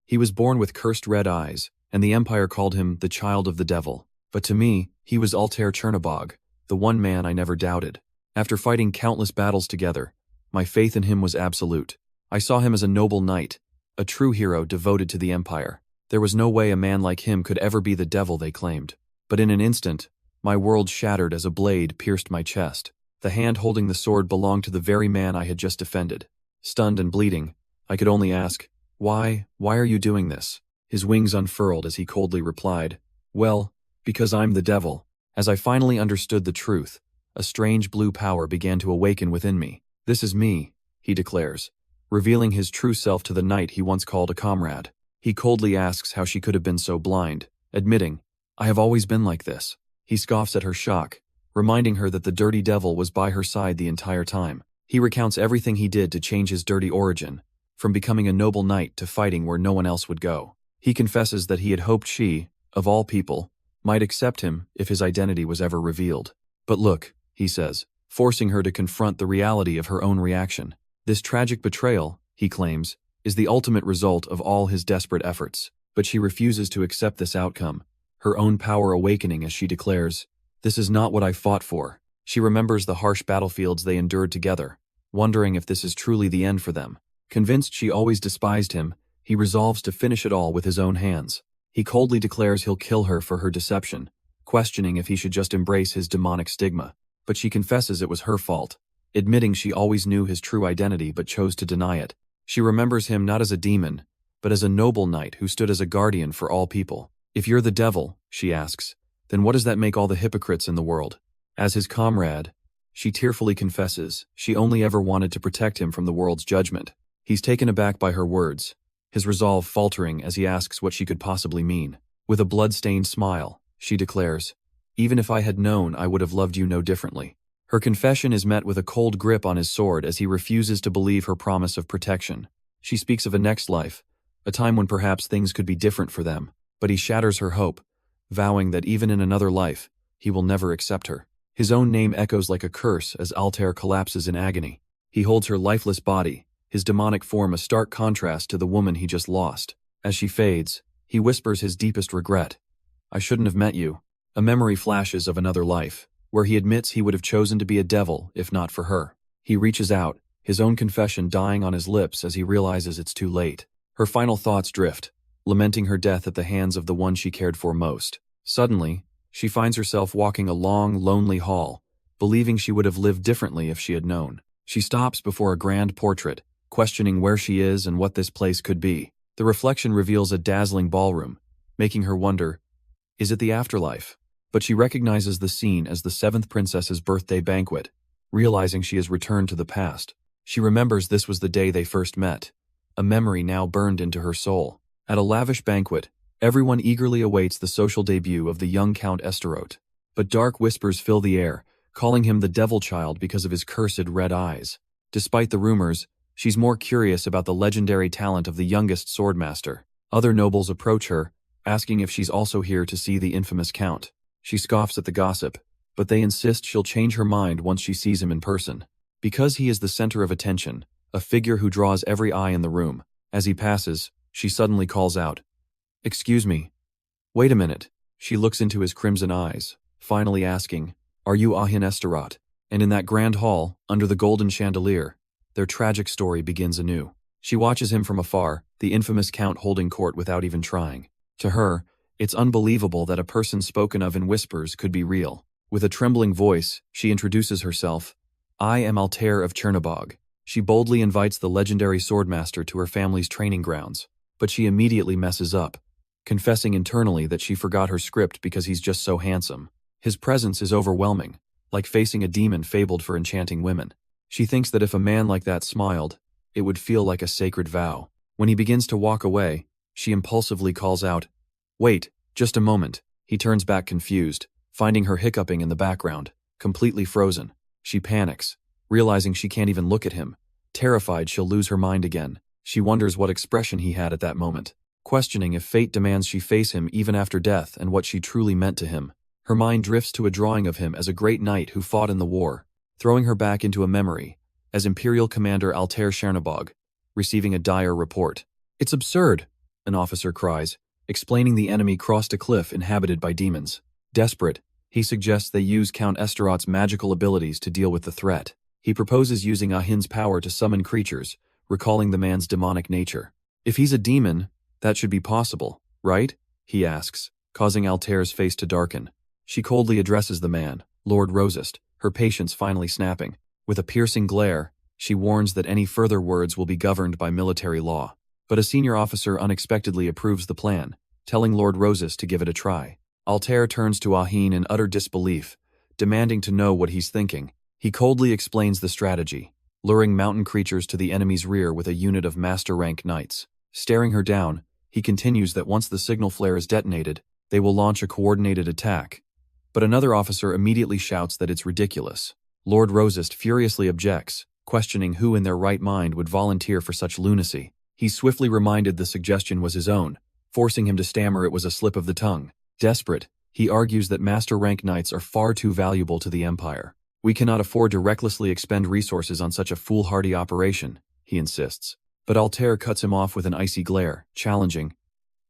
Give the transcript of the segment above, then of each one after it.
He was born with cursed red eyes, and the Empire called him the child of the devil. But to me, he was Altair Chernobog, the one man I never doubted. After fighting countless battles together, my faith in him was absolute. I saw him as a noble knight, a true hero devoted to the Empire. There was no way a man like him could ever be the devil they claimed. But in an instant, my world shattered as a blade pierced my chest. The hand holding the sword belonged to the very man I had just defended. Stunned and bleeding, I could only ask, Why are you doing this? His wings unfurled as he coldly replied, Well, because I'm the devil. As I finally understood the truth, a strange blue power began to awaken within me. This is me, he declares, revealing his true self to the knight he once called a comrade. He coldly asks how she could have been so blind, admitting, I have always been like this. He scoffs at her shock, reminding her that the dirty devil was by her side the entire time. He recounts everything he did to change his dirty origin, from becoming a noble knight to fighting where no one else would go. He confesses that he had hoped she, of all people, might accept him if his identity was ever revealed. But look, he says, forcing her to confront the reality of her own reaction. This tragic betrayal, he claims, is the ultimate result of all his desperate efforts. But she refuses to accept this outcome, her own power awakening as she declares, This is not what I fought for. She remembers the harsh battlefields they endured together, wondering if this is truly the end for them. Convinced she always despised him, he resolves to finish it all with his own hands. He coldly declares he'll kill her for her deception, questioning if he should just embrace his demonic stigma. But she confesses it was her fault, admitting she always knew his true identity but chose to deny it. She remembers him not as a demon, but as a noble knight who stood as a guardian for all people. If you're the devil, she asks, then what does that make all the hypocrites in the world? As his comrade, she tearfully confesses she only ever wanted to protect him from the world's judgment. He's taken aback by her words, his resolve faltering as he asks what she could possibly mean. With a blood-stained smile, she declares, Even if I had known, I would have loved you no differently. Her confession is met with a cold grip on his sword as he refuses to believe her promise of protection. She speaks of a next life, a time when perhaps things could be different for them, but he shatters her hope, vowing that even in another life, he will never accept her. His own name echoes like a curse as Altair collapses in agony. He holds her lifeless body, his demonic form a stark contrast to the woman he just lost. As she fades, he whispers his deepest regret. I shouldn't have met you. A memory flashes of another life, where he admits he would have chosen to be a devil if not for her. He reaches out, his own confession dying on his lips as he realizes it's too late. Her final thoughts drift, lamenting her death at the hands of the one she cared for most. Suddenly, she finds herself walking a long, lonely hall, believing she would have lived differently if she had known. She stops before a grand portrait, questioning where she is and what this place could be. The reflection reveals a dazzling ballroom, making her wonder, is it the afterlife? But she recognizes the scene as the seventh princess's birthday banquet, realizing she has returned to the past. She remembers this was the day they first met, a memory now burned into her soul. At a lavish banquet, everyone eagerly awaits the social debut of the young Count Esterote. But dark whispers fill the air, calling him the devil child because of his cursed red eyes. Despite the rumors, she's more curious about the legendary talent of the youngest swordmaster. Other nobles approach her, asking if she's also here to see the infamous Count. She scoffs at the gossip, but they insist she'll change her mind once she sees him in person. Because he is the center of attention, a figure who draws every eye in the room. As he passes, she suddenly calls out, Excuse me. Wait a minute. She looks into his crimson eyes, finally asking, Are you Ahin Esterat? And in that grand hall, under the golden chandelier, their tragic story begins anew. She watches him from afar, the infamous Count holding court without even trying. To her, it's unbelievable that a person spoken of in whispers could be real. With a trembling voice, she introduces herself. I am Altair of Chernobog. She boldly invites the legendary swordmaster to her family's training grounds, but she immediately messes up, confessing internally that she forgot her script because he's just so handsome. His presence is overwhelming, like facing a demon fabled for enchanting women. She thinks that if a man like that smiled, it would feel like a sacred vow. When he begins to walk away, she impulsively calls out, Wait, just a moment. He turns back confused, finding her hiccuping in the background, completely frozen. She panics, realizing she can't even look at him. Terrified she'll lose her mind again, she wonders what expression he had at that moment, questioning if fate demands she face him even after death and what she truly meant to him. Her mind drifts to a drawing of him as a great knight who fought in the war, throwing her back into a memory, as Imperial Commander Altair Chernobog, receiving a dire report. It's absurd. an officer cries, explaining the enemy crossed a cliff inhabited by demons. Desperate, he suggests they use Count Esterot's magical abilities to deal with the threat. He proposes using Ahin's power to summon creatures, recalling the man's demonic nature. If he's a demon, that should be possible, right? He asks, causing Altair's face to darken. She coldly addresses the man, Lord Rosest, her patience finally snapping. With a piercing glare, she warns that any further words will be governed by military law. But a senior officer unexpectedly approves the plan, telling Lord Rosest to give it a try. Altair turns to Ahin in utter disbelief, demanding to know what he's thinking. He coldly explains the strategy, luring mountain creatures to the enemy's rear with a unit of master-rank knights. Staring her down, he continues that once the signal flare is detonated, they will launch a coordinated attack. But another officer immediately shouts that it's ridiculous. Lord Rosest furiously objects, questioning who in their right mind would volunteer for such lunacy. He's swiftly reminded the suggestion was his own, forcing him to stammer it was a slip of the tongue. Desperate, he argues that master-rank knights are far too valuable to the Empire. We cannot afford to recklessly expend resources on such a foolhardy operation, he insists. But Altair cuts him off with an icy glare, challenging,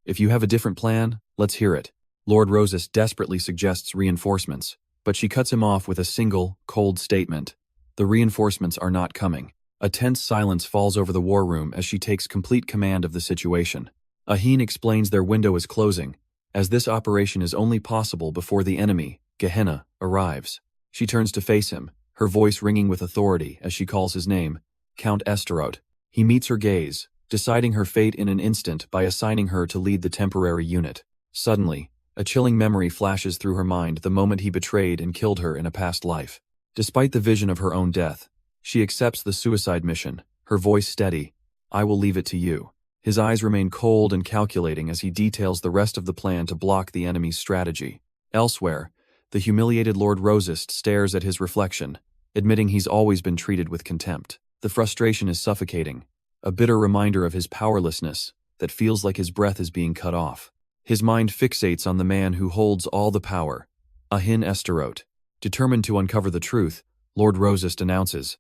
"If you have a different plan, let's hear it." Lord Rosest desperately suggests reinforcements, but she cuts him off with a single, cold statement. The reinforcements are not coming. A tense silence falls over the war room as she takes complete command of the situation. Ahin explains their window is closing, as this operation is only possible before the enemy, Gehenna, arrives. She turns to face him, her voice ringing with authority as she calls his name, Count Esterot. He meets her gaze, deciding her fate in an instant by assigning her to lead the temporary unit. Suddenly, a chilling memory flashes through her mind the moment he betrayed and killed her in a past life. Despite the vision of her own death, she accepts the suicide mission, her voice steady, "I will leave it to you." His eyes remain cold and calculating as he details the rest of the plan to block the enemy's strategy. Elsewhere, the humiliated Lord Rosest stares at his reflection, admitting he's always been treated with contempt. The frustration is suffocating, a bitter reminder of his powerlessness that feels like his breath is being cut off. His mind fixates on the man who holds all the power, Ahin Esterot. Determined to uncover the truth, Lord Rosest announces,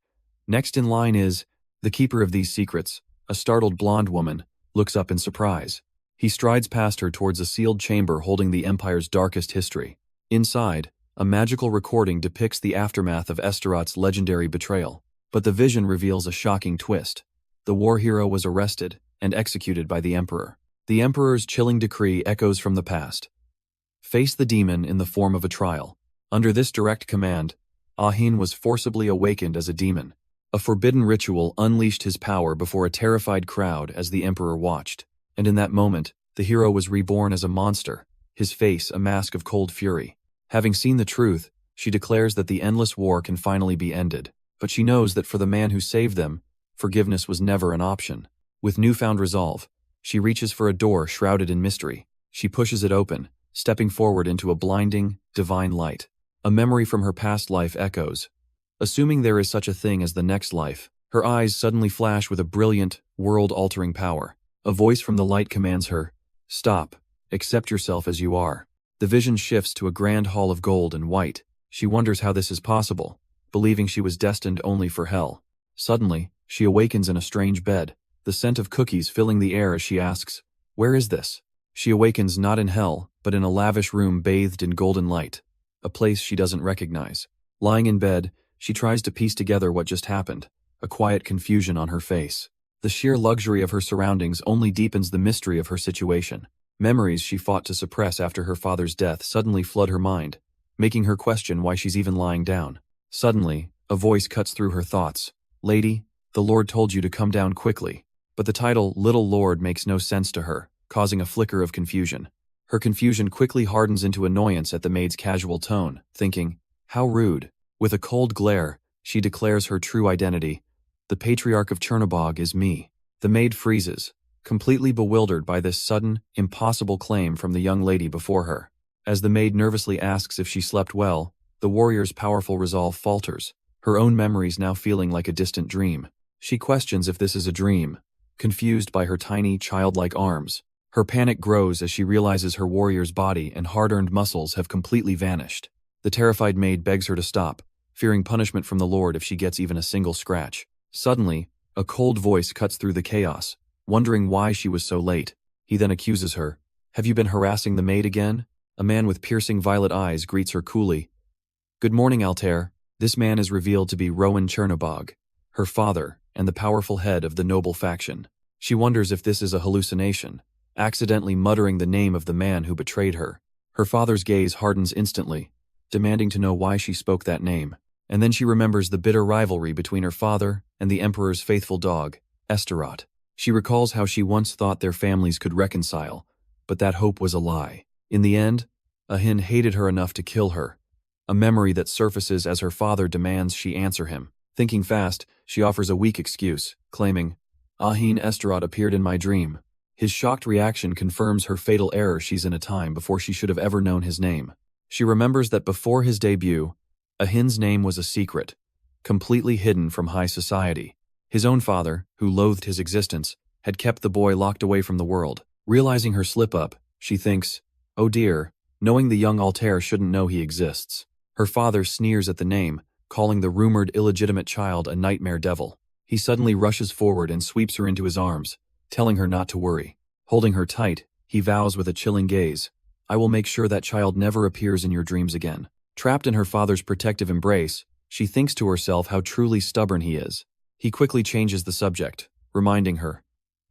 "Next in line is the keeper of these secrets." A startled blonde woman looks up in surprise. He strides past her towards a sealed chamber holding the Empire's darkest history. Inside, a magical recording depicts the aftermath of Esterot's legendary betrayal. But the vision reveals a shocking twist. The war hero was arrested and executed by the Emperor. The Emperor's chilling decree echoes from the past. Face the demon in the form of a trial. Under this direct command, Ahin was forcibly awakened as a demon. A forbidden ritual unleashed his power before a terrified crowd as the Emperor watched. And in that moment, the hero was reborn as a monster, his face a mask of cold fury. Having seen the truth, she declares that the endless war can finally be ended. But she knows that for the man who saved them, forgiveness was never an option. With newfound resolve, she reaches for a door shrouded in mystery. She pushes it open, stepping forward into a blinding, divine light. A memory from her past life echoes. Assuming there is such a thing as the next life, her eyes suddenly flash with a brilliant, world-altering power. A voice from the light commands her, "Stop, accept yourself as you are." The vision shifts to a grand hall of gold and white. She wonders how this is possible, believing she was destined only for hell. Suddenly, she awakens in a strange bed, the scent of cookies filling the air as she asks, "Where is this?" She awakens not in hell, but in a lavish room bathed in golden light, a place she doesn't recognize. Lying in bed, she tries to piece together what just happened, a quiet confusion on her face. The sheer luxury of her surroundings only deepens the mystery of her situation. Memories she fought to suppress after her father's death suddenly flood her mind, making her question why she's even lying down. Suddenly, a voice cuts through her thoughts. "Lady, the Lord told you to come down quickly." But the title Little Lord makes no sense to her, causing a flicker of confusion. Her confusion quickly hardens into annoyance at the maid's casual tone, thinking, "How rude." With a cold glare, she declares her true identity. "The Patriarch of Chernobog is me." The maid freezes, completely bewildered by this sudden, impossible claim from the young lady before her. As the maid nervously asks if she slept well, the warrior's powerful resolve falters, her own memories now feeling like a distant dream. She questions if this is a dream, confused by her tiny, childlike arms. Her panic grows as she realizes her warrior's body and hard-earned muscles have completely vanished. The terrified maid begs her to stop, fearing punishment from the Lord if she gets even a single scratch. Suddenly, a cold voice cuts through the chaos, wondering why she was so late. He then accuses her. Have you been harassing the maid again? A man with piercing violet eyes greets her coolly. Good morning, Altair. This man is revealed to be Rowan Chernobog, her father, and the powerful head of the noble faction. She wonders if this is a hallucination, accidentally muttering the name of the man who betrayed her. Her father's gaze hardens instantly, demanding to know why she spoke that name. And then she remembers the bitter rivalry between her father and the Emperor's faithful dog, Esterat. She recalls how she once thought their families could reconcile, but that hope was a lie. In the end, Ahin hated her enough to kill her, a memory that surfaces as her father demands she answer him. Thinking fast, she offers a weak excuse, claiming, Ahin Esterat appeared in my dream. His shocked reaction confirms her fatal error. She's in a time before she should have ever known his name. She remembers that before his debut, Ahin's name was a secret, completely hidden from high society. His own father, who loathed his existence, had kept the boy locked away from the world. Realizing her slip-up, she thinks, oh dear, knowing the young Altair shouldn't know he exists. Her father sneers at the name, calling the rumored illegitimate child a nightmare devil. He suddenly rushes forward and sweeps her into his arms, telling her not to worry. Holding her tight, he vows with a chilling gaze, I will make sure that child never appears in your dreams again. Trapped in her father's protective embrace, she thinks to herself how truly stubborn he is. He quickly changes the subject, reminding her,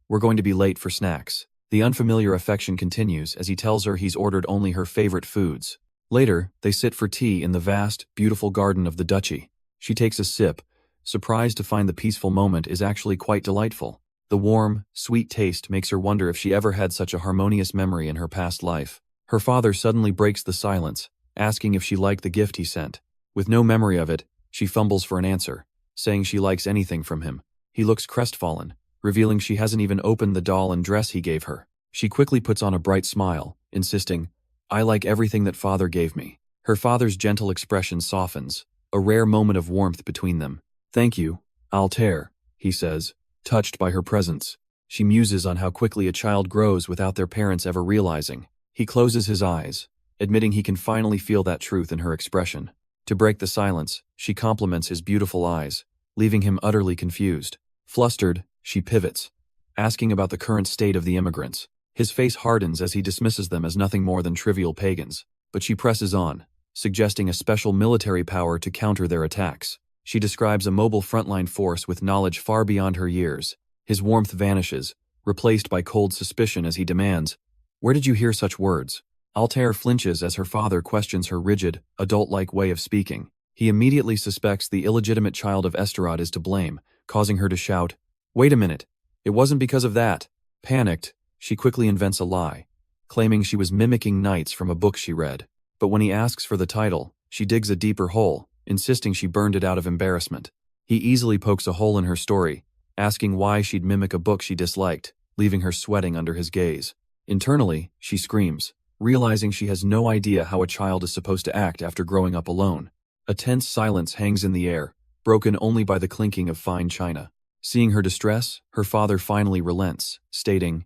we're going to be late for snacks. The unfamiliar affection continues as he tells her he's ordered only her favorite foods. Later, they sit for tea in the vast, beautiful garden of the duchy. She takes a sip, surprised to find the peaceful moment is actually quite delightful. The warm, sweet taste makes her wonder if she ever had such a harmonious memory in her past life. Her father suddenly breaks the silence, asking if she liked the gift he sent. With no memory of it, she fumbles for an answer, saying she likes anything from him. He looks crestfallen, revealing she hasn't even opened the doll and dress he gave her. She quickly puts on a bright smile, insisting, I like everything that father gave me. Her father's gentle expression softens, a rare moment of warmth between them. Thank you, Altair, he says, touched by her presence. She muses on how quickly a child grows without their parents ever realizing. He closes his eyes, admitting he can finally feel that truth in her expression. To break the silence, she compliments his beautiful eyes, leaving him utterly confused. Flustered, she pivots, asking about the current state of the immigrants. His face hardens as he dismisses them as nothing more than trivial pagans, but she presses on, suggesting a special military power to counter their attacks. She describes a mobile frontline force with knowledge far beyond her years. His warmth vanishes, replaced by cold suspicion as he demands, where did you hear such words? Altair flinches as her father questions her rigid, adult-like way of speaking. He immediately suspects the illegitimate child of Esterat is to blame, causing her to shout, wait a minute, it wasn't because of that. Panicked, she quickly invents a lie, claiming she was mimicking knights from a book she read. But when he asks for the title, she digs a deeper hole, insisting she burned it out of embarrassment. He easily pokes a hole in her story, asking why she'd mimic a book she disliked, leaving her sweating under his gaze. Internally, she screams, realizing she has no idea how a child is supposed to act after growing up alone. A tense silence hangs in the air, broken only by the clinking of fine china. Seeing her distress, her father finally relents, stating,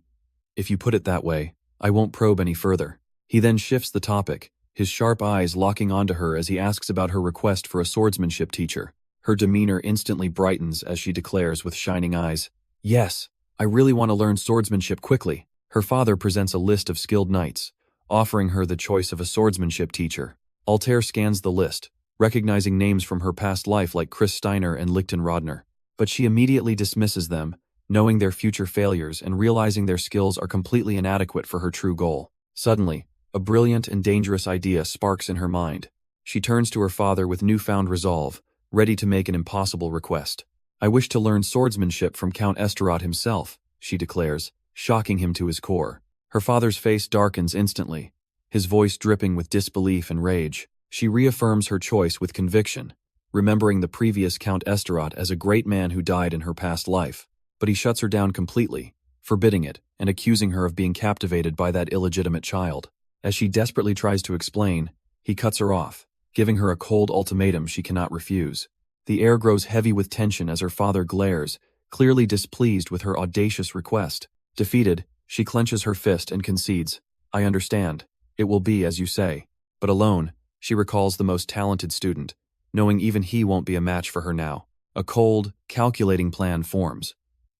if you put it that way, I won't probe any further. He then shifts the topic, his sharp eyes locking onto her as he asks about her request for a swordsmanship teacher. Her demeanor instantly brightens as she declares with shining eyes, yes, I really want to learn swordsmanship quickly. Her father presents a list of skilled knights, offering her the choice of a swordsmanship teacher. Altair scans the list, recognizing names from her past life like Chris Steiner and Lichten Rodner. But she immediately dismisses them, knowing their future failures and realizing their skills are completely inadequate for her true goal. Suddenly, a brilliant and dangerous idea sparks in her mind. She turns to her father with newfound resolve, ready to make an impossible request. I wish to learn swordsmanship from Count Esterat himself, she declares, shocking him to his core. Her father's face darkens instantly, his voice dripping with disbelief and rage. She reaffirms her choice with conviction, remembering the previous Count Esterat as a great man who died in her past life. But he shuts her down completely, forbidding it and accusing her of being captivated by that illegitimate child. As she desperately tries to explain, he cuts her off, giving her a cold ultimatum she cannot refuse. The air grows heavy with tension as her father glares, clearly displeased with her audacious request. Defeated, she clenches her fist and concedes, I understand. It will be as you say. But alone, she recalls the most talented student, knowing even he won't be a match for her now. A cold, calculating plan forms.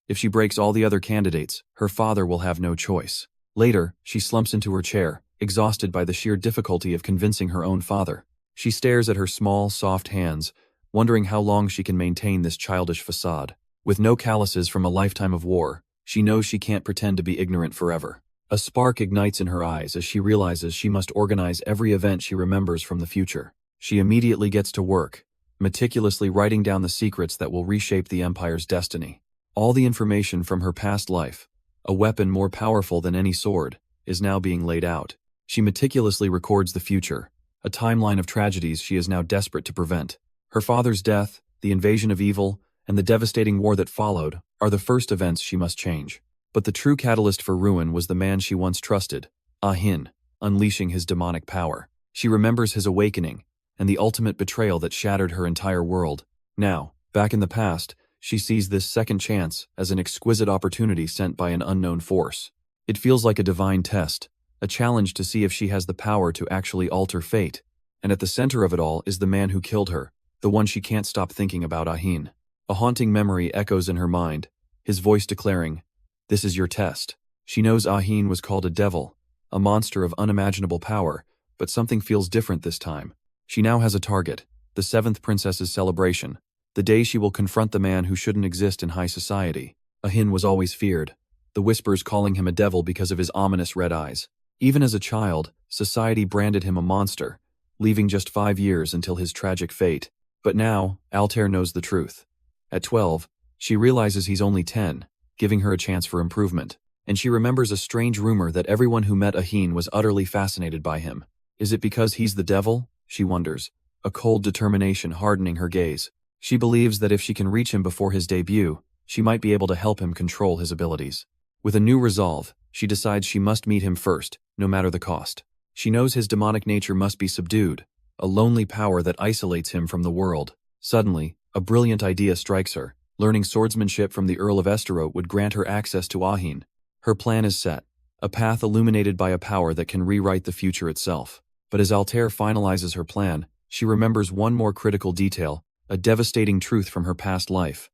If she breaks all the other candidates, her father will have no choice. Later, she slumps into her chair, exhausted by the sheer difficulty of convincing her own father. She stares at her small, soft hands, wondering how long she can maintain this childish facade. With no calluses from a lifetime of war, she knows she can't pretend to be ignorant forever. A spark ignites in her eyes as she realizes she must organize every event she remembers from the future. She immediately gets to work, meticulously writing down the secrets that will reshape the Empire's destiny. All the information from her past life, a weapon more powerful than any sword, is now being laid out. She meticulously records the future, a timeline of tragedies she is now desperate to prevent. Her father's death, the invasion of evil, and the devastating war that followed are the first events she must change. But the true catalyst for ruin was the man she once trusted, Ahin, unleashing his demonic power. She remembers his awakening, and the ultimate betrayal that shattered her entire world. Now, back in the past, she sees this second chance as an exquisite opportunity sent by an unknown force. It feels like a divine test, a challenge to see if she has the power to actually alter fate. And at the center of it all is the man who killed her, the one she can't stop thinking about, Ahin. A haunting memory echoes in her mind, his voice declaring, "This is your test." She knows Ahin was called a devil, a monster of unimaginable power, but something feels different this time. She now has a target, the seventh princess's celebration, the day she will confront the man who shouldn't exist in high society. Ahin was always feared, the whispers calling him a devil because of his ominous red eyes. Even as a child, society branded him a monster, leaving just 5 years until his tragic fate. But now, Altair knows the truth. At 12, she realizes he's only 10, giving her a chance for improvement. And she remembers a strange rumor that everyone who met Ahin was utterly fascinated by him. Is it because he's the devil? She wonders, a cold determination hardening her gaze. She believes that if she can reach him before his debut, she might be able to help him control his abilities. With a new resolve, she decides she must meet him first, no matter the cost. She knows his demonic nature must be subdued, a lonely power that isolates him from the world. Suddenly, a brilliant idea strikes her. Learning swordsmanship from the Earl of Esterote would grant her access to Ahin. Her plan is set, a path illuminated by a power that can rewrite the future itself. But as Altair finalizes her plan, she remembers one more critical detail, a devastating truth from her past life.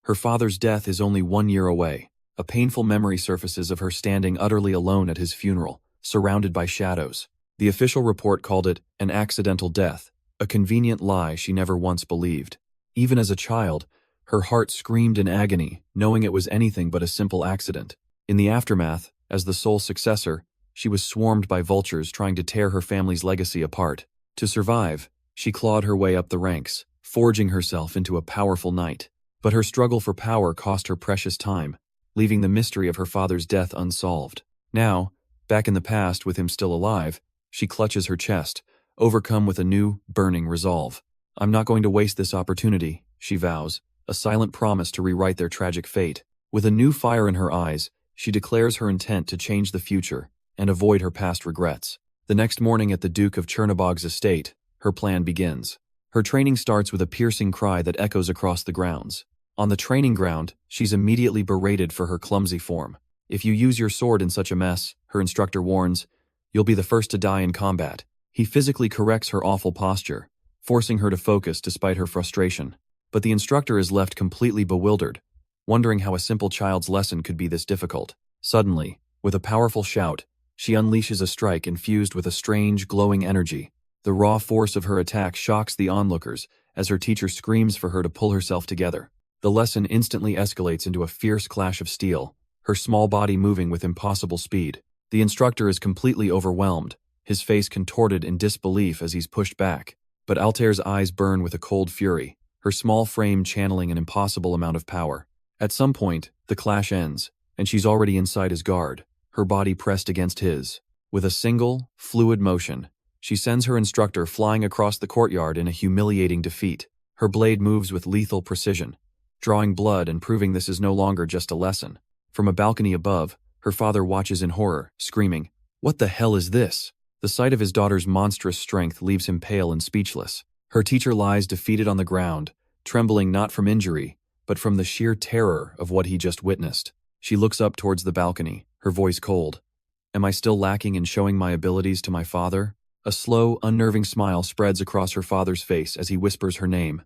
Her father's death is only 1 year away. A painful memory surfaces of her standing utterly alone at his funeral, surrounded by shadows. The official report called it an accidental death, a convenient lie she never once believed. Even as a child, her heart screamed in agony, knowing it was anything but a simple accident. In the aftermath, as the sole successor, she was swarmed by vultures trying to tear her family's legacy apart. To survive, she clawed her way up the ranks, forging herself into a powerful knight. But her struggle for power cost her precious time, leaving the mystery of her father's death unsolved. Now, back in the past with him still alive, she clutches her chest, overcome with a new, burning resolve. "I'm not going to waste this opportunity," she vows, a silent promise to rewrite their tragic fate. With a new fire in her eyes, she declares her intent to change the future and avoid her past regrets. The next morning at the Duke of Chernobog's estate, her plan begins. Her training starts with a piercing cry that echoes across the grounds. On the training ground, she's immediately berated for her clumsy form. "If you use your sword in such a mess," her instructor warns, "you'll be the first to die in combat." He physically corrects her awful posture, forcing her to focus despite her frustration. But the instructor is left completely bewildered, wondering how a simple child's lesson could be this difficult. Suddenly, with a powerful shout, she unleashes a strike infused with a strange, glowing energy. The raw force of her attack shocks the onlookers as her teacher screams for her to pull herself together. The lesson instantly escalates into a fierce clash of steel, her small body moving with impossible speed. The instructor is completely overwhelmed, his face contorted in disbelief as he's pushed back. But Altair's eyes burn with a cold fury, her small frame channeling an impossible amount of power. At some point, the clash ends, and she's already inside his guard, her body pressed against his. With a single, fluid motion, she sends her instructor flying across the courtyard in a humiliating defeat. Her blade moves with lethal precision, drawing blood and proving this is no longer just a lesson. From a balcony above, her father watches in horror, screaming, "What the hell is this?" The sight of his daughter's monstrous strength leaves him pale and speechless. Her teacher lies defeated on the ground, trembling not from injury, but from the sheer terror of what he just witnessed. She looks up towards the balcony, her voice cold. "Am I still lacking in showing my abilities to my father?" A slow, unnerving smile spreads across her father's face as he whispers her name,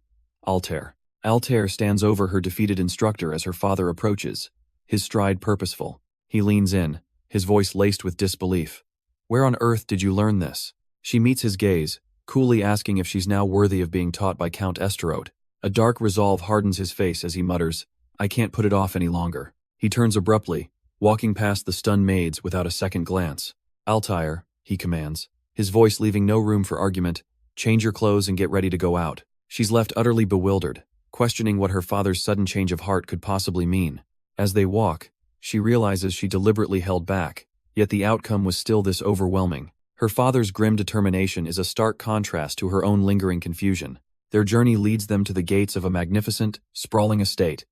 Altair. Altair stands over her defeated instructor as her father approaches, his stride purposeful. He leans in, his voice laced with disbelief. Where on earth did you learn this? She meets his gaze, coolly asking if she's now worthy of being taught by Count Esterode. A dark resolve hardens his face as he mutters, I can't put it off any longer. He turns abruptly, walking past the stunned maids without a second glance. Altair, he commands, his voice leaving no room for argument, change your clothes and get ready to go out. She's left utterly bewildered, questioning what her father's sudden change of heart could possibly mean. As they walk, she realizes she deliberately held back, yet the outcome was still this overwhelming. Her father's grim determination is a stark contrast to her own lingering confusion. Their journey leads them to the gates of a magnificent, sprawling estate,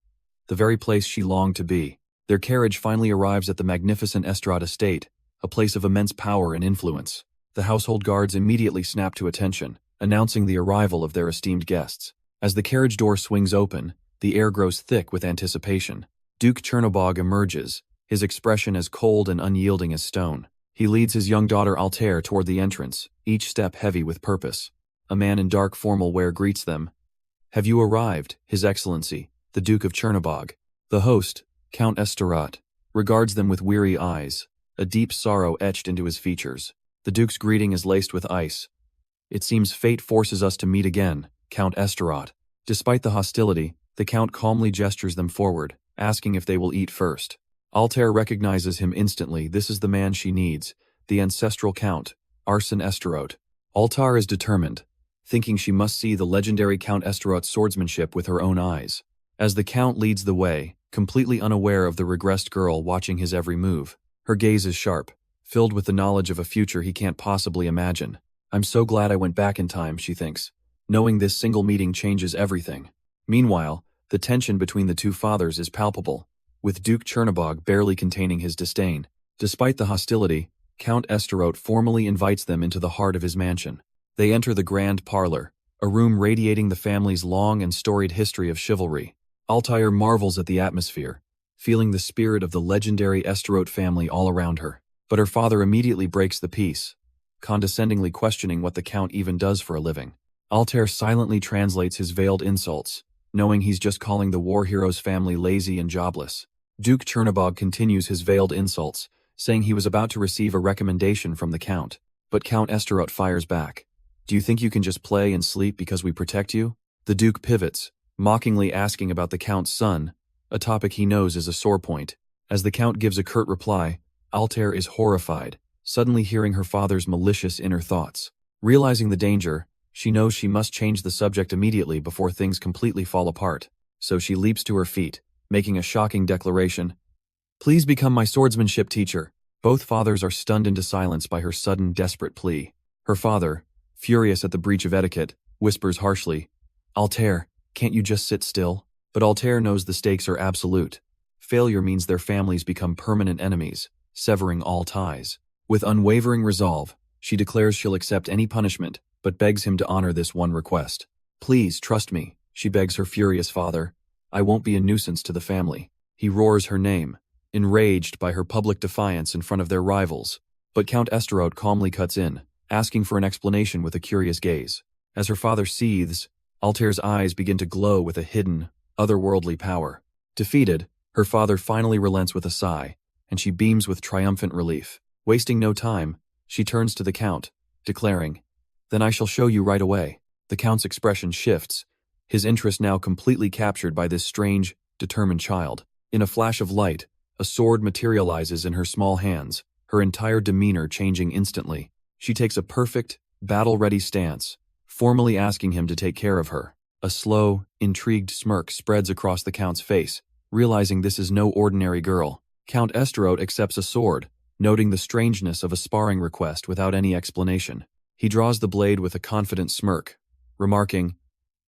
the very place she longed to be. Their carriage finally arrives at the magnificent Estrade estate, a place of immense power and influence. The household guards immediately snap to attention, announcing the arrival of their esteemed guests. As the carriage door swings open, the air grows thick with anticipation. Duke Chernobog emerges, his expression as cold and unyielding as stone. He leads his young daughter Altair toward the entrance, each step heavy with purpose. A man in dark formal wear greets them. Have you arrived, His Excellency, the Duke of Chernobog? The host, Count Esterode, regards them with weary eyes, a deep sorrow etched into his features. The Duke's greeting is laced with ice. It seems fate forces us to meet again, Count Esterode. Despite the hostility, the Count calmly gestures them forward, asking if they will eat first. Altair recognizes him instantly. This is the man she needs, the ancestral Count, Arsene Esterode. Altair is determined, thinking she must see the legendary Count Esterode's swordsmanship with her own eyes. As the Count leads the way, completely unaware of the regressed girl watching his every move, her gaze is sharp, filled with the knowledge of a future he can't possibly imagine. I'm so glad I went back in time, she thinks, knowing this single meeting changes everything. Meanwhile, the tension between the two fathers is palpable, with Duke Chernobog barely containing his disdain. Despite the hostility, Count Esterode formally invites them into the heart of his mansion. They enter the grand parlor, a room radiating the family's long and storied history of chivalry. Altair marvels at the atmosphere, feeling the spirit of the legendary Esterode family all around her. But her father immediately breaks the peace, condescendingly questioning what the Count even does for a living. Altair silently translates his veiled insults, knowing he's just calling the war hero's family lazy and jobless. Duke Chernobog continues his veiled insults, saying he was about to receive a recommendation from the Count. But Count Esterode fires back. Do you think you can just play and sleep because we protect you? The Duke pivots, mockingly asking about the Count's son, a topic he knows is a sore point. As the Count gives a curt reply, Altair is horrified, suddenly hearing her father's malicious inner thoughts. Realizing the danger, she knows she must change the subject immediately before things completely fall apart. So she leaps to her feet, making a shocking declaration. Please become my swordsmanship teacher. Both fathers are stunned into silence by her sudden, desperate plea. Her father, furious at the breach of etiquette, whispers harshly, Altair, can't you just sit still? But Altair knows the stakes are absolute. Failure means their families become permanent enemies, severing all ties. With unwavering resolve, she declares she'll accept any punishment, but begs him to honor this one request. Please, trust me, she begs her furious father. I won't be a nuisance to the family. He roars her name, enraged by her public defiance in front of their rivals. But Count Esterode calmly cuts in, asking for an explanation with a curious gaze. As her father seethes, Altair's eyes begin to glow with a hidden, otherworldly power. Defeated, her father finally relents with a sigh, and she beams with triumphant relief. Wasting no time, she turns to the Count, declaring, Then I shall show you right away. The Count's expression shifts, his interest now completely captured by this strange, determined child. In a flash of light, a sword materializes in her small hands, her entire demeanor changing instantly. She takes a perfect, battle-ready stance, formally asking him to take care of her. A slow, intrigued smirk spreads across the Count's face, realizing this is no ordinary girl. Count Esterode accepts a sword, noting the strangeness of a sparring request without any explanation. He draws the blade with a confident smirk, remarking,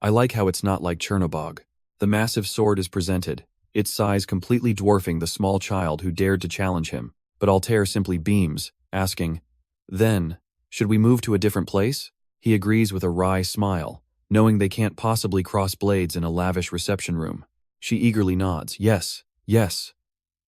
I like how it's not like Chernobog. The massive sword is presented, its size completely dwarfing the small child who dared to challenge him. But Altair simply beams, asking, Then, should we move to a different place? He agrees with a wry smile, knowing they can't possibly cross blades in a lavish reception room. She eagerly nods, yes, yes.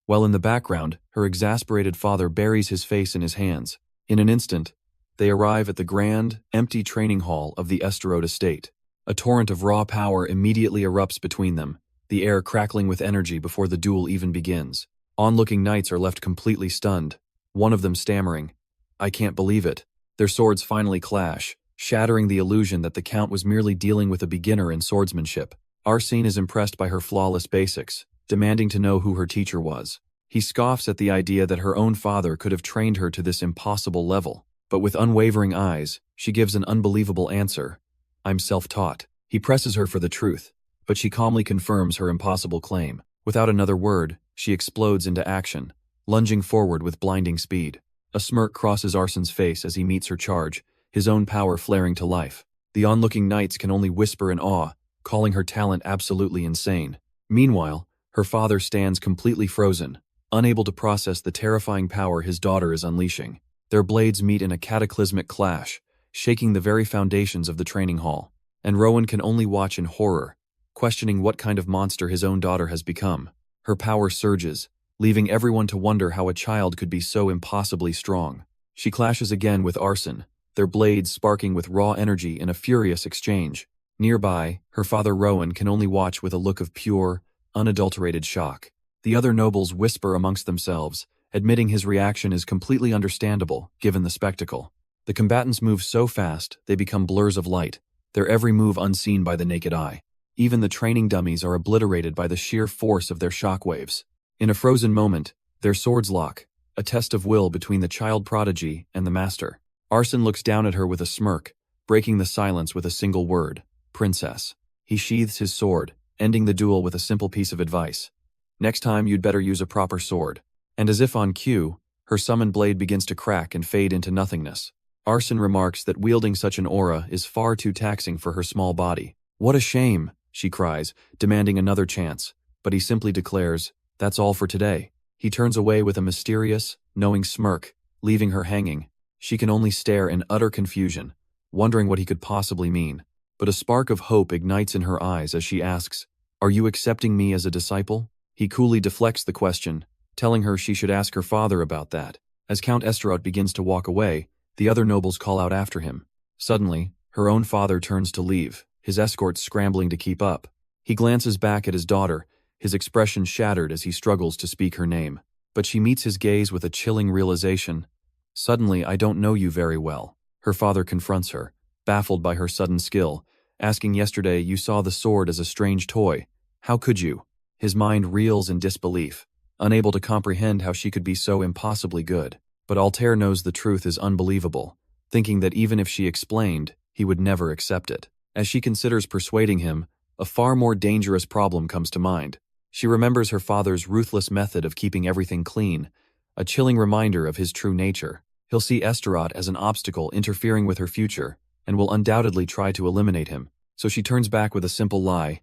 While in the background, her exasperated father buries his face in his hands. In an instant, they arrive at the grand, empty training hall of the Esterode estate. A torrent of raw power immediately erupts between them, the air crackling with energy before the duel even begins. Onlooking knights are left completely stunned, one of them stammering, "I can't believe it." Their swords finally clash, shattering the illusion that the Count was merely dealing with a beginner in swordsmanship. Arsene is impressed by her flawless basics, demanding to know who her teacher was. He scoffs at the idea that her own father could have trained her to this impossible level, but with unwavering eyes, she gives an unbelievable answer. "I'm self-taught." He presses her for the truth, but she calmly confirms her impossible claim. Without another word, she explodes into action, lunging forward with blinding speed. A smirk crosses Arsene's face as he meets her charge, his own power flaring to life. The onlooking knights can only whisper in awe, calling her talent absolutely insane. Meanwhile, her father stands completely frozen, unable to process the terrifying power his daughter is unleashing. Their blades meet in a cataclysmic clash, shaking the very foundations of the training hall. And Rowan can only watch in horror, questioning what kind of monster his own daughter has become. Her power surges, leaving everyone to wonder how a child could be so impossibly strong. She clashes again with Arsene, their blades sparking with raw energy in a furious exchange. Nearby, her father Rowan can only watch with a look of pure, unadulterated shock. The other nobles whisper amongst themselves, admitting his reaction is completely understandable, given the spectacle. The combatants move so fast, they become blurs of light, their every move unseen by the naked eye. Even the training dummies are obliterated by the sheer force of their shockwaves. In a frozen moment, their swords lock, a test of will between the child prodigy and the master. Arsene looks down at her with a smirk, breaking the silence with a single word, "Princess." He sheathes his sword, ending the duel with a simple piece of advice. "Next time you'd better use a proper sword." And as if on cue, her summoned blade begins to crack and fade into nothingness. Arsene remarks that wielding such an aura is far too taxing for her small body. "What a shame," she cries, demanding another chance, but he simply declares, "That's all for today." He turns away with a mysterious, knowing smirk, leaving her hanging. She can only stare in utter confusion, wondering what he could possibly mean. But a spark of hope ignites in her eyes as she asks, "Are you accepting me as a disciple?" He coolly deflects the question, telling her she should ask her father about that. As Count Esterot begins to walk away, the other nobles call out after him. Suddenly, her own father turns to leave, his escorts scrambling to keep up. He glances back at his daughter, his expression shattered as he struggles to speak her name. But she meets his gaze with a chilling realization. "Suddenly, I don't know you very well." Her father confronts her, baffled by her sudden skill, asking, "Yesterday you saw the sword as a strange toy. How could you?" His mind reels in disbelief, unable to comprehend how she could be so impossibly good. But Altair knows the truth is unbelievable, thinking that even if she explained, he would never accept it. As she considers persuading him, a far more dangerous problem comes to mind. She remembers her father's ruthless method of keeping everything clean, a chilling reminder of his true nature. He'll see Esterot as an obstacle interfering with her future, and will undoubtedly try to eliminate him. So she turns back with a simple lie.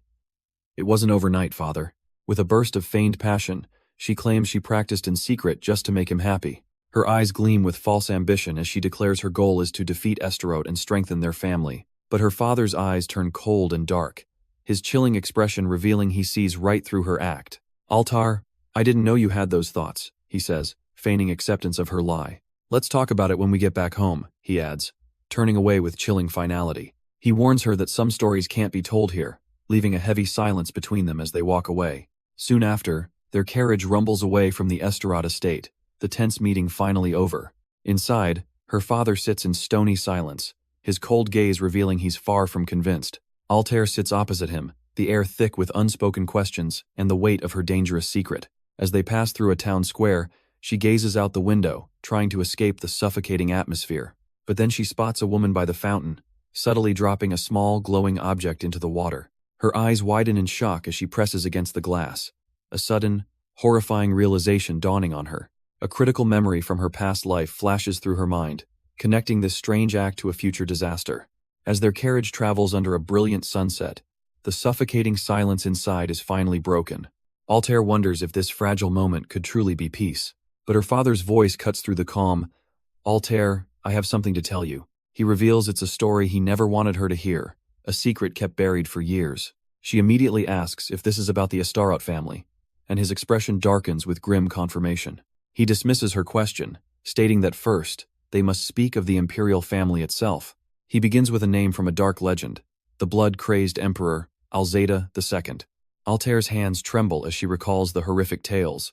"It wasn't overnight, father." With a burst of feigned passion, she claims she practiced in secret just to make him happy. Her eyes gleam with false ambition as she declares her goal is to defeat Esterot and strengthen their family. But her father's eyes turn cold and dark, his chilling expression revealing he sees right through her act. "Altar, I didn't know you had those thoughts," he says, feigning acceptance of her lie. "Let's talk about it when we get back home," he adds, turning away with chilling finality. He warns her that some stories can't be told here, leaving a heavy silence between them as they walk away. Soon after, their carriage rumbles away from the Esterot estate, the tense meeting finally over. Inside, her father sits in stony silence, his cold gaze revealing he's far from convinced. Altair sits opposite him, the air thick with unspoken questions and the weight of her dangerous secret. As they pass through a town square, she gazes out the window, trying to escape the suffocating atmosphere. But then she spots a woman by the fountain, subtly dropping a small, glowing object into the water. Her eyes widen in shock as she presses against the glass, a sudden, horrifying realization dawning on her. A critical memory from her past life flashes through her mind, connecting this strange act to a future disaster. As their carriage travels under a brilliant sunset, the suffocating silence inside is finally broken. Altair wonders if this fragile moment could truly be peace. But her father's voice cuts through the calm. "Altair, I have something to tell you." He reveals it's a story he never wanted her to hear, a secret kept buried for years. She immediately asks if this is about the Astarot family, and his expression darkens with grim confirmation. He dismisses her question, stating that first, they must speak of the imperial family itself. He begins with a name from a dark legend, the blood-crazed emperor, Alzada II. Altair's hands tremble as she recalls the horrific tales.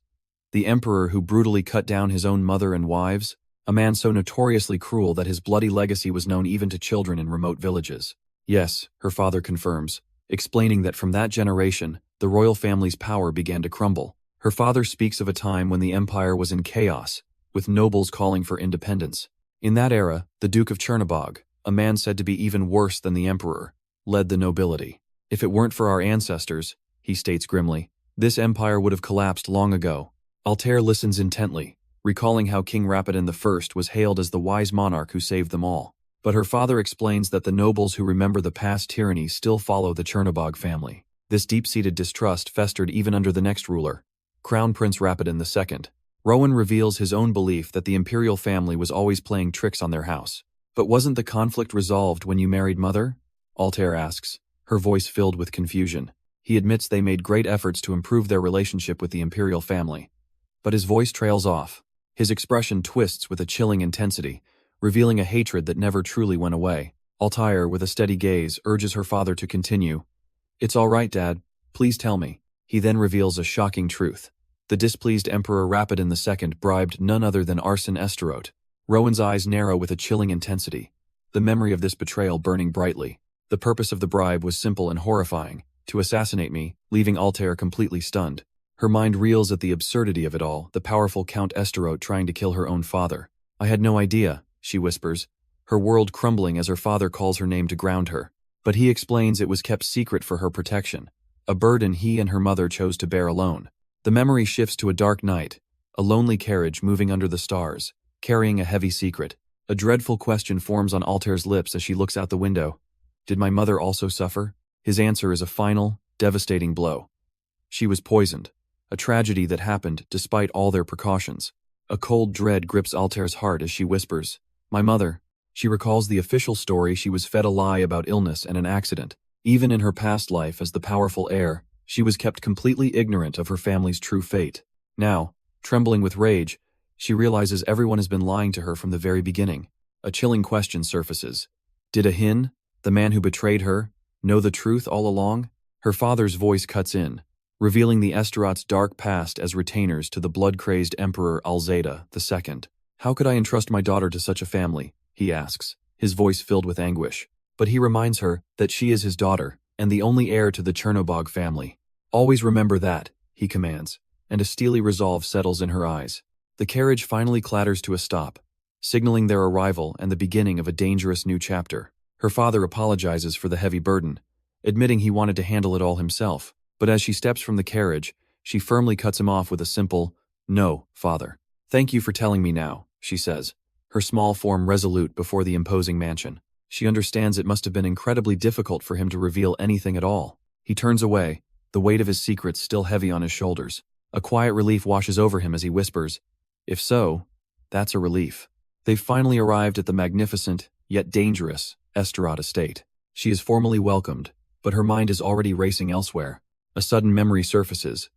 The emperor who brutally cut down his own mother and wives? A man so notoriously cruel that his bloody legacy was known even to children in remote villages. Yes, her father confirms, explaining that from that generation, the royal family's power began to crumble. Her father speaks of a time when the empire was in chaos, with nobles calling for independence. In that era, the Duke of Chernobog, a man said to be even worse than the emperor, led the nobility. If it weren't for our ancestors, he states grimly, this empire would have collapsed long ago. Altair listens intently, recalling how King Rapidan I was hailed as the wise monarch who saved them all. But her father explains that the nobles who remember the past tyranny still follow the Chernobog family. This deep-seated distrust festered even under the next ruler, Crown Prince Rapidan II. Rowan reveals his own belief that the imperial family was always playing tricks on their house. But wasn't the conflict resolved when you married mother? Altair asks, her voice filled with confusion. He admits they made great efforts to improve their relationship with the imperial family. But his voice trails off. His expression twists with a chilling intensity, revealing a hatred that never truly went away. Altair, with a steady gaze, urges her father to continue. It's all right, Dad. Please tell me. He then reveals a shocking truth. The displeased Emperor Rapidan II bribed none other than Arsene Esterote. Rowan's eyes narrow with a chilling intensity, the memory of this betrayal burning brightly. The purpose of the bribe was simple and horrifying, to assassinate me, leaving Altair completely stunned. Her mind reels at the absurdity of it all, the powerful Count Esterote trying to kill her own father. I had no idea, she whispers, her world crumbling as her father calls her name to ground her. But he explains it was kept secret for her protection, a burden he and her mother chose to bear alone. The memory shifts to a dark night, a lonely carriage moving under the stars, carrying a heavy secret. A dreadful question forms on Altair's lips as she looks out the window. Did my mother also suffer? His answer is a final, devastating blow. She was poisoned. A tragedy that happened despite all their precautions. A cold dread grips Altair's heart as she whispers, my mother. She recalls the official story she was fed a lie about illness and an accident. Even in her past life as the powerful heir, she was kept completely ignorant of her family's true fate. Now, trembling with rage, she realizes everyone has been lying to her from the very beginning. A chilling question surfaces. Did Ahin, the man who betrayed her, know the truth all along? Her father's voice cuts in, revealing the Esterote's dark past as retainers to the blood-crazed Emperor Alzada II. How could I entrust my daughter to such a family? He asks, his voice filled with anguish. But he reminds her that she is his daughter, and the only heir to the Chernobog family. Always remember that, he commands, and a steely resolve settles in her eyes. The carriage finally clatters to a stop, signaling their arrival and the beginning of a dangerous new chapter. Her father apologizes for the heavy burden, admitting he wanted to handle it all himself. But as she steps from the carriage, she firmly cuts him off with a simple, no, father. Thank you for telling me now, she says, her small form resolute before the imposing mansion. She understands it must have been incredibly difficult for him to reveal anything at all. He turns away, the weight of his secrets still heavy on his shoulders. A quiet relief washes over him as he whispers, if so, that's a relief. They've finally arrived at the magnificent, yet dangerous, Esterote estate. She is formally welcomed, but her mind is already racing elsewhere. A sudden memory surfaces.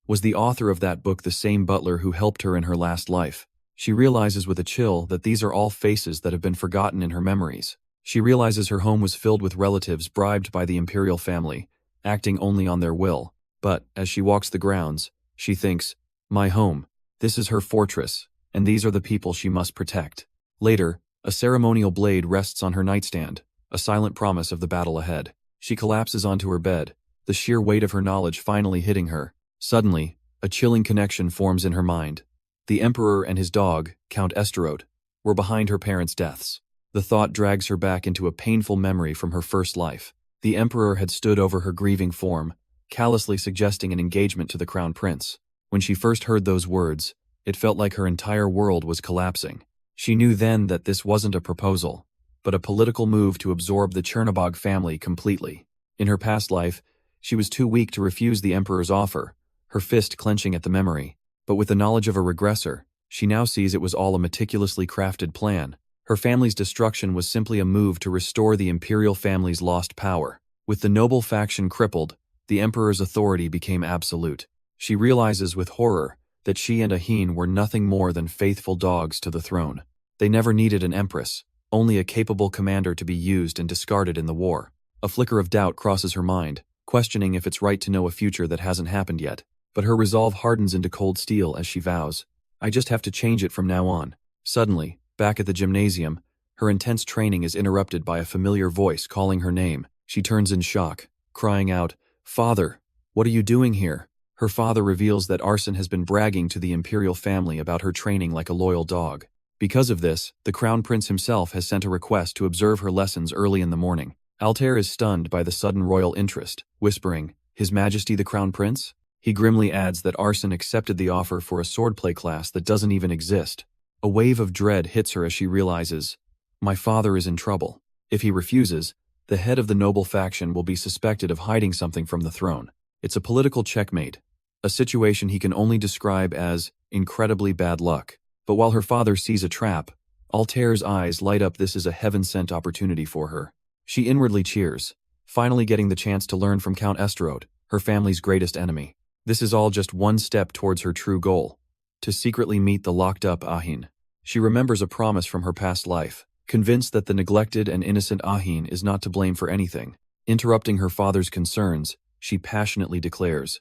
Was the author of that book the same butler who helped her in her last life? She realizes with a chill that these are all faces that have been forgotten in her memories. She realizes her home was filled with relatives bribed by the imperial family, acting only on their will. But, as she walks the grounds, she thinks, my home. This is her fortress, and these are the people she must protect. Later, a ceremonial blade rests on her nightstand, a silent promise of the battle ahead. She collapses onto her bed, the sheer weight of her knowledge finally hitting her. Suddenly, a chilling connection forms in her mind. The Emperor and his dog, Count Esterote, were behind her parents' deaths. The thought drags her back into a painful memory from her first life. The Emperor had stood over her grieving form, callously suggesting an engagement to the Crown Prince. When she first heard those words, it felt like her entire world was collapsing. She knew then that this wasn't a proposal, but a political move to absorb the Chernobog family completely. In her past life, she was too weak to refuse the Emperor's offer, her fist clenching at the memory. But with the knowledge of a regressor, she now sees it was all a meticulously crafted plan. Her family's destruction was simply a move to restore the imperial family's lost power. With the noble faction crippled, the Emperor's authority became absolute. She realizes with horror that she and Ahin were nothing more than faithful dogs to the throne. They never needed an empress, only a capable commander to be used and discarded in the war. A flicker of doubt crosses her mind, questioning if it's right to know a future that hasn't happened yet. but her resolve hardens into cold steel as she vows, I just have to change it from now on. Suddenly, back at the gymnasium, her intense training is interrupted by a familiar voice calling her name. She turns in shock, crying out, "Father, what are you doing here?" Her father reveals that Arsene has been bragging to the imperial family about her training like a loyal dog. Because of this, the crown prince himself has sent a request to observe her lessons early in the morning. Altair is stunned by the sudden royal interest, whispering, "His Majesty the Crown Prince?" He grimly adds that Arsene accepted the offer for a swordplay class that doesn't even exist. A wave of dread hits her as she realizes, my father is in trouble. If he refuses, the head of the noble faction will be suspected of hiding something from the throne. It's a political checkmate, a situation he can only describe as incredibly bad luck. But while her father sees a trap, Altair's eyes light up. This is a heaven-sent opportunity for her. She inwardly cheers, finally getting the chance to learn from Count Esterode, her family's greatest enemy. This is all just one step towards her true goal, to secretly meet the locked-up Ahin. She remembers a promise from her past life, convinced that the neglected and innocent Ahin is not to blame for anything. Interrupting her father's concerns, she passionately declares,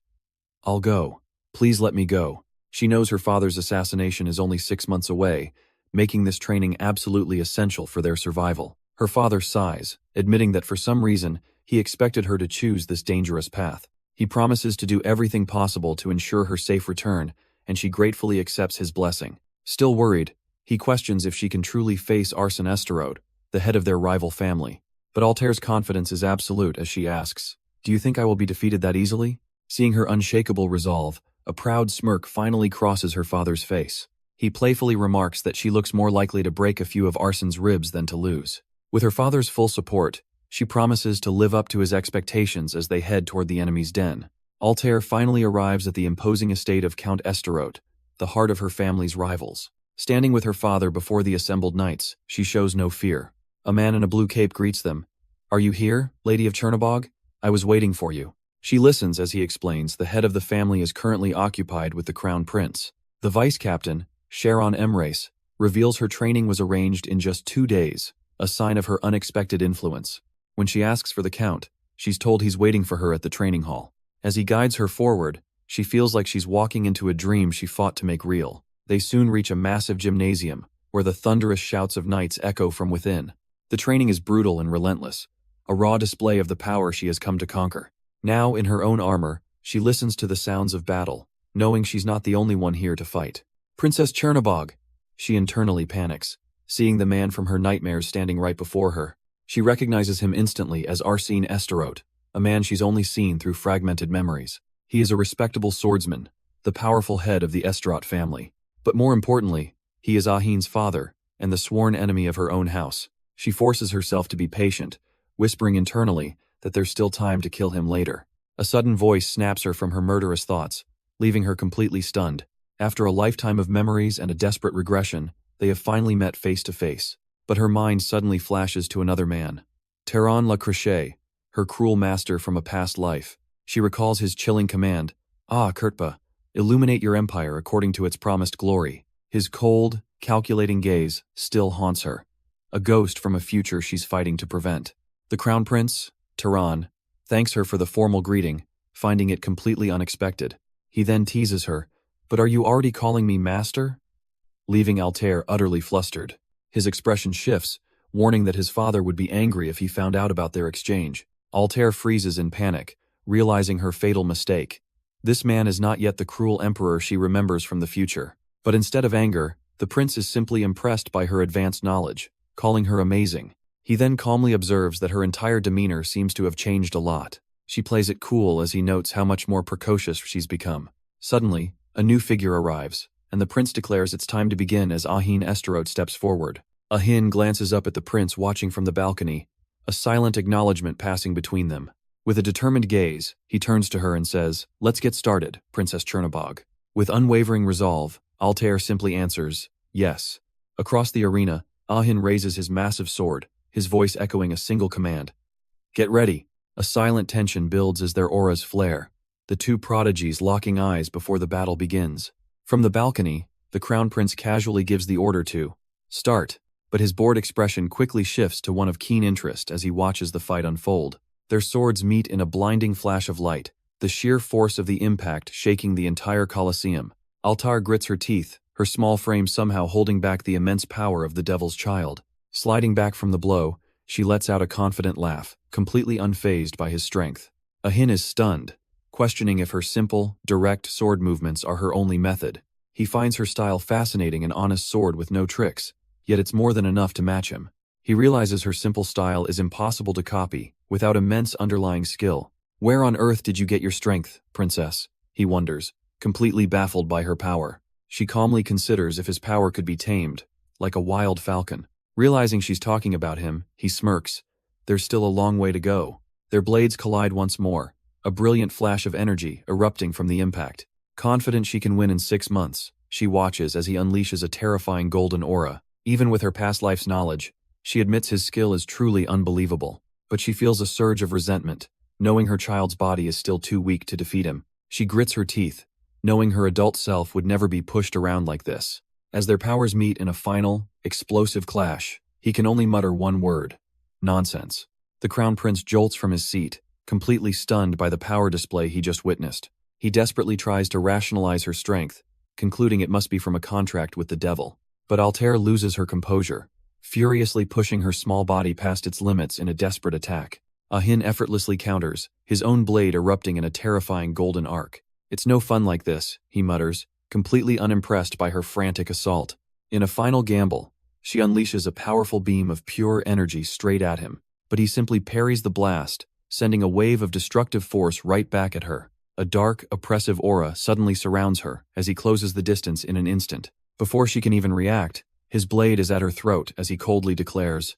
I'll go. Please let me go. She knows her father's assassination is only 6 months away, making this training absolutely essential for their survival. Her father sighs, admitting that for some reason, he expected her to choose this dangerous path. He promises to do everything possible to ensure her safe return, and she gratefully accepts his blessing. Still worried, he questions if she can truly face Arsene Esterode, the head of their rival family. But Altair's confidence is absolute as she asks, Do you think I will be defeated that easily? Seeing her unshakable resolve, a proud smirk finally crosses her father's face. He playfully remarks that she looks more likely to break a few of Arsene's ribs than to lose. With her father's full support, she promises to live up to his expectations as they head toward the enemy's den. Altair finally arrives at the imposing estate of Count Esterode, the heart of her family's rivals. Standing with her father before the assembled knights, she shows no fear. A man in a blue cape greets them. Are you here, Lady of Chernobog? I was waiting for you. She listens as he explains the head of the family is currently occupied with the crown prince. The vice captain, Sharon Emrace, reveals her training was arranged in just 2 days, a sign of her unexpected influence. When she asks for the count, she's told he's waiting for her at the training hall. As he guides her forward, she feels like she's walking into a dream she fought to make real. They soon reach a massive gymnasium, where the thunderous shouts of knights echo from within. The training is brutal and relentless, a raw display of the power she has come to conquer. Now, in her own armor, she listens to the sounds of battle, knowing she's not the only one here to fight. Princess Chernobog! She internally panics, seeing the man from her nightmares standing right before her. She recognizes him instantly as Arsene Esterode, a man she's only seen through fragmented memories. He is a respectable swordsman, the powerful head of the Esterode family. But more importantly, he is Ahin's father, and the sworn enemy of her own house. She forces herself to be patient, whispering internally that there's still time to kill him later. A sudden voice snaps her from her murderous thoughts, leaving her completely stunned. After a lifetime of memories and a desperate regression, they have finally met face to face. But her mind suddenly flashes to another man. Terran Le Crochet, her cruel master from a past life. She recalls his chilling command, Kurtba, illuminate your empire according to its promised glory. His cold, calculating gaze still haunts her, a ghost from a future she's fighting to prevent. The crown prince, Terran, thanks her for the formal greeting, finding it completely unexpected. He then teases her, But are you already calling me master? Leaving Altair utterly flustered. His expression shifts, warning that his father would be angry if he found out about their exchange. Altair freezes in panic, realizing her fatal mistake. This man is not yet the cruel emperor she remembers from the future. But instead of anger, the prince is simply impressed by her advanced knowledge, calling her amazing. He then calmly observes that her entire demeanor seems to have changed a lot. She plays it cool as he notes how much more precocious she's become. Suddenly, a new figure arrives, and the prince declares it's time to begin as Ahin Esterode steps forward. Ahin glances up at the prince watching from the balcony, a silent acknowledgement passing between them. With a determined gaze, he turns to her and says, Let's get started, Princess Chernobog. With unwavering resolve, Altair simply answers, Yes. Across the arena, Ahin raises his massive sword, his voice echoing a single command. Get ready. A silent tension builds as their auras flare, the two prodigies locking eyes before the battle begins. From the balcony, the crown prince casually gives the order to start, but his bored expression quickly shifts to one of keen interest as he watches the fight unfold. Their swords meet in a blinding flash of light, the sheer force of the impact shaking the entire Colosseum. Altair grits her teeth, her small frame somehow holding back the immense power of the devil's child. Sliding back from the blow, she lets out a confident laugh, completely unfazed by his strength. Ahin is stunned, questioning if her simple, direct sword movements are her only method. He finds her style fascinating, an honest sword with no tricks, yet it's more than enough to match him. He realizes her simple style is impossible to copy, without immense underlying skill. Where on earth did you get your strength, princess? He wonders, completely baffled by her power. She calmly considers if his power could be tamed, like a wild falcon. Realizing she's talking about him, he smirks. There's still a long way to go. Their blades collide once more, a brilliant flash of energy erupting from the impact. Confident she can win in 6 months, she watches as he unleashes a terrifying golden aura. Even with her past life's knowledge, she admits his skill is truly unbelievable. But she feels a surge of resentment, knowing her child's body is still too weak to defeat him. She grits her teeth, knowing her adult self would never be pushed around like this. As their powers meet in a final, explosive clash, he can only mutter one word: nonsense. The Crown Prince jolts from his seat, completely stunned by the power display he just witnessed. He desperately tries to rationalize her strength, concluding it must be from a contract with the devil. But Altair loses her composure, furiously pushing her small body past its limits in a desperate attack. Ahin effortlessly counters, his own blade erupting in a terrifying golden arc. It's no fun like this, he mutters, completely unimpressed by her frantic assault. In a final gamble, she unleashes a powerful beam of pure energy straight at him, but he simply parries the blast, sending a wave of destructive force right back at her. A dark, oppressive aura suddenly surrounds her as he closes the distance in an instant. Before she can even react, his blade is at her throat as he coldly declares,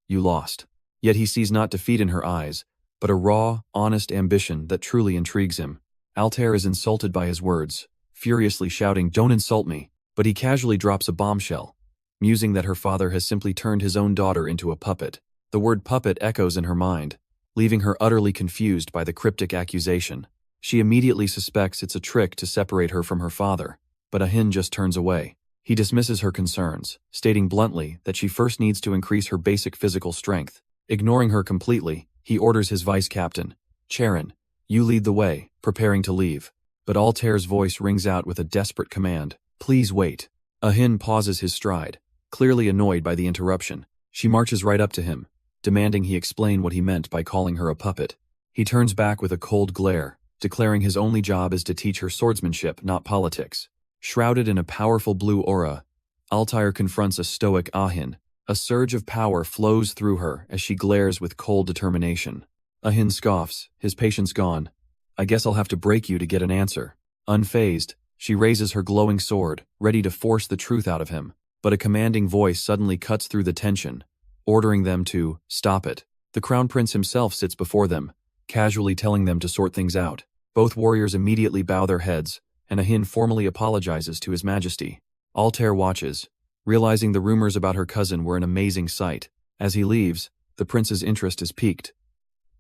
"You lost." Yet he sees not defeat in her eyes, but a raw, honest ambition that truly intrigues him. Altair is insulted by his words, furiously shouting, "Don't insult me," but he casually drops a bombshell, musing that her father has simply turned his own daughter into a puppet. The word puppet echoes in her mind, leaving her utterly confused by the cryptic accusation. She immediately suspects it's a trick to separate her from her father, but Ahin just turns away. He dismisses her concerns, stating bluntly that she first needs to increase her basic physical strength. Ignoring her completely, he orders his vice captain, "Charon, you lead the way," preparing to leave. But Altair's voice rings out with a desperate command, "Please wait." Ahin pauses his stride, clearly annoyed by the interruption. She marches right up to him, demanding he explain what he meant by calling her a puppet. He turns back with a cold glare, declaring his only job is to teach her swordsmanship, not politics. Shrouded in a powerful blue aura, Altair confronts a stoic Ahin. A surge of power flows through her as she glares with cold determination. Ahin scoffs, his patience gone. "I guess I'll have to break you to get an answer." Unfazed, she raises her glowing sword, ready to force the truth out of him. But a commanding voice suddenly cuts through the tension, ordering them to stop it. The Crown Prince himself sits before them, casually telling them to sort things out. Both warriors immediately bow their heads, and Ahin formally apologizes to His Majesty. Altair watches, realizing the rumors about her cousin were an amazing sight. As he leaves, the prince's interest is piqued.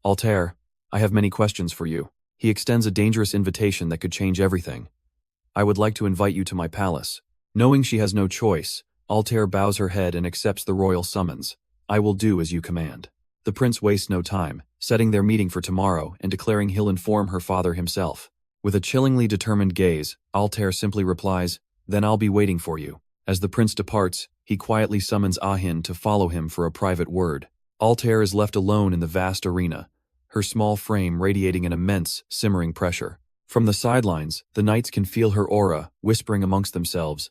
"Altair, I have many questions for you." He extends a dangerous invitation that could change everything. "I would like to invite you to my palace." Knowing she has no choice, Altair bows her head and accepts the royal summons. "I will do as you command." The prince wastes no time, setting their meeting for tomorrow and declaring he'll inform her father himself. With a chillingly determined gaze, Altair simply replies, "Then I'll be waiting for you." As the prince departs, he quietly summons Ahin to follow him for a private word. Altair is left alone in the vast arena, her small frame radiating an immense, simmering pressure. From the sidelines, the knights can feel her aura, whispering amongst themselves,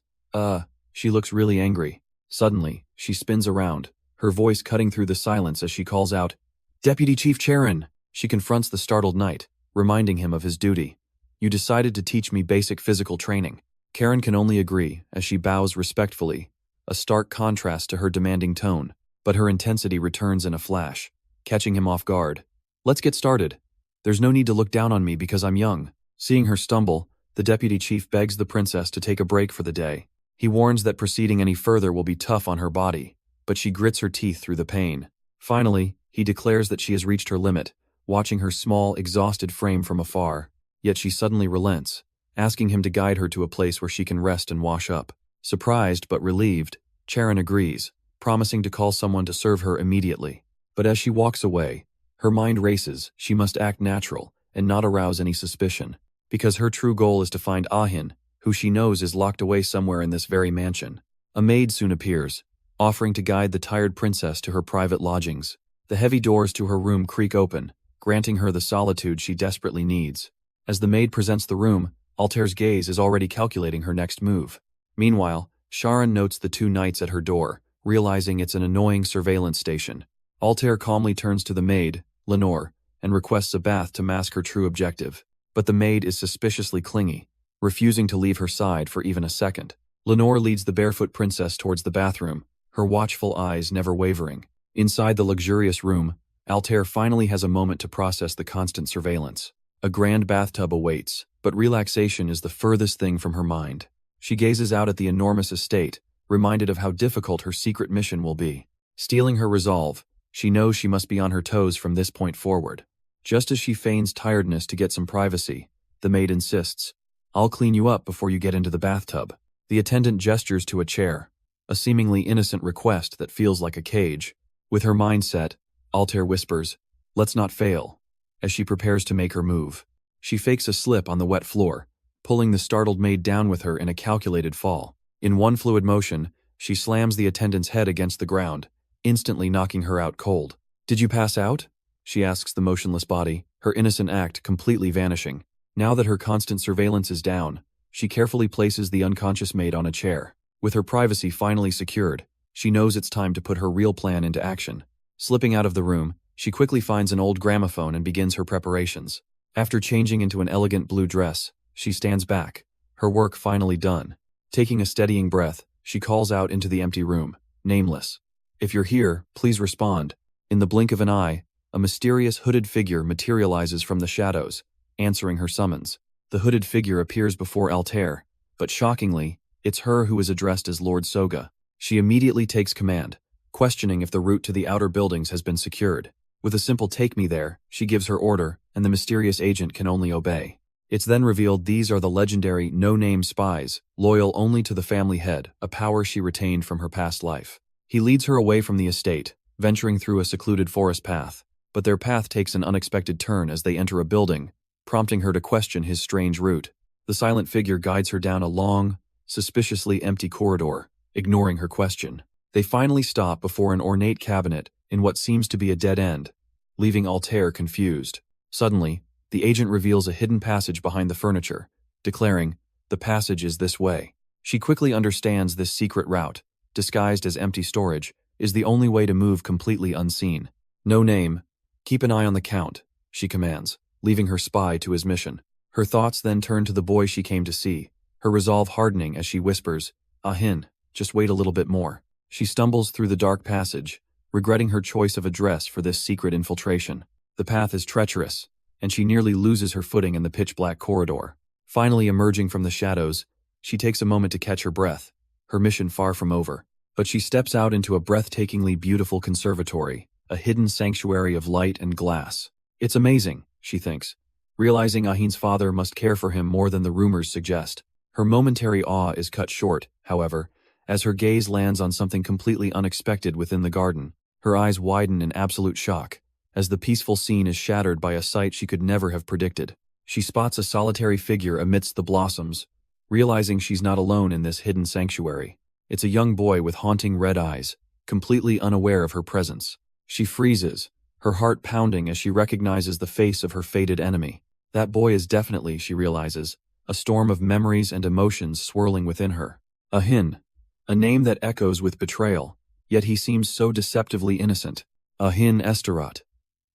She looks really angry." Suddenly, she spins around, her voice cutting through the silence as she calls out, "Deputy Chief Charon!" She confronts the startled knight, reminding him of his duty. "You decided to teach me basic physical training." Charon can only agree, as she bows respectfully, a stark contrast to her demanding tone, but her intensity returns in a flash, catching him off guard. "Let's get started. There's no need to look down on me because I'm young." Seeing her stumble, the deputy chief begs the princess to take a break for the day. He warns that proceeding any further will be tough on her body, but she grits her teeth through the pain. Finally, he declares that she has reached her limit, watching her small, exhausted frame from afar. Yet she suddenly relents, asking him to guide her to a place where she can rest and wash up. Surprised but relieved, Charon agrees, promising to call someone to serve her immediately. But as she walks away, her mind races. She must act natural, and not arouse any suspicion, because her true goal is to find Ahin, who she knows is locked away somewhere in this very mansion. A maid soon appears, offering to guide the tired princess to her private lodgings. The heavy doors to her room creak open, granting her the solitude she desperately needs. As the maid presents the room, Altair's gaze is already calculating her next move. Meanwhile, Sharon notes the two knights at her door, realizing it's an annoying surveillance station. Altair calmly turns to the maid, Lenore, and requests a bath to mask her true objective. But the maid is suspiciously clingy, refusing to leave her side for even a second. Lenore leads the barefoot princess towards the bathroom, her watchful eyes never wavering. Inside the luxurious room, Altair finally has a moment to process the constant surveillance. A grand bathtub awaits, but relaxation is the furthest thing from her mind. She gazes out at the enormous estate, reminded of how difficult her secret mission will be. Steeling her resolve, she knows she must be on her toes from this point forward. Just as she feigns tiredness to get some privacy, the maid insists, "I'll clean you up before you get into the bathtub." The attendant gestures to a chair, a seemingly innocent request that feels like a cage. With her mind set, Altair whispers, "Let's not fail," as she prepares to make her move. She fakes a slip on the wet floor, pulling the startled maid down with her in a calculated fall. In one fluid motion, she slams the attendant's head against the ground, instantly knocking her out cold. "Did you pass out?" she asks the motionless body, her innocent act completely vanishing. Now that her constant surveillance is down, she carefully places the unconscious maid on a chair. With her privacy finally secured, she knows it's time to put her real plan into action. Slipping out of the room, she quickly finds an old gramophone and begins her preparations. After changing into an elegant blue dress, she stands back, her work finally done. Taking a steadying breath, she calls out into the empty room, "Nameless. If you're here, please respond." In the blink of an eye, a mysterious hooded figure materializes from the shadows, answering her summons. The hooded figure appears before Altair, but shockingly, it's her who is addressed as Lord Soga. She immediately takes command, questioning if the route to the outer buildings has been secured. With a simple "take me there," she gives her order, and the mysterious agent can only obey. It's then revealed these are the legendary no-name spies, loyal only to the family head, a power she retained from her past life. He leads her away from the estate, venturing through a secluded forest path, but their path takes an unexpected turn as they enter a building, prompting her to question his strange route. The silent figure guides her down a long, suspiciously empty corridor, ignoring her question. They finally stop before an ornate cabinet in what seems to be a dead end, leaving Altair confused. Suddenly, the agent reveals a hidden passage behind the furniture, declaring, "The passage is this way." She quickly understands this secret route, disguised as empty storage, is the only way to move completely unseen. "No name. Keep an eye on the Count," she commands, leaving her spy to his mission. Her thoughts then turn to the boy she came to see, her resolve hardening as she whispers, "Ahin, just wait a little bit more." She stumbles through the dark passage, regretting her choice of a dress for this secret infiltration. The path is treacherous, and she nearly loses her footing in the pitch-black corridor. Finally emerging from the shadows, she takes a moment to catch her breath, her mission far from over. But she steps out into a breathtakingly beautiful conservatory, a hidden sanctuary of light and glass. It's amazing, she thinks, realizing Ahin's father must care for him more than the rumors suggest. Her momentary awe is cut short, however, as her gaze lands on something completely unexpected within the garden. Her eyes widen in absolute shock, as the peaceful scene is shattered by a sight she could never have predicted. She spots a solitary figure amidst the blossoms, realizing she's not alone in this hidden sanctuary. It's a young boy with haunting red eyes, completely unaware of her presence. She freezes, her heart pounding as she recognizes the face of her fated enemy. That boy is definitely, she realizes, a storm of memories and emotions swirling within her. Ahin, a name that echoes with betrayal, yet he seems so deceptively innocent. Ahin Esterat.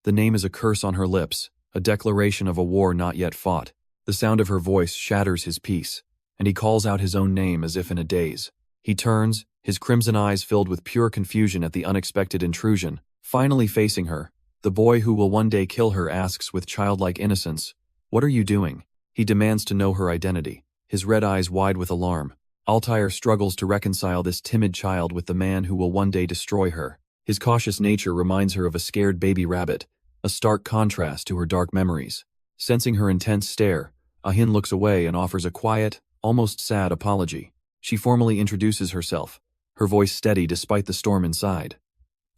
The name is a curse on her lips, a declaration of a war not yet fought. The sound of her voice shatters his peace, and he calls out his own name as if in a daze. He turns, his crimson eyes filled with pure confusion at the unexpected intrusion. Finally facing her, the boy who will one day kill her asks with childlike innocence, "What are you doing?" He demands to know her identity, his red eyes wide with alarm. Altair struggles to reconcile this timid child with the man who will one day destroy her. His cautious nature reminds her of a scared baby rabbit, a stark contrast to her dark memories. Sensing her intense stare, Ahin looks away and offers a quiet, almost sad apology. She formally introduces herself, her voice steady despite the storm inside.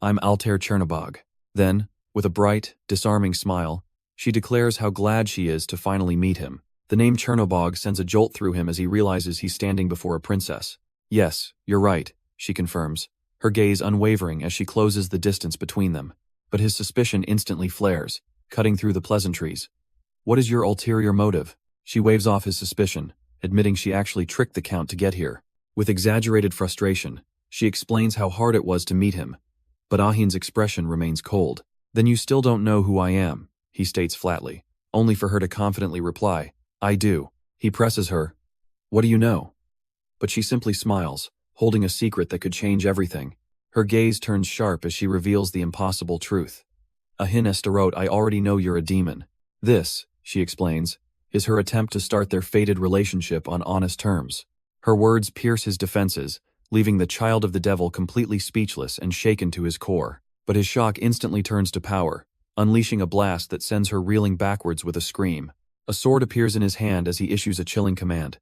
"I'm Altair Chernobog." Then, with a bright, disarming smile, She declares how glad she is to finally meet him. The name Chernobog sends a jolt through him as he realizes he's standing before a princess. Yes, you're right, she confirms, her gaze unwavering as she closes the distance between them. But his suspicion instantly flares, cutting through the pleasantries. What is your ulterior motive? She waves off his suspicion, admitting she actually tricked the Count to get here. With exaggerated frustration, she explains how hard it was to meet him. But Ahin's expression remains cold. Then you still don't know who I am, he states flatly, only for her to confidently reply, I do. He presses her. What do you know? But she simply smiles, holding a secret that could change everything. Her gaze turns sharp as she reveals the impossible truth. Ahin Estarot, I already know you're a demon. This, she explains, is her attempt to start their fated relationship on honest terms. Her words pierce his defenses, leaving the child of the devil completely speechless and shaken to his core. But his shock instantly turns to power, unleashing a blast that sends her reeling backwards with a scream. A sword appears in his hand as he issues a chilling command.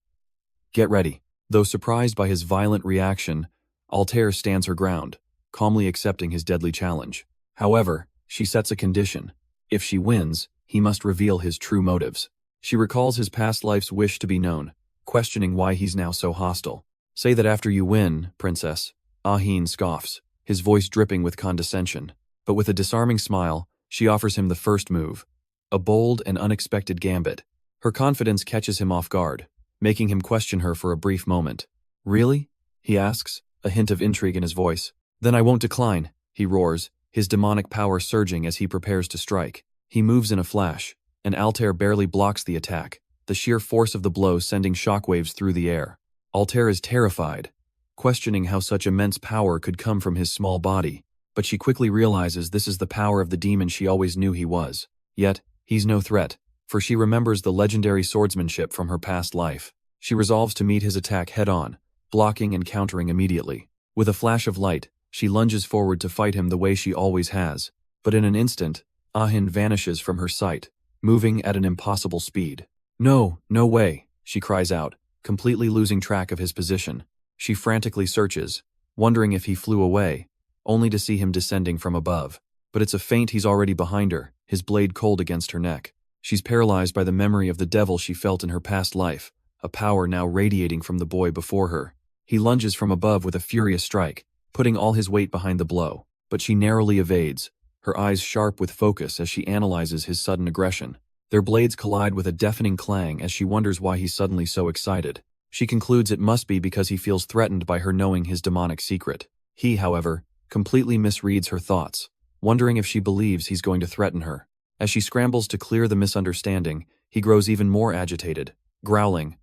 Get ready. Though surprised by his violent reaction, Altair stands her ground, calmly accepting his deadly challenge. However, she sets a condition. If she wins, he must reveal his true motives. She recalls his past life's wish to be known, questioning why he's now so hostile. Say that after you win, princess. Ahin scoffs, his voice dripping with condescension. But with a disarming smile, she offers him the first move. A bold and unexpected gambit. Her confidence catches him off guard, making him question her for a brief moment. Really? He asks, a hint of intrigue in his voice. Then I won't decline, he roars, his demonic power surging as he prepares to strike. He moves in a flash, and Altair barely blocks the attack, the sheer force of the blow sending shockwaves through the air. Altair is terrified, questioning how such immense power could come from his small body, but she quickly realizes this is the power of the demon she always knew he was. Yet, he's no threat, for she remembers the legendary swordsmanship from her past life. She resolves to meet his attack head-on, blocking and countering immediately. With a flash of light, she lunges forward to fight him the way she always has. But in an instant, Ahin vanishes from her sight, moving at an impossible speed. No, no way, she cries out, completely losing track of his position. She frantically searches, wondering if he flew away, only to see him descending from above. But it's a feint. He's already behind her, his blade cold against her neck. She's paralyzed by the memory of the devil she felt in her past life, a power now radiating from the boy before her. He lunges from above with a furious strike, putting all his weight behind the blow, but she narrowly evades, her eyes sharp with focus as she analyzes his sudden aggression. Their blades collide with a deafening clang as she wonders why he's suddenly so excited. She concludes it must be because he feels threatened by her knowing his demonic secret. He, however, completely misreads her thoughts, wondering if she believes he's going to threaten her. As she scrambles to clear the misunderstanding, he grows even more agitated, growling,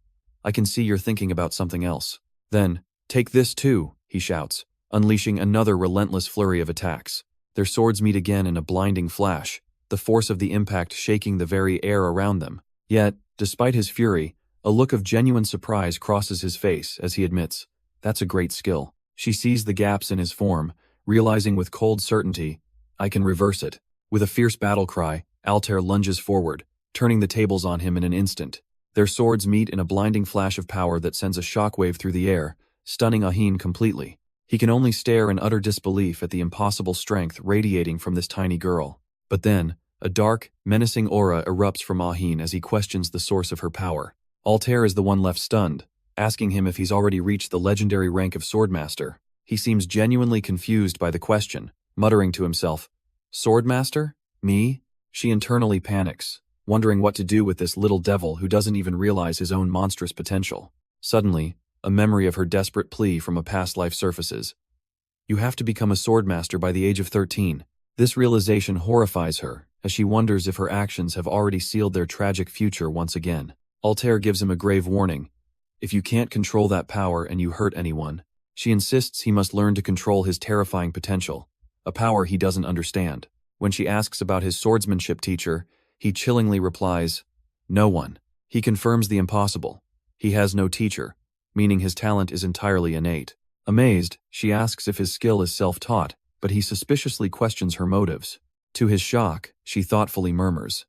I can see you're thinking about something else. Then, take this too, he shouts, unleashing another relentless flurry of attacks. Their swords meet again in a blinding flash, the force of the impact shaking the very air around them. Yet, despite his fury, a look of genuine surprise crosses his face as he admits, that's a great skill. She sees the gaps in his form, realizing with cold certainty, I can reverse it. With a fierce battle cry, Altair lunges forward, turning the tables on him in an instant. Their swords meet in a blinding flash of power that sends a shockwave through the air, stunning Ahin completely. He can only stare in utter disbelief at the impossible strength radiating from this tiny girl. But then, a dark, menacing aura erupts from Ahin as he questions the source of her power. Altair is the one left stunned, asking him if he's already reached the legendary rank of Swordmaster. He seems genuinely confused by the question, muttering to himself, Swordmaster? Me? She internally panics, wondering what to do with this little devil who doesn't even realize his own monstrous potential. Suddenly, a memory of her desperate plea from a past life surfaces. You have to become a Swordmaster by the age of 13. This realization horrifies her, as she wonders if her actions have already sealed their tragic future once again. Altair gives him a grave warning. If you can't control that power and you hurt anyone, she insists he must learn to control his terrifying potential, a power he doesn't understand. When she asks about his swordsmanship teacher, he chillingly replies, no one. He confirms the impossible. He has no teacher, meaning his talent is entirely innate. Amazed, she asks if his skill is self-taught, but he suspiciously questions her motives. To his shock, she thoughtfully murmurs,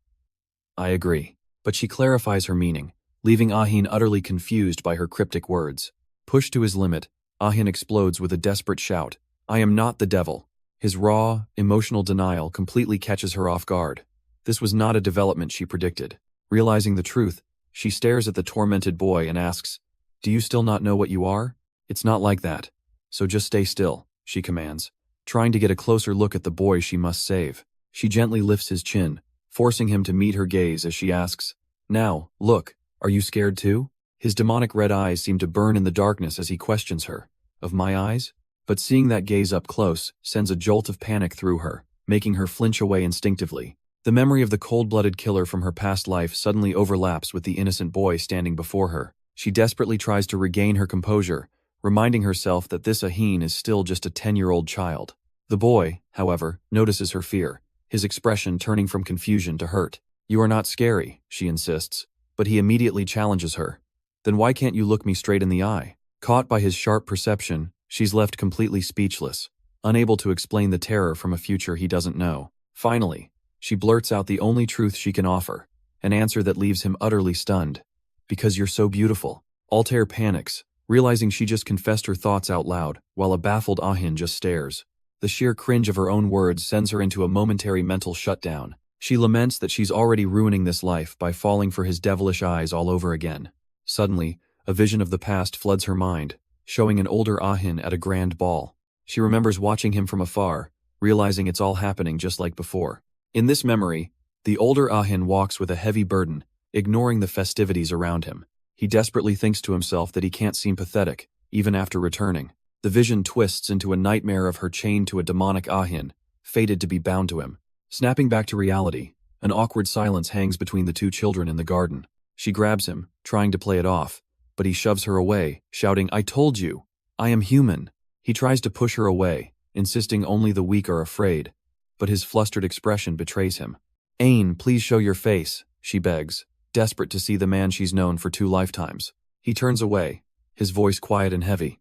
I agree. But she clarifies her meaning, leaving Ahin utterly confused by her cryptic words. Pushed to his limit, Ahin explodes with a desperate shout, I am not the devil. His raw, emotional denial completely catches her off guard. This was not a development she predicted. Realizing the truth, she stares at the tormented boy and asks, "Do you still not know what you are? It's not like that. So just stay still," she commands, trying to get a closer look at the boy she must save. She gently lifts his chin, forcing him to meet her gaze as she asks, "Now, look, are you scared too?" His demonic red eyes seem to burn in the darkness as he questions her. Of my eyes? But seeing that gaze up close sends a jolt of panic through her, making her flinch away instinctively. The memory of the cold-blooded killer from her past life suddenly overlaps with the innocent boy standing before her. She desperately tries to regain her composure, reminding herself that this Ahin is still just a 10-year-old child. The boy, however, notices her fear, his expression turning from confusion to hurt. "You are not scary," she insists, but he immediately challenges her. "Then why can't you look me straight in the eye?" Caught by his sharp perception, she's left completely speechless, unable to explain the terror from a future he doesn't know. Finally, she blurts out the only truth she can offer, an answer that leaves him utterly stunned. "Because you're so beautiful." Altair panics, realizing she just confessed her thoughts out loud, while a baffled Ahin just stares. The sheer cringe of her own words sends her into a momentary mental shutdown. She laments that she's already ruining this life by falling for his devilish eyes all over again. Suddenly, a vision of the past floods her mind, showing an older Ahin at a grand ball. She remembers watching him from afar, realizing it's all happening just like before. In this memory, the older Ahin walks with a heavy burden, ignoring the festivities around him. He desperately thinks to himself that he can't seem pathetic, even after returning. The vision twists into a nightmare of her chained to a demonic Ahin, fated to be bound to him. Snapping back to reality, an awkward silence hangs between the two children in the garden. She grabs him, trying to play it off, but he shoves her away, shouting, "I told you! I am human!" He tries to push her away, insisting only the weak are afraid, but his flustered expression betrays him. "Ain, please show your face," she begs, desperate to see the man she's known for 2 lifetimes. He turns away, his voice quiet and heavy.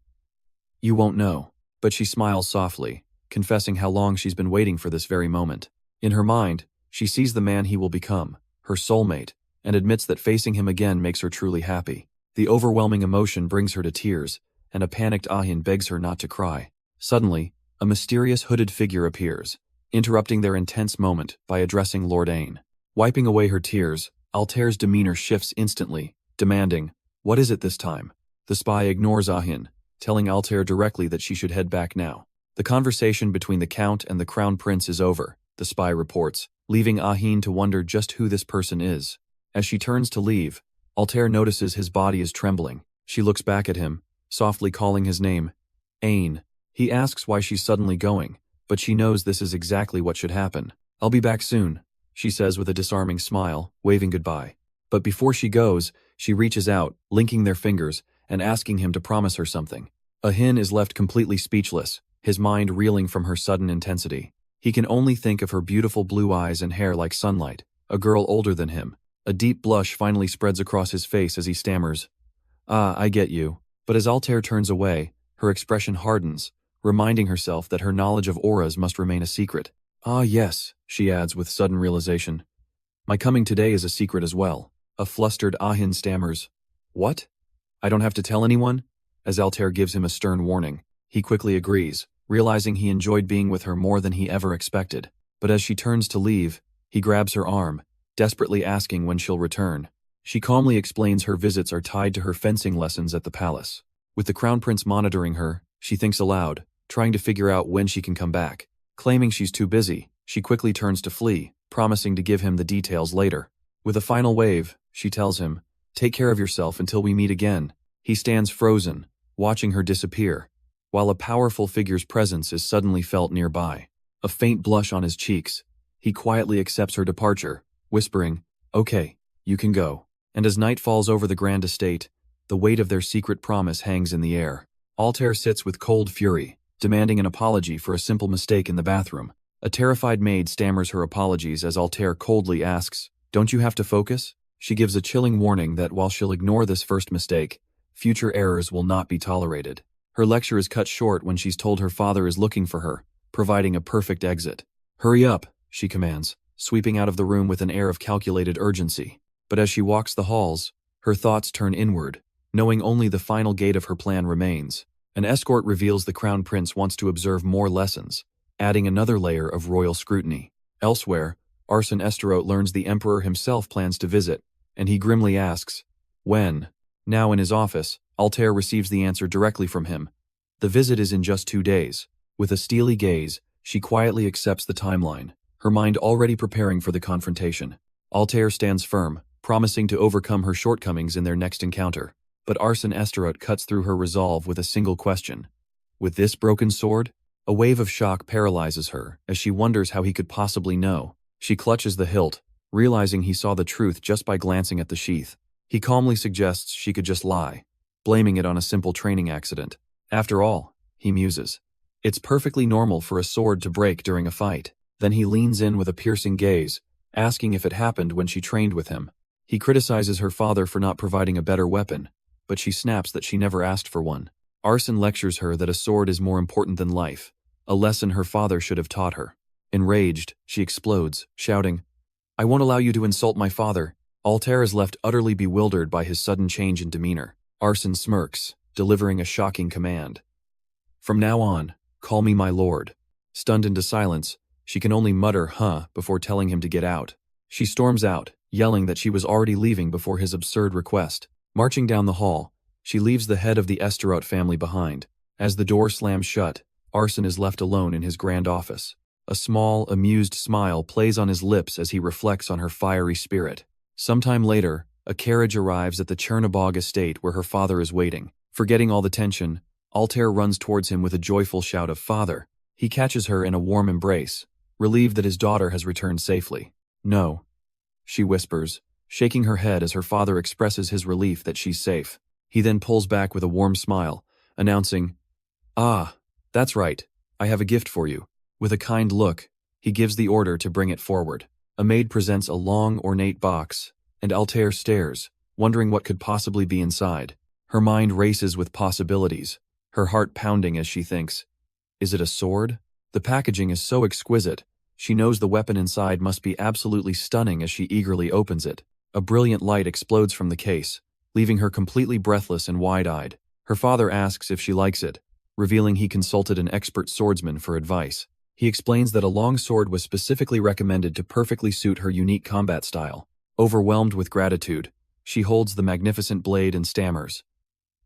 "You won't know." But she smiles softly, confessing how long she's been waiting for this very moment. In her mind, she sees the man he will become, her soulmate, and admits that facing him again makes her truly happy. The overwhelming emotion brings her to tears, and a panicked Ahin begs her not to cry. Suddenly, a mysterious hooded figure appears, interrupting their intense moment by addressing Lord Ain. Wiping away her tears, Altair's demeanor shifts instantly, demanding, "What is it this time?" The spy ignores Ahin, telling Altair directly that she should head back now. The conversation between the Count and the Crown Prince is over, the spy reports, leaving Ahin to wonder just who this person is. As she turns to leave, Altair notices his body is trembling. She looks back at him, softly calling his name, Ain. He asks why she's suddenly going, but she knows this is exactly what should happen. "I'll be back soon," she says with a disarming smile, waving goodbye. But before she goes, she reaches out, linking their fingers, and asking him to promise her something. Ahin is left completely speechless, his mind reeling from her sudden intensity. He can only think of her beautiful blue eyes and hair like sunlight, a girl older than him. A deep blush finally spreads across his face as he stammers, "Ah, I get you." But as Altair turns away, her expression hardens, reminding herself that her knowledge of auras must remain a secret. "Ah yes," she adds with sudden realization. "My coming today is a secret as well." A flustered Ahin stammers, "What? I don't have to tell anyone?" As Altair gives him a stern warning, he quickly agrees, realizing he enjoyed being with her more than he ever expected. But as she turns to leave, he grabs her arm, desperately asking when she'll return. She calmly explains her visits are tied to her fencing lessons at the palace. With the Crown Prince monitoring her, she thinks aloud, trying to figure out when she can come back. Claiming she's too busy, she quickly turns to flee, promising to give him the details later. With a final wave, she tells him, "Take care of yourself until we meet again." He stands frozen, watching her disappear, while a powerful figure's presence is suddenly felt nearby. A faint blush on his cheeks, he quietly accepts her departure, whispering, "Okay, you can go." And as night falls over the grand estate, the weight of their secret promise hangs in the air. Altair sits with cold fury, demanding an apology for a simple mistake in the bathroom. A terrified maid stammers her apologies as Altair coldly asks, "Don't you have to focus?" She gives a chilling warning that while she'll ignore this first mistake, future errors will not be tolerated. Her lecture is cut short when she's told her father is looking for her, providing a perfect exit. "Hurry up," she commands, sweeping out of the room with an air of calculated urgency. But as she walks the halls, her thoughts turn inward, knowing only the final gate of her plan remains. An escort reveals the Crown Prince wants to observe more lessons, adding another layer of royal scrutiny. Elsewhere, Arsene Esterote learns the Emperor himself plans to visit, and he grimly asks, when? Now in his office, Altair receives the answer directly from him. The visit is in just 2 days. With a steely gaze, she quietly accepts the timeline, her mind already preparing for the confrontation. Altair stands firm, promising to overcome her shortcomings in their next encounter. But Arsene Esterote cuts through her resolve with a single question. With this broken sword? A wave of shock paralyzes her as she wonders how he could possibly know. She clutches the hilt, realizing he saw the truth just by glancing at the sheath. He calmly suggests she could just lie, blaming it on a simple training accident. After all, he muses, it's perfectly normal for a sword to break during a fight. Then he leans in with a piercing gaze, asking if it happened when she trained with him. He criticizes her father for not providing a better weapon, but she snaps that she never asked for one. Arsene lectures her that a sword is more important than life, a lesson her father should have taught her. Enraged, she explodes, shouting, I won't allow you to insult my father. Altair is left utterly bewildered by his sudden change in demeanor. Arsene smirks, delivering a shocking command. From now on, call me my lord. Stunned into silence, she can only mutter huh before telling him to get out. She storms out, yelling that she was already leaving before his absurd request. Marching down the hall, she leaves the head of the Esterote family behind. As the door slams shut, Arsene is left alone in his grand office. A small, amused smile plays on his lips as he reflects on her fiery spirit. Sometime later, a carriage arrives at the Chernobog estate where her father is waiting. Forgetting all the tension, Altair runs towards him with a joyful shout of "Father!" He catches her in a warm embrace, relieved that his daughter has returned safely. No, she whispers, shaking her head as her father expresses his relief that she's safe. He then pulls back with a warm smile, announcing, Ah, that's right, I have a gift for you. With a kind look, he gives the order to bring it forward. A maid presents a long, ornate box, and Altair stares, wondering what could possibly be inside. Her mind races with possibilities, her heart pounding as she thinks, is it a sword? The packaging is so exquisite, she knows the weapon inside must be absolutely stunning as she eagerly opens it. A brilliant light explodes from the case, leaving her completely breathless and wide-eyed. Her father asks if she likes it, revealing he consulted an expert swordsman for advice. He explains that a long sword was specifically recommended to perfectly suit her unique combat style. Overwhelmed with gratitude, she holds the magnificent blade and stammers.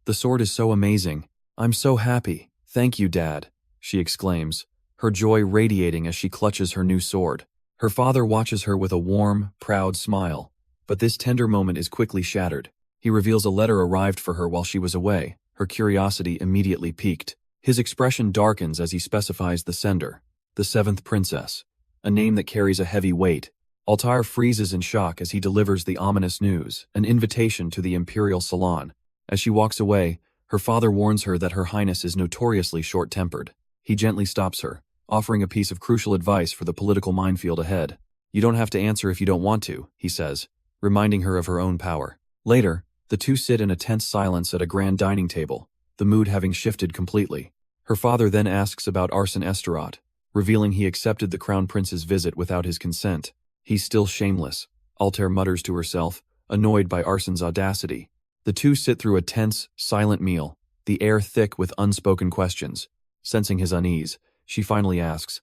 The sword is so amazing. I'm so happy. Thank you, Dad, she exclaims, her joy radiating as she clutches her new sword. Her father watches her with a warm, proud smile, but this tender moment is quickly shattered. He reveals a letter arrived for her while she was away. Her curiosity immediately piqued. His expression darkens as he specifies the sender, the 7th princess, a name that carries a heavy weight. Altair freezes in shock as he delivers the ominous news, an invitation to the imperial salon. As she walks away, her father warns her that her highness is notoriously short-tempered. He gently stops her, offering a piece of crucial advice for the political minefield ahead. You don't have to answer if you don't want to, he says, reminding her of her own power. Later, the two sit in a tense silence at a grand dining table, the mood having shifted completely. Her father then asks about Arsene Esterote, revealing he accepted the crown prince's visit without his consent. He's still shameless, Altair mutters to herself, annoyed by Arsene's audacity. The two sit through a tense, silent meal, the air thick with unspoken questions. Sensing his unease, she finally asks,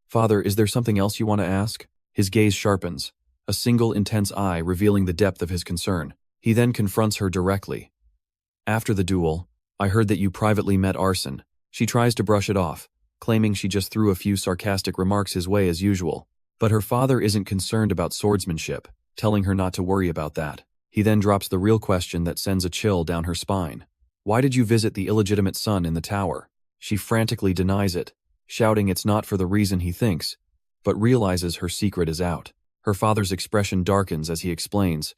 Father, is there something else you want to ask? His gaze sharpens, a single intense eye revealing the depth of his concern. He then confronts her directly. After the duel, I heard that you privately met Arsene. She tries to brush it off, claiming she just threw a few sarcastic remarks his way as usual. But her father isn't concerned about swordsmanship, telling her not to worry about that. He then drops the real question that sends a chill down her spine. Why did you visit the illegitimate son in the tower? She frantically denies it, shouting it's not for the reason he thinks, but realizes her secret is out. Her father's expression darkens as he explains,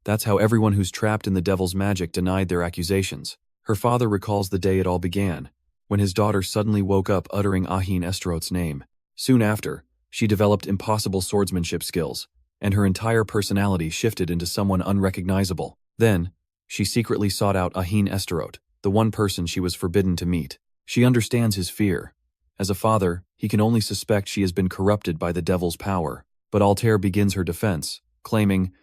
that's how everyone who's trapped in the devil's magic denied their accusations. Her father recalls the day it all began, when his daughter suddenly woke up uttering Ahin Esterote's name. Soon after, she developed impossible swordsmanship skills, and her entire personality shifted into someone unrecognizable. Then, she secretly sought out Ahin Esterote, the one person she was forbidden to meet. She understands his fear. As a father, he can only suspect she has been corrupted by the devil's power. But Altair begins her defense, claiming,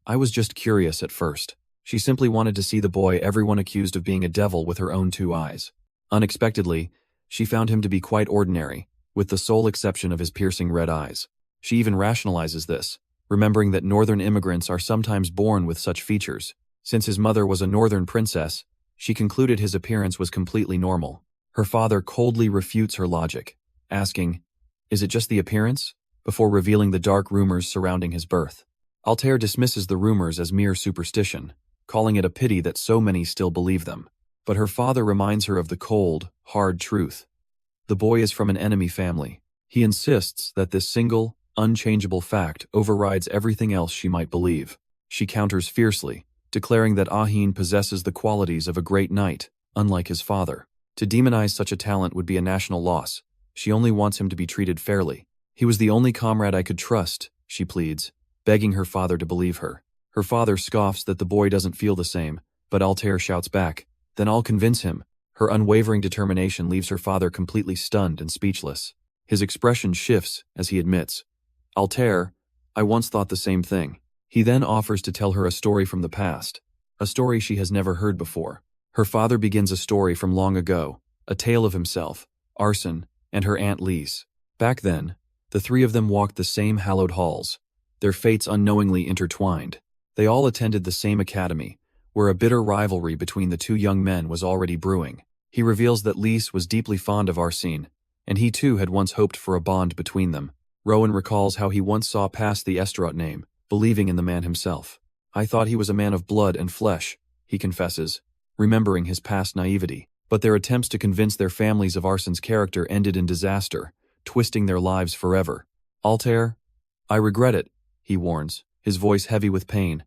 I was just curious at first. She simply wanted to see the boy everyone accused of being a devil with her own 2 eyes. Unexpectedly, she found him to be quite ordinary, with the sole exception of his piercing red eyes. She even rationalizes this, remembering that northern immigrants are sometimes born with such features. Since his mother was a northern princess, she concluded his appearance was completely normal. Her father coldly refutes her logic, asking, "Is it just the appearance?" before revealing the dark rumors surrounding his birth. Altair dismisses the rumors as mere superstition, calling it a pity that so many still believe them. But her father reminds her of the cold, hard truth. The boy is from an enemy family. He insists that this single, unchangeable fact overrides everything else she might believe. She counters fiercely, declaring that Ahin possesses the qualities of a great knight, unlike his father. To demonize such a talent would be a national loss. She only wants him to be treated fairly. "He was the only comrade I could trust," she pleads, begging her father to believe her. Her father scoffs that the boy doesn't feel the same, but Altair shouts back, "Then I'll convince him." Her unwavering determination leaves her father completely stunned and speechless. His expression shifts as he admits, "Altair, I once thought the same thing." He then offers to tell her a story from the past, a story she has never heard before. Her father begins a story from long ago, a tale of himself, Arson, and her Aunt Lise. Back then, the three of them walked the same hallowed halls, their fates unknowingly intertwined. They all attended the same academy, where a bitter rivalry between the two young men was already brewing. He reveals that Lise was deeply fond of Arsene, and he too had once hoped for a bond between them. Rowan recalls how he once saw past the Esterot name, believing in the man himself. "I thought he was a man of blood and flesh," he confesses, remembering his past naivety. But their attempts to convince their families of Arsene's character ended in disaster, twisting their lives forever. "Altair, I regret it," he warns, his voice heavy with pain.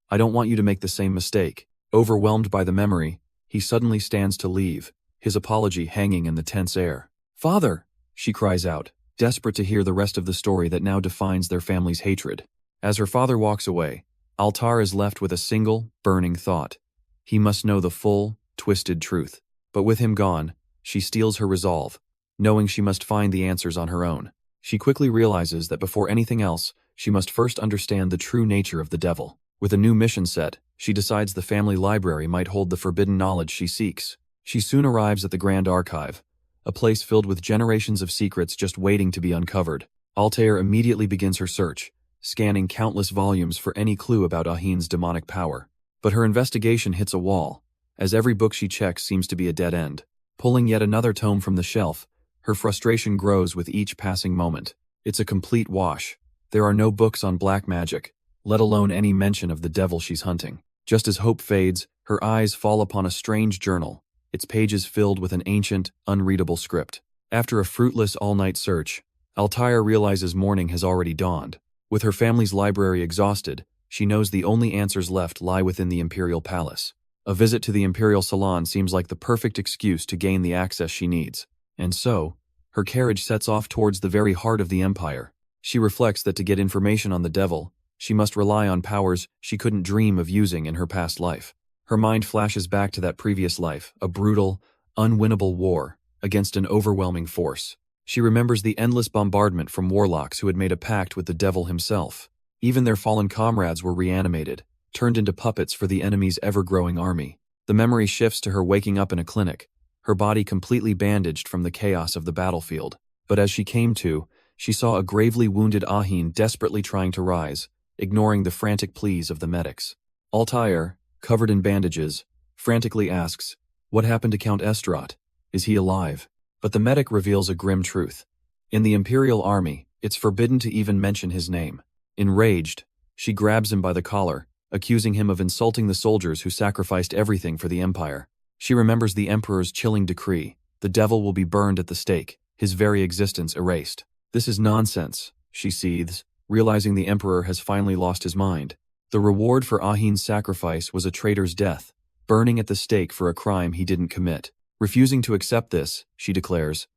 "I don't want you to make the same mistake." Overwhelmed by the memory, he suddenly stands to leave, his apology hanging in the tense air. "Father!" she cries out, desperate to hear the rest of the story that now defines their family's hatred. As her father walks away, Altair is left with a single, burning thought. He must know the full, twisted truth. But with him gone, she steels her resolve, knowing she must find the answers on her own. She quickly realizes that before anything else, she must first understand the true nature of the devil. With a new mission set, she decides the family library might hold the forbidden knowledge she seeks. She soon arrives at the Grand Archive, a place filled with generations of secrets just waiting to be uncovered. Altair immediately begins her search, scanning countless volumes for any clue about Ahin's demonic power. But her investigation hits a wall, as every book she checks seems to be a dead end. Pulling yet another tome from the shelf, her frustration grows with each passing moment. It's a complete wash. There are no books on black magic, let alone any mention of the devil she's hunting. Just as hope fades, her eyes fall upon a strange journal, its pages filled with an ancient, unreadable script. After a fruitless all-night search, Altair realizes morning has already dawned. With her family's library exhausted, she knows the only answers left lie within the Imperial Palace. A visit to the Imperial Salon seems like the perfect excuse to gain the access she needs. And so, her carriage sets off towards the very heart of the Empire. She reflects that to get information on the devil, she must rely on powers she couldn't dream of using in her past life. Her mind flashes back to that previous life, a brutal, unwinnable war against an overwhelming force. She remembers the endless bombardment from warlocks who had made a pact with the devil himself. Even their fallen comrades were reanimated, turned into puppets for the enemy's ever-growing army. The memory shifts to her waking up in a clinic, her body completely bandaged from the chaos of the battlefield. But as she came to, she saw a gravely wounded Ahin desperately trying to rise, ignoring the frantic pleas of the medics. Altair, covered in bandages, frantically asks, "What happened to Count Esterot? Is he alive?" But the medic reveals a grim truth. In the Imperial Army, it's forbidden to even mention his name. Enraged, she grabs him by the collar, accusing him of insulting the soldiers who sacrificed everything for the Empire. She remembers the Emperor's chilling decree: the devil will be burned at the stake, his very existence erased. "This is nonsense," she seethes, realizing the Emperor has finally lost his mind. The reward for Ahin's sacrifice was a traitor's death, burning at the stake for a crime he didn't commit. Refusing to accept this, she declares,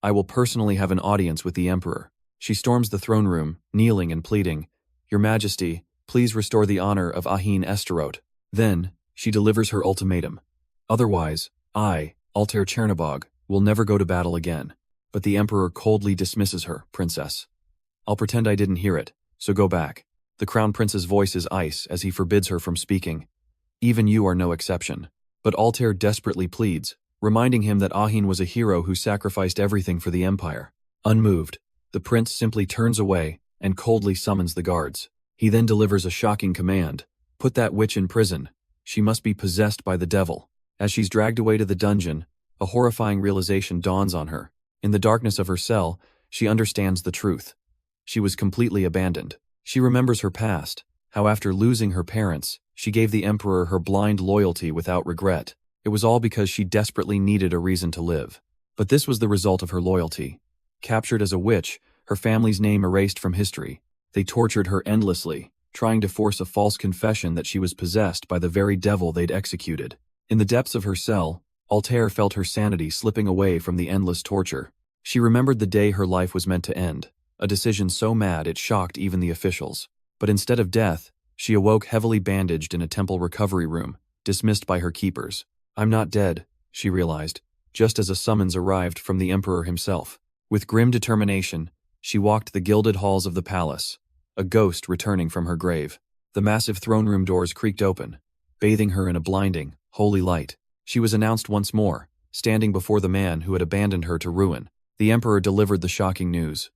"I will personally have an audience with the Emperor." She storms the throne room, kneeling and pleading, "Your Majesty, please restore the honor of Ahin Esterot." Then, she delivers her ultimatum. "Otherwise, I, Altair Chernobog, will never go to battle again." But the Emperor coldly dismisses her, "Princess. I'll pretend I didn't hear it, so go back." The Crown Prince's voice is ice as he forbids her from speaking. "Even you are no exception." But Altair desperately pleads, reminding him that Ahin was a hero who sacrificed everything for the Empire. Unmoved, the prince simply turns away, and coldly summons the guards. He then delivers a shocking command. Put that witch in prison. She must be possessed by the devil. As she's dragged away to the dungeon, a horrifying realization dawns on her. In the darkness of her cell, she understands the truth. She was completely abandoned. She remembers her past, how after losing her parents, she gave the emperor her blind loyalty without regret. It was all because she desperately needed a reason to live. But this was the result of her loyalty. Captured as a witch, her family's name erased from history. They tortured her endlessly, trying to force a false confession that she was possessed by the very devil they'd executed. In the depths of her cell, Altair felt her sanity slipping away from the endless torture. She remembered the day her life was meant to end, a decision so mad it shocked even the officials. But instead of death, she awoke heavily bandaged in a temple recovery room, dismissed by her keepers. I'm not dead, she realized, just as a summons arrived from the emperor himself. With grim determination, she walked the gilded halls of the palace, a ghost returning from her grave. The massive throne room doors creaked open, bathing her in a blinding, holy light. She was announced once more, standing before the man who had abandoned her to ruin. The emperor delivered the shocking news.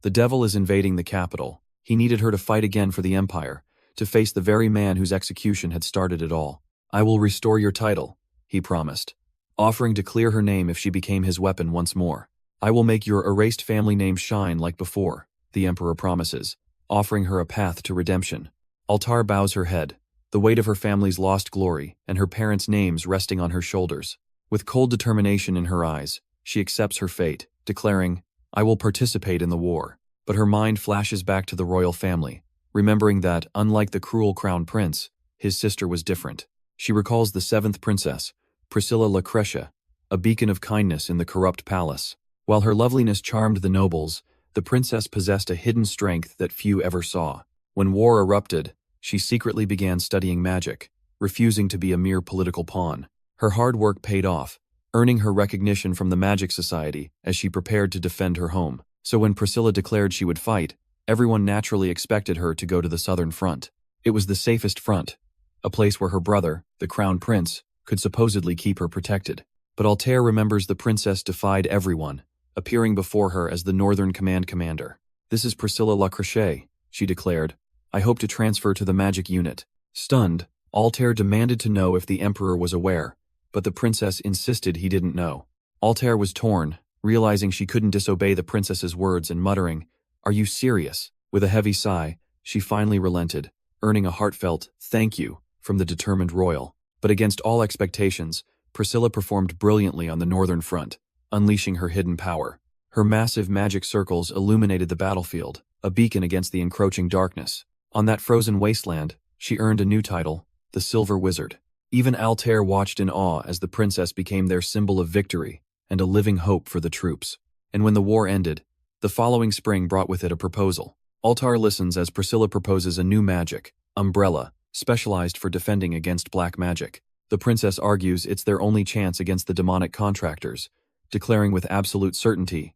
The devil is invading the capital. He needed her to fight again for the empire, to face the very man whose execution had started it all. I will restore your title, he promised, offering to clear her name if she became his weapon once more. I will make your erased family name shine like before, the emperor promises, offering her a path to redemption. Altar bows her head, the weight of her family's lost glory and her parents' names resting on her shoulders. With cold determination in her eyes, she accepts her fate, declaring, I will participate in the war. But her mind flashes back to the royal family, remembering that, unlike the cruel crown prince, his sister was different. She recalls the seventh princess, Priscilla Lucretia, a beacon of kindness in the corrupt palace. While her loveliness charmed the nobles, the princess possessed a hidden strength that few ever saw. When war erupted, she secretly began studying magic, refusing to be a mere political pawn. Her hard work paid off, earning her recognition from the Magic Society as she prepared to defend her home. So when Priscilla declared she would fight, everyone naturally expected her to go to the southern front. It was the safest front, a place where her brother, the crown prince, could supposedly keep her protected. But Altair remembers the princess defied everyone, appearing before her as the Northern Command Commander. This is Priscilla Lucretia, she declared. I hope to transfer to the magic unit. Stunned, Altair demanded to know if the emperor was aware, but the princess insisted he didn't know. Altair was torn, realizing she couldn't disobey the princess's words and muttering, Are you serious? With a heavy sigh, she finally relented, earning a heartfelt thank you from the determined royal. But against all expectations, Priscilla performed brilliantly on the northern front, unleashing her hidden power. Her massive magic circles illuminated the battlefield, a beacon against the encroaching darkness. On that frozen wasteland, she earned a new title, the Silver Wizard. Even Altair watched in awe as the princess became their symbol of victory and a living hope for the troops. And when the war ended, the following spring brought with it a proposal. Altair listens as Priscilla proposes a new magic, Umbrella, specialized for defending against black magic. The princess argues it's their only chance against the demonic contractors, declaring with absolute certainty,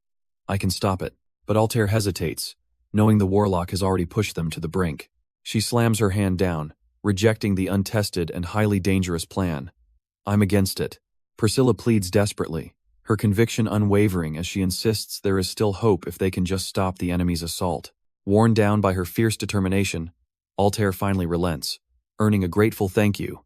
I can stop it. But Altair hesitates, knowing the warlock has already pushed them to the brink. She slams her hand down, rejecting the untested and highly dangerous plan. I'm against it. Priscilla pleads desperately, her conviction unwavering as she insists there is still hope if they can just stop the enemy's assault. Worn down by her fierce determination, Altair finally relents, earning a grateful thank you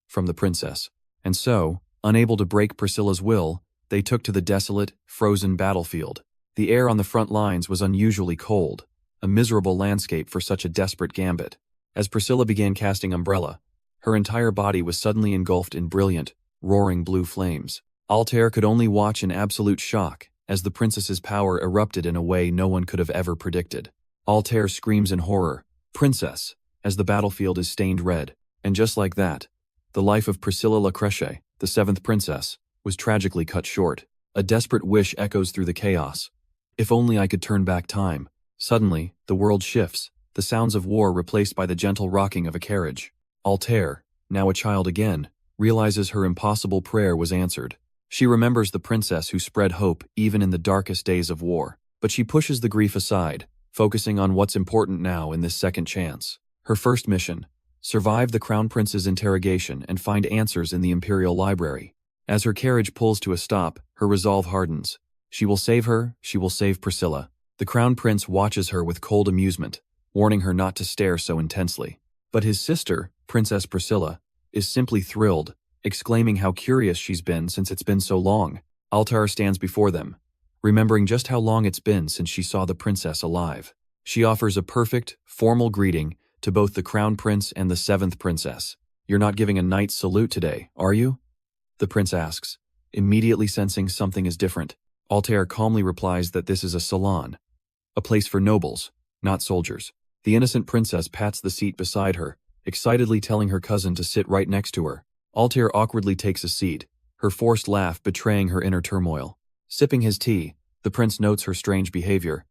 from the princess. And so, unable to break Priscilla's will, they took to the desolate, frozen battlefield. The air on the front lines was unusually cold, a miserable landscape for such a desperate gambit. As Priscilla began casting Umbrella, her entire body was suddenly engulfed in brilliant, roaring blue flames. Altair could only watch in absolute shock as the princess's power erupted in a way no one could have ever predicted. Altair screams in horror, Princess, as the battlefield is stained red. And just like that, the life of Priscilla Lucretia, the seventh princess, was tragically cut short. A desperate wish echoes through the chaos. If only I could turn back time. Suddenly, the world shifts, the sounds of war replaced by the gentle rocking of a carriage. Altair, now a child again, realizes her impossible prayer was answered. She remembers the princess who spread hope even in the darkest days of war. But she pushes the grief aside, focusing on what's important now in this second chance. Her first mission, survive the crown prince's interrogation and find answers in the imperial library. As her carriage pulls to a stop, her resolve hardens. She will save her, she will save Priscilla. The crown prince watches her with cold amusement, warning her not to stare so intensely. But his sister, Princess Priscilla, is simply thrilled, exclaiming how curious she's been since it's been so long. Altar stands before them, remembering just how long it's been since she saw the princess alive. She offers a perfect, formal greeting to both the crown prince and the seventh princess. "You're not giving a knight's salute today, are you?" the prince asks, immediately sensing something is different. Altair calmly replies that this is a salon, a place for nobles, not soldiers. The innocent princess pats the seat beside her, excitedly telling her cousin to sit right next to her. Altair awkwardly takes a seat, her forced laugh betraying her inner turmoil. Sipping his tea, the prince notes her strange behavior.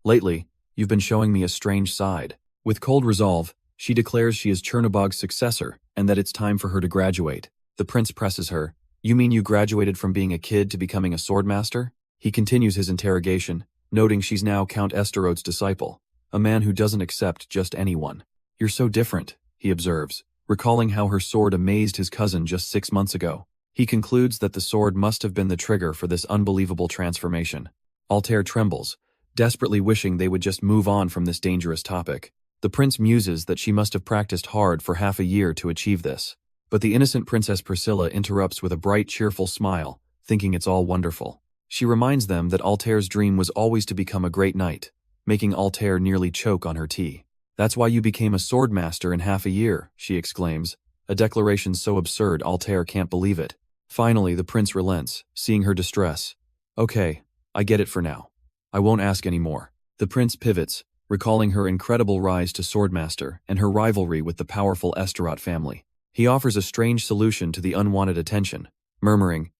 "Lately, you've been showing me a strange side." With cold resolve, she declares she is Chernobog's successor and that it's time for her to graduate. The prince presses her. "You mean you graduated from being a kid to becoming a swordmaster?" He continues his interrogation, noting she's now Count Esterod's disciple, a man who doesn't accept just anyone. "You're so different," he observes, recalling how her sword amazed his cousin just 6 months ago. He concludes that the sword must have been the trigger for this unbelievable transformation. Altair trembles, desperately wishing they would just move on from this dangerous topic. The prince muses that she must have practiced hard for half a year to achieve this. But the innocent Princess Priscilla interrupts with a bright, cheerful smile, thinking it's all wonderful. She reminds them that Altair's dream was always to become a great knight, making Altair nearly choke on her tea. "That's why you became a swordmaster in half a year," she exclaims, a declaration so absurd Altair can't believe it. Finally, the prince relents, seeing her distress. "Okay, I get it for now. I won't ask any more." The prince pivots, recalling her incredible rise to swordmaster and her rivalry with the powerful Esterot family. He offers a strange solution to the unwanted attention, murmuring,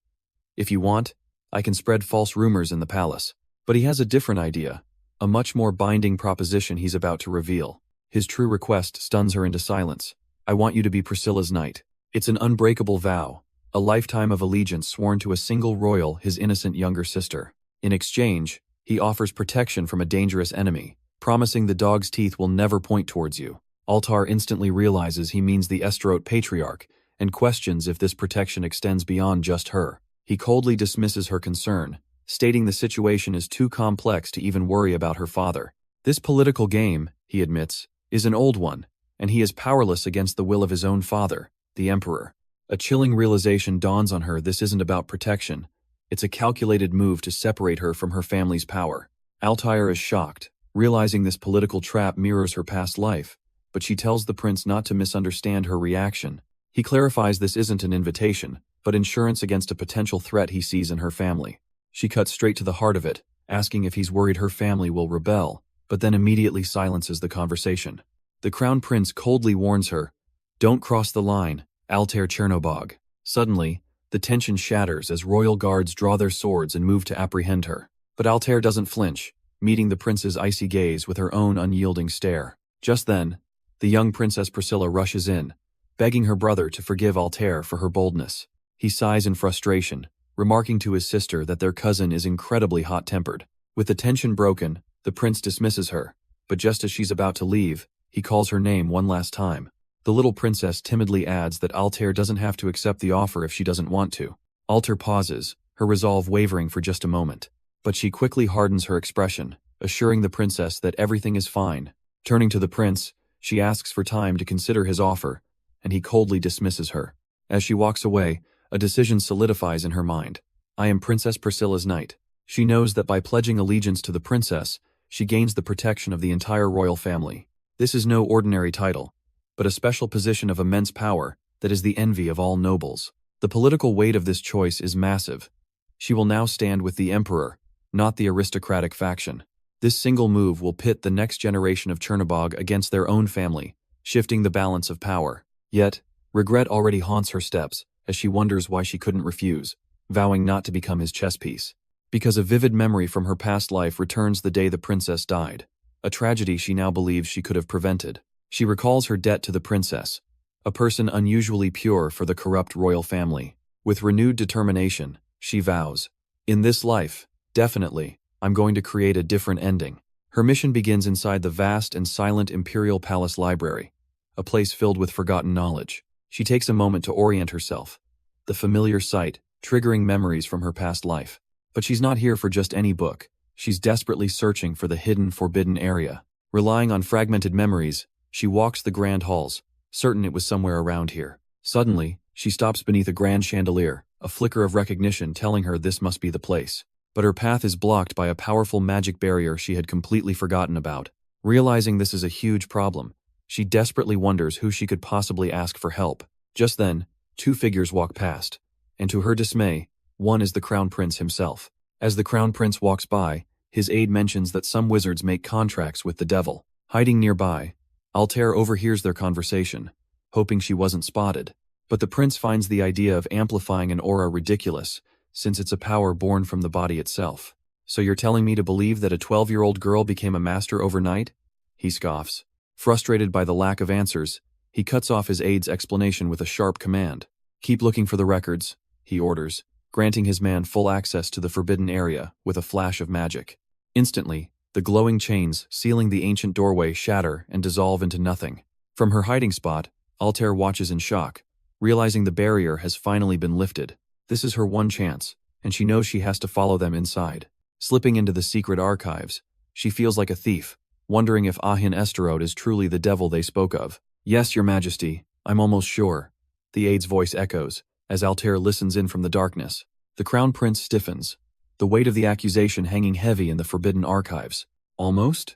"If you want, I can spread false rumors in the palace." But he has a different idea, a much more binding proposition he's about to reveal. His true request stuns her into silence. "I want you to be Priscilla's knight." It's an unbreakable vow, a lifetime of allegiance sworn to a single royal, his innocent younger sister. In exchange, he offers protection from a dangerous enemy, promising the dog's teeth will never point towards you. Altar instantly realizes he means the Esterot patriarch and questions if this protection extends beyond just her. He coldly dismisses her concern, stating the situation is too complex to even worry about her father. This political game, he admits, is an old one, and he is powerless against the will of his own father, the emperor. A chilling realization dawns on her this isn't about protection. It's a calculated move to separate her from her family's power. Altair is shocked, realizing this political trap mirrors her past life, but she tells the prince not to misunderstand her reaction. He clarifies this isn't an invitation, but insurance against a potential threat he sees in her family. She cuts straight to the heart of it, asking if he's worried her family will rebel, but then immediately silences the conversation. The crown prince coldly warns her, "Don't cross the line, Altair Chernobog." Suddenly, the tension shatters as royal guards draw their swords and move to apprehend her. But Altair doesn't flinch, meeting the prince's icy gaze with her own unyielding stare. Just then, the young Princess Priscilla rushes in, begging her brother to forgive Altair for her boldness. He sighs in frustration, remarking to his sister that their cousin is incredibly hot-tempered. With the tension broken, the prince dismisses her, but just as she's about to leave, he calls her name one last time. The little princess timidly adds that Altair doesn't have to accept the offer if she doesn't want to. Altair pauses, her resolve wavering for just a moment. But she quickly hardens her expression, assuring the princess that everything is fine. Turning to the prince, she asks for time to consider his offer, and he coldly dismisses her. As she walks away, a decision solidifies in her mind. I am Princess Priscilla's knight. She knows that by pledging allegiance to the princess, she gains the protection of the entire royal family. This is no ordinary title, but a special position of immense power that is the envy of all nobles. The political weight of this choice is massive. She will now stand with the emperor, not the aristocratic faction. This single move will pit the next generation of Chernobog against their own family, shifting the balance of power. Yet, regret already haunts her steps as she wonders why she couldn't refuse, vowing not to become his chess piece. Because a vivid memory from her past life returns the day the princess died, a tragedy she now believes she could have prevented. She recalls her debt to the princess, a person unusually pure for the corrupt royal family. With renewed determination, she vows, "In this life, definitely, I'm going to create a different ending." Her mission begins inside the vast and silent Imperial Palace Library, a place filled with forgotten knowledge. She takes a moment to orient herself, the familiar sight triggering memories from her past life. But she's not here for just any book. She's desperately searching for the hidden, forbidden area. Relying on fragmented memories, she walks the grand halls, certain it was somewhere around here. Suddenly, she stops beneath a grand chandelier, a flicker of recognition telling her this must be the place. But her path is blocked by a powerful magic barrier she had completely forgotten about. Realizing this is a huge problem, she desperately wonders who she could possibly ask for help. Just then, two figures walk past, and to her dismay, one is the Crown Prince himself. As the Crown Prince walks by, his aide mentions that some wizards make contracts with the devil. Hiding nearby, Altair overhears their conversation, hoping she wasn't spotted. But the prince finds the idea of amplifying an aura ridiculous, since it's a power born from the body itself. So you're telling me to believe that a 12-year-old girl became a master overnight? He scoffs. Frustrated by the lack of answers, he cuts off his aide's explanation with a sharp command. Keep looking for the records, he orders, granting his man full access to the forbidden area with a flash of magic. Instantly, the glowing chains sealing the ancient doorway shatter and dissolve into nothing. From her hiding spot, Altair watches in shock, realizing the barrier has finally been lifted. This is her one chance, and she knows she has to follow them inside. Slipping into the secret archives, she feels like a thief, wondering if Ahin Esterode is truly the devil they spoke of. Yes, Your Majesty, I'm almost sure, the aide's voice echoes, as Altair listens in from the darkness. The Crown Prince stiffens, the weight of the accusation hanging heavy in the forbidden archives. Almost?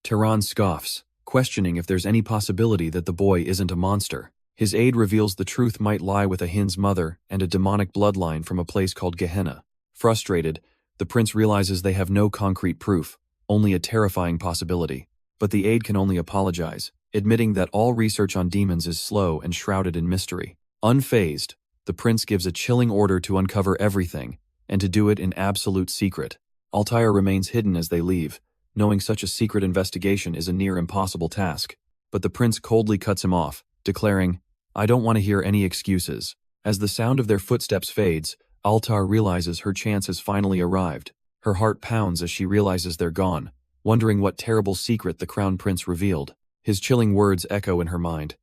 Tehran scoffs, questioning if there's any possibility that the boy isn't a monster. His aide reveals the truth might lie with Ahin's mother and a demonic bloodline from a place called Gehenna. Frustrated, the prince realizes they have no concrete proof, only a terrifying possibility. But the aide can only apologize, admitting that all research on demons is slow and shrouded in mystery. Unfazed, the prince gives a chilling order to uncover everything, and to do it in absolute secret. Altair remains hidden as they leave, knowing such a secret investigation is a near impossible task. But the prince coldly cuts him off, declaring, I don't want to hear any excuses. As the sound of their footsteps fades, Altair realizes her chance has finally arrived. Her heart pounds as she realizes they're gone, wondering what terrible secret the Crown Prince revealed. His chilling words echo in her mind.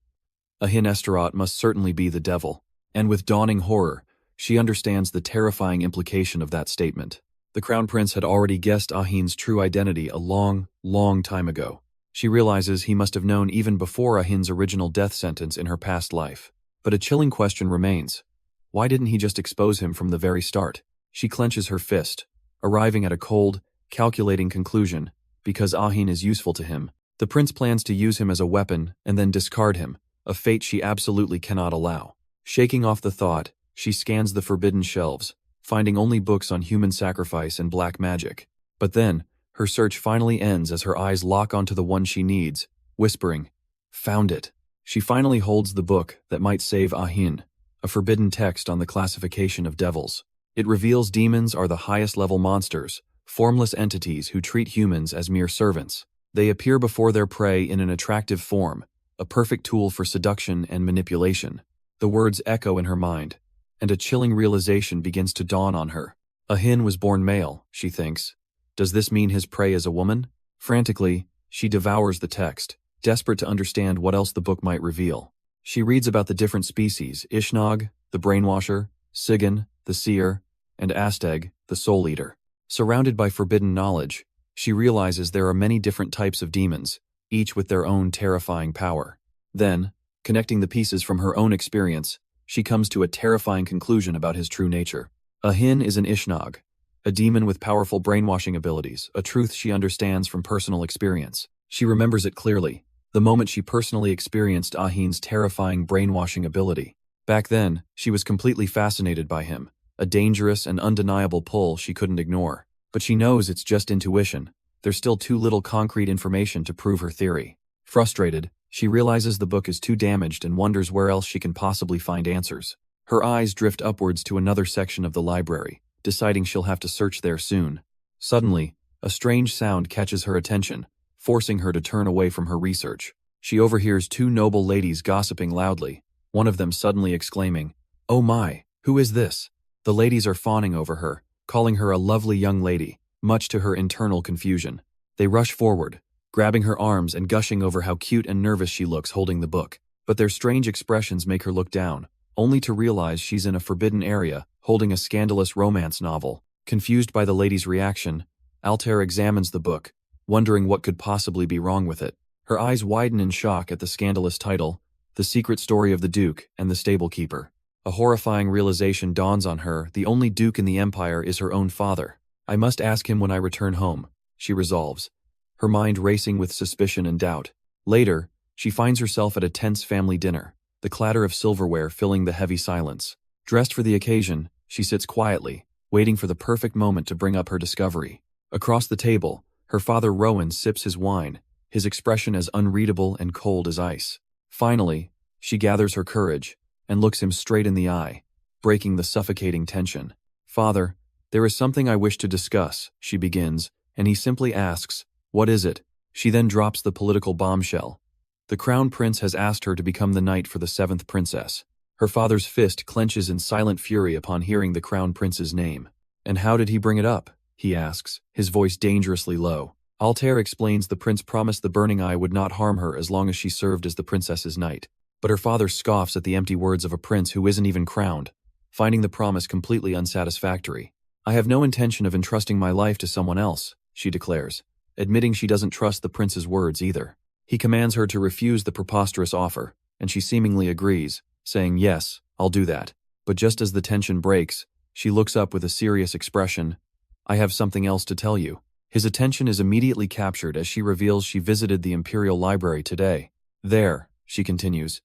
Ahin Esterot must certainly be the devil. And with dawning horror, she understands the terrifying implication of that statement. The Crown Prince had already guessed Ahin's true identity a long, long time ago. She realizes he must have known even before Ahin's original death sentence in her past life. But a chilling question remains. Why didn't he just expose him from the very start? She clenches her fist, arriving at a cold, calculating conclusion. Because Ahin is useful to him, the prince plans to use him as a weapon and then discard him, a fate she absolutely cannot allow. Shaking off the thought, she scans the forbidden shelves, finding only books on human sacrifice and black magic. But then, her search finally ends as her eyes lock onto the one she needs, whispering, Found it. She finally holds the book that might save Ahin, a forbidden text on the classification of devils. It reveals demons are the highest-level monsters, formless entities who treat humans as mere servants. They appear before their prey in an attractive form, a perfect tool for seduction and manipulation. The words echo in her mind, and a chilling realization begins to dawn on her. Ahin was born male, she thinks. Does this mean his prey is a woman? Frantically, she devours the text, desperate to understand what else the book might reveal. She reads about the different species, Ishnog, the brainwasher, Sigan, the seer, and Asteg, the soul eater. Surrounded by forbidden knowledge, she realizes there are many different types of demons, each with their own terrifying power. Then, connecting the pieces from her own experience, she comes to a terrifying conclusion about his true nature. Ahin is an Ishnog, a demon with powerful brainwashing abilities, a truth she understands from personal experience. She remembers it clearly, the moment she personally experienced Ahin's terrifying brainwashing ability. Back then, she was completely fascinated by him, a dangerous and undeniable pull she couldn't ignore. But she knows it's just intuition. There's still too little concrete information to prove her theory. Frustrated, she realizes the book is too damaged and wonders where else she can possibly find answers. Her eyes drift upwards to another section of the library, deciding she'll have to search there soon. Suddenly, a strange sound catches her attention, forcing her to turn away from her research. She overhears two noble ladies gossiping loudly, one of them suddenly exclaiming, "Oh my, who is this?" The ladies are fawning over her, calling her a lovely young lady, much to her internal confusion. They rush forward, grabbing her arms and gushing over how cute and nervous she looks holding the book. But their strange expressions make her look down, only to realize she's in a forbidden area, holding a scandalous romance novel. Confused by the lady's reaction, Altair examines the book, wondering what could possibly be wrong with it. Her eyes widen in shock at the scandalous title, The Secret Story of the Duke and the Stable Keeper. A horrifying realization dawns on her: the only duke in the empire is her own father. I must ask him when I return home, she resolves, her mind racing with suspicion and doubt. Later, she finds herself at a tense family dinner, the clatter of silverware filling the heavy silence. Dressed for the occasion, she sits quietly, waiting for the perfect moment to bring up her discovery. Across the table, her father Rowan sips his wine, his expression as unreadable and cold as ice. Finally, she gathers her courage and looks him straight in the eye, breaking the suffocating tension. "Father, there is something I wish to discuss," she begins, and he simply asks, "What is it?" She then drops the political bombshell. The crown prince has asked her to become the knight for the 7th princess. Her father's fist clenches in silent fury upon hearing the crown prince's name. "And how did he bring it up?" he asks, his voice dangerously low. Altair explains the prince promised the Burning Eye would not harm her as long as she served as the princess's knight. But her father scoffs at the empty words of a prince who isn't even crowned, finding the promise completely unsatisfactory. "I have no intention of entrusting my life to someone else," she declares, admitting she doesn't trust the prince's words either. He commands her to refuse the preposterous offer, and she seemingly agrees, saying, "Yes, I'll do that." But just as the tension breaks, she looks up with a serious expression. "I have something else to tell you." His attention is immediately captured as she reveals she visited the Imperial Library today. "There," she continues,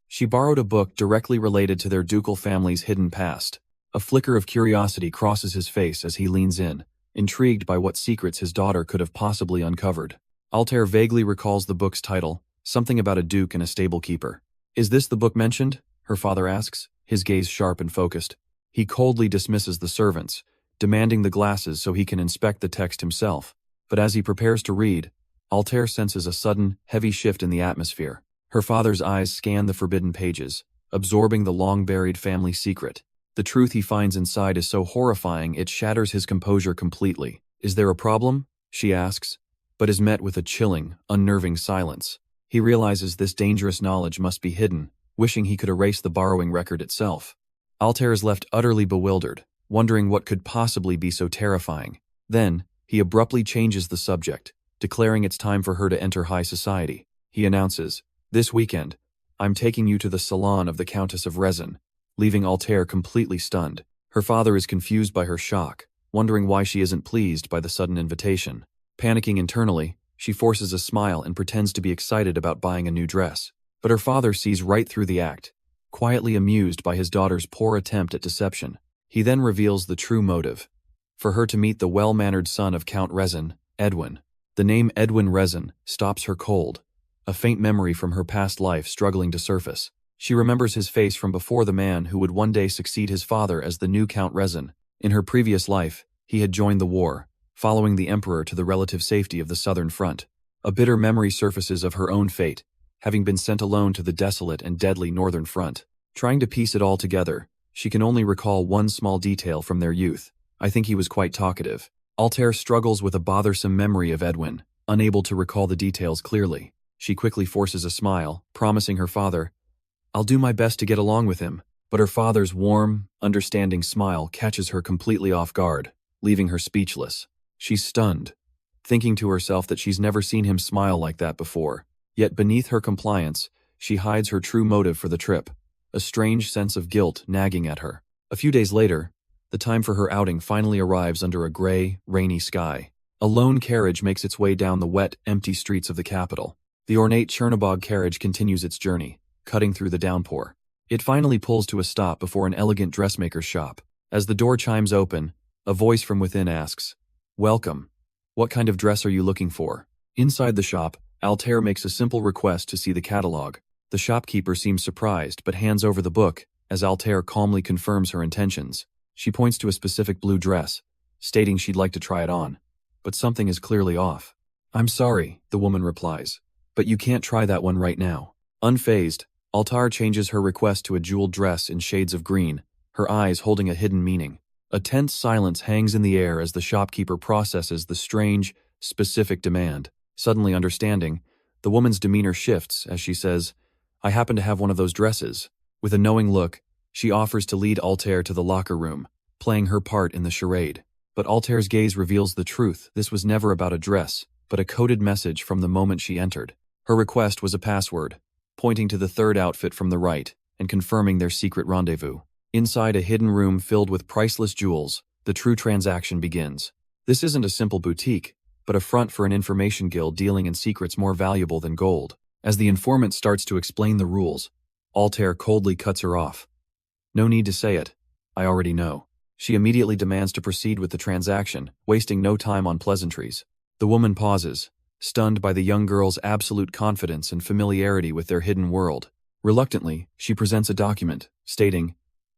"she borrowed a book directly related to their ducal family's hidden past." A flicker of curiosity crosses his face as he leans in, intrigued by what secrets his daughter could have possibly uncovered. Altair vaguely recalls the book's title, something about a duke and a stable keeper. "Is this the book mentioned?" her father asks, his gaze sharp and focused. He coldly dismisses the servants, demanding the glasses so he can inspect the text himself. But as he prepares to read, Altair senses a sudden, heavy shift in the atmosphere. Her father's eyes scan the forbidden pages, absorbing the long-buried family secret. The truth he finds inside is so horrifying it shatters his composure completely. "Is there a problem?" she asks, but is met with a chilling, unnerving silence. He realizes this dangerous knowledge must be hidden, wishing he could erase the borrowing record itself. Altair is left utterly bewildered, wondering what could possibly be so terrifying. Then, he abruptly changes the subject, declaring it's time for her to enter high society. He announces, "This weekend, I'm taking you to the salon of the Countess of Resin," leaving Altair completely stunned. Her father is confused by her shock, wondering why she isn't pleased by the sudden invitation. Panicking internally, she forces a smile and pretends to be excited about buying a new dress. But her father sees right through the act, quietly amused by his daughter's poor attempt at deception. He then reveals the true motive: for her to meet the well-mannered son of Count Resin, Edwin. The name Edwin Resin stops her cold, a faint memory from her past life struggling to surface. She remembers his face from before, the man who would one day succeed his father as the new Count Resin. In her previous life, he had joined the war, following the emperor to the relative safety of the southern front. A bitter memory surfaces of her own fate, having been sent alone to the desolate and deadly northern front. Trying to piece it all together, she can only recall one small detail from their youth. "I think he was quite talkative." Altair struggles with a bothersome memory of Edwin, unable to recall the details clearly. She quickly forces a smile, promising her father, "I'll do my best to get along with him." But her father's warm, understanding smile catches her completely off guard, leaving her speechless. She's stunned, thinking to herself that she's never seen him smile like that before. Yet beneath her compliance, she hides her true motive for the trip, a strange sense of guilt nagging at her. A few days later, the time for her outing finally arrives under a gray, rainy sky. A lone carriage makes its way down the wet, empty streets of the capital. The ornate Chernobog carriage continues its journey, cutting through the downpour. It finally pulls to a stop before an elegant dressmaker's shop. As the door chimes open, a voice from within asks, "Welcome. What kind of dress are you looking for?" Inside the shop, Altair makes a simple request to see the catalog. The shopkeeper seems surprised but hands over the book as Altair calmly confirms her intentions. She points to a specific blue dress, stating she'd like to try it on. But something is clearly off. "I'm sorry," the woman replies, "but you can't try that one right now." Unfazed, Altair changes her request to a jeweled dress in shades of green, her eyes holding a hidden meaning. A tense silence hangs in the air as the shopkeeper processes the strange, specific demand. Suddenly understanding, the woman's demeanor shifts as she says, "I happen to have one of those dresses." With a knowing look, she offers to lead Altair to the locker room, playing her part in the charade. But Altair's gaze reveals the truth. This was never about a dress, but a coded message from the moment she entered. Her request was a password, pointing to the third outfit from the right, and confirming their secret rendezvous. Inside a hidden room filled with priceless jewels, the true transaction begins. This isn't a simple boutique, but a front for an information guild dealing in secrets more valuable than gold. As the informant starts to explain the rules, Altair coldly cuts her off. No need to say it. I already know. She immediately demands to proceed with the transaction, wasting no time on pleasantries. The woman pauses, stunned by the young girl's absolute confidence and familiarity with their hidden world. Reluctantly, she presents a document, stating,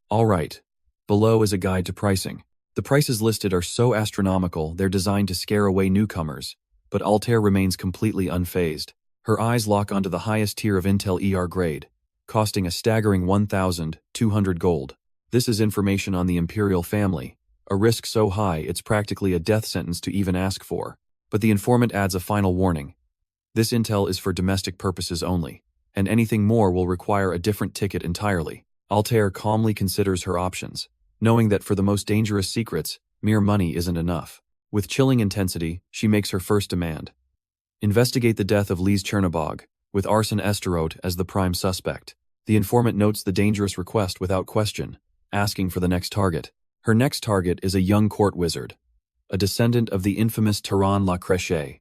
"All right. Below is a guide to pricing. The prices listed are so astronomical they're designed to scare away newcomers, but Altair remains completely unfazed. Her eyes lock onto the highest tier of Intel ER grade, costing a staggering 1,200 gold. This is information on the Imperial family, a risk so high it's practically a death sentence to even ask for. But the informant adds a final warning. This intel is for domestic purposes only, and anything more will require a different ticket entirely." Altair calmly considers her options, knowing that for the most dangerous secrets, mere money isn't enough. With chilling intensity, she makes her first demand. Investigate the death of Lise Chernobog, with Arsen Esterote as the prime suspect. The informant notes the dangerous request without question, asking for the next target. Her next target is a young court wizard, a descendant of the infamous Tyran La Crèche,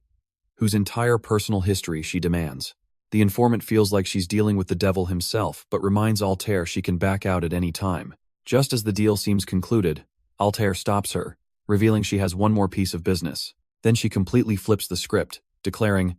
whose entire personal history she demands. The informant feels like she's dealing with the devil himself, but reminds Altair she can back out at any time. Just as the deal seems concluded, Altair stops her, revealing she has one more piece of business. Then she completely flips the script, declaring,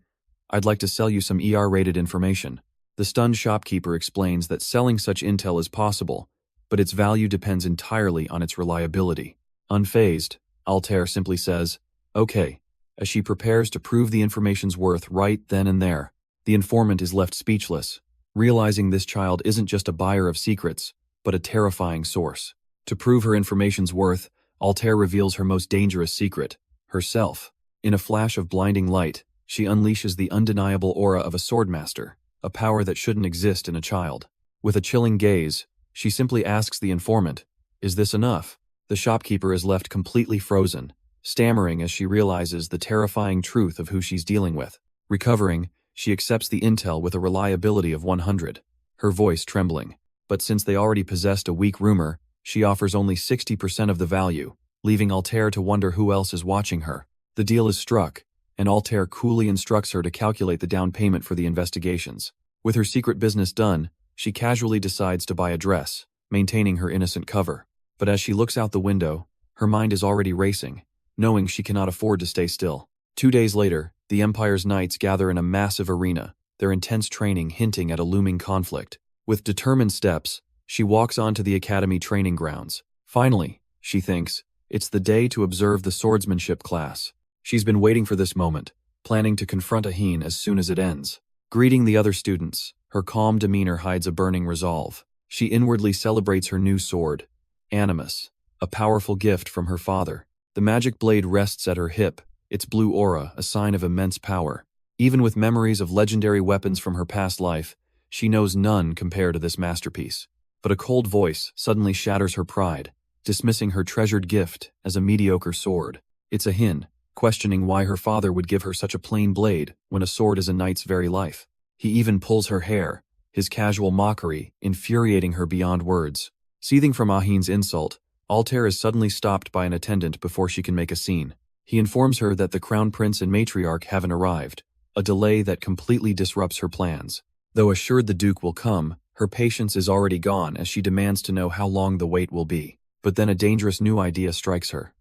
"I'd like to sell you some ER-rated information." The stunned shopkeeper explains that selling such intel is possible, but its value depends entirely on its reliability. Unfazed, Altair simply says, "Okay," as she prepares to prove the information's worth right then and there. The informant is left speechless, realizing this child isn't just a buyer of secrets, but a terrifying source. To prove her information's worth, Altair reveals her most dangerous secret, herself. In a flash of blinding light, she unleashes the undeniable aura of a swordmaster, a power that shouldn't exist in a child. With a chilling gaze, she simply asks the informant, "Is this enough?" The shopkeeper is left completely frozen, stammering as she realizes the terrifying truth of who she's dealing with. Recovering, she accepts the intel with a reliability of 100, her voice trembling. But since they already possessed a weak rumor, she offers only 60% of the value, leaving Altair to wonder who else is watching her. The deal is struck, and Altair coolly instructs her to calculate the down payment for the investigations. With her secret business done, she casually decides to buy a dress, maintaining her innocent cover. But as she looks out the window, her mind is already racing, knowing she cannot afford to stay still. 2 days later, the Empire's knights gather in a massive arena, their intense training hinting at a looming conflict. With determined steps, she walks onto the academy training grounds. Finally, she thinks, it's the day to observe the swordsmanship class. She's been waiting for this moment, planning to confront Aheen as soon as it ends. Greeting the other students, her calm demeanor hides a burning resolve. She inwardly celebrates her new sword, Animus, a powerful gift from her father. The magic blade rests at her hip, its blue aura a sign of immense power. Even with memories of legendary weapons from her past life, she knows none compare to this masterpiece. But a cold voice suddenly shatters her pride, dismissing her treasured gift as a mediocre sword. It's Aheen, questioning why her father would give her such a plain blade when a sword is a knight's very life. He even pulls her hair, his casual mockery infuriating her beyond words. Seething from Aheen's insult, Altair is suddenly stopped by an attendant before she can make a scene. He informs her that the crown prince and matriarch haven't arrived, a delay that completely disrupts her plans. Though assured the duke will come, her patience is already gone as she demands to know how long the wait will be. But then a dangerous new idea strikes her.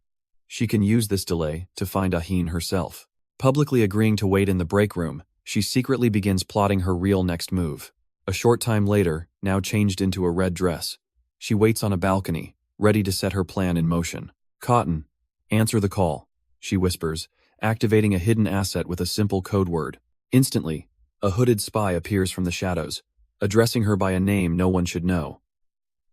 She can use this delay to find Aheen herself. Publicly agreeing to wait in the break room, she secretly begins plotting her real next move. A short time later, now changed into a red dress, she waits on a balcony, ready to set her plan in motion. "Cotton, answer the call," she whispers, activating a hidden asset with a simple code word. Instantly, a hooded spy appears from the shadows, addressing her by a name no one should know.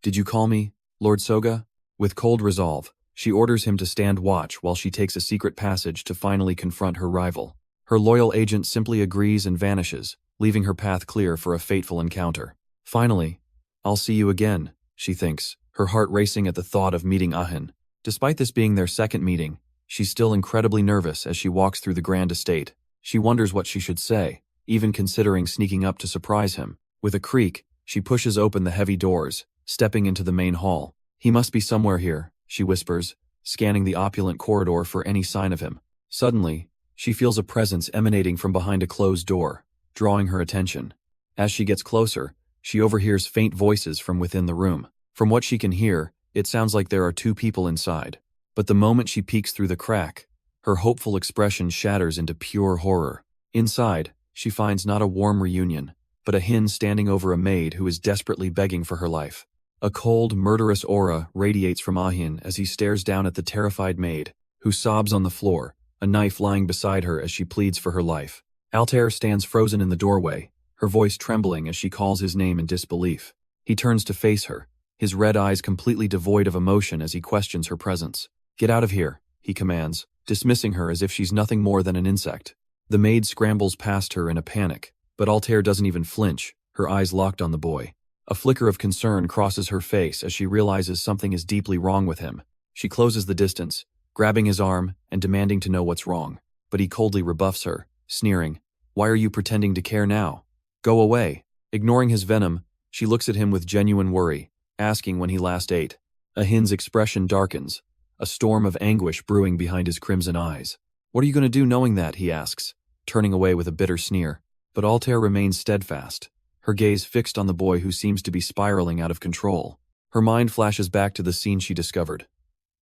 "Did you call me, Lord Soga?" With cold resolve, she orders him to stand watch while she takes a secret passage to finally confront her rival. Her loyal agent simply agrees and vanishes, leaving her path clear for a fateful encounter. Finally, "I'll see you again," she thinks, her heart racing at the thought of meeting Aheen. Despite this being their second meeting, she's still incredibly nervous as she walks through the grand estate. She wonders what she should say, even considering sneaking up to surprise him. With a creak, she pushes open the heavy doors, stepping into the main hall. He must be somewhere here, she whispers, scanning the opulent corridor for any sign of him. Suddenly, she feels a presence emanating from behind a closed door, drawing her attention. As she gets closer, she overhears faint voices from within the room. From what she can hear, it sounds like there are two people inside. But the moment she peeks through the crack, her hopeful expression shatters into pure horror. Inside, she finds not a warm reunion, but a hin standing over a maid who is desperately begging for her life. A cold, murderous aura radiates from Ahin as he stares down at the terrified maid, who sobs on the floor, a knife lying beside her as she pleads for her life. Altair stands frozen in the doorway, her voice trembling as she calls his name in disbelief. He turns to face her, his red eyes completely devoid of emotion as he questions her presence. "Get out of here," he commands, dismissing her as if she's nothing more than an insect. The maid scrambles past her in a panic, but Altair doesn't even flinch, her eyes locked on the boy. A flicker of concern crosses her face as she realizes something is deeply wrong with him. She closes the distance, grabbing his arm and demanding to know what's wrong. But he coldly rebuffs her, sneering, "Why are you pretending to care now? Go away." Ignoring his venom, she looks at him with genuine worry, asking when he last ate. Ahin's expression darkens, a storm of anguish brewing behind his crimson eyes. "What are you going to do knowing that?" he asks, turning away with a bitter sneer. But Altair remains steadfast, her gaze fixed on the boy who seems to be spiraling out of control. Her mind flashes back to the scene she discovered.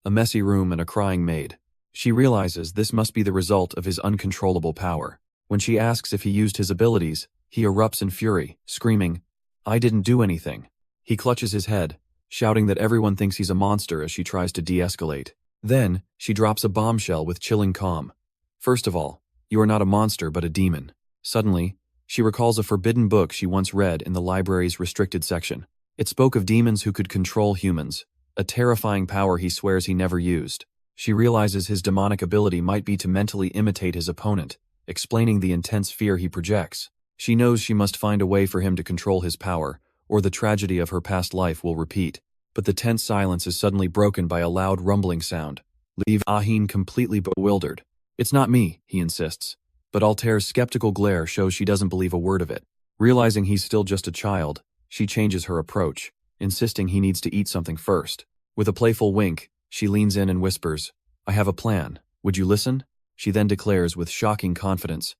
A messy room and a crying maid. She realizes this must be the result of his uncontrollable power. When she asks if he used his abilities, he erupts in fury, screaming, "I didn't do anything." He clutches his head, shouting that everyone thinks he's a monster as she tries to de-escalate. Then, she drops a bombshell with chilling calm. "First of all, you are not a monster but a demon." Suddenly, she recalls a forbidden book she once read in the library's restricted section. It spoke of demons who could control humans, a terrifying power he swears he never used. She realizes his demonic ability might be to mentally imitate his opponent, explaining the intense fear he projects. She knows she must find a way for him to control his power, or the tragedy of her past life will repeat. But the tense silence is suddenly broken by a loud rumbling sound, leaving Ahin completely bewildered. "It's not me," he insists. But Altair's skeptical glare shows she doesn't believe a word of it. Realizing he's still just a child, she changes her approach, insisting he needs to eat something first. With a playful wink, she leans in and whispers, "I have a plan. Would you listen?" She then declares with shocking confidence,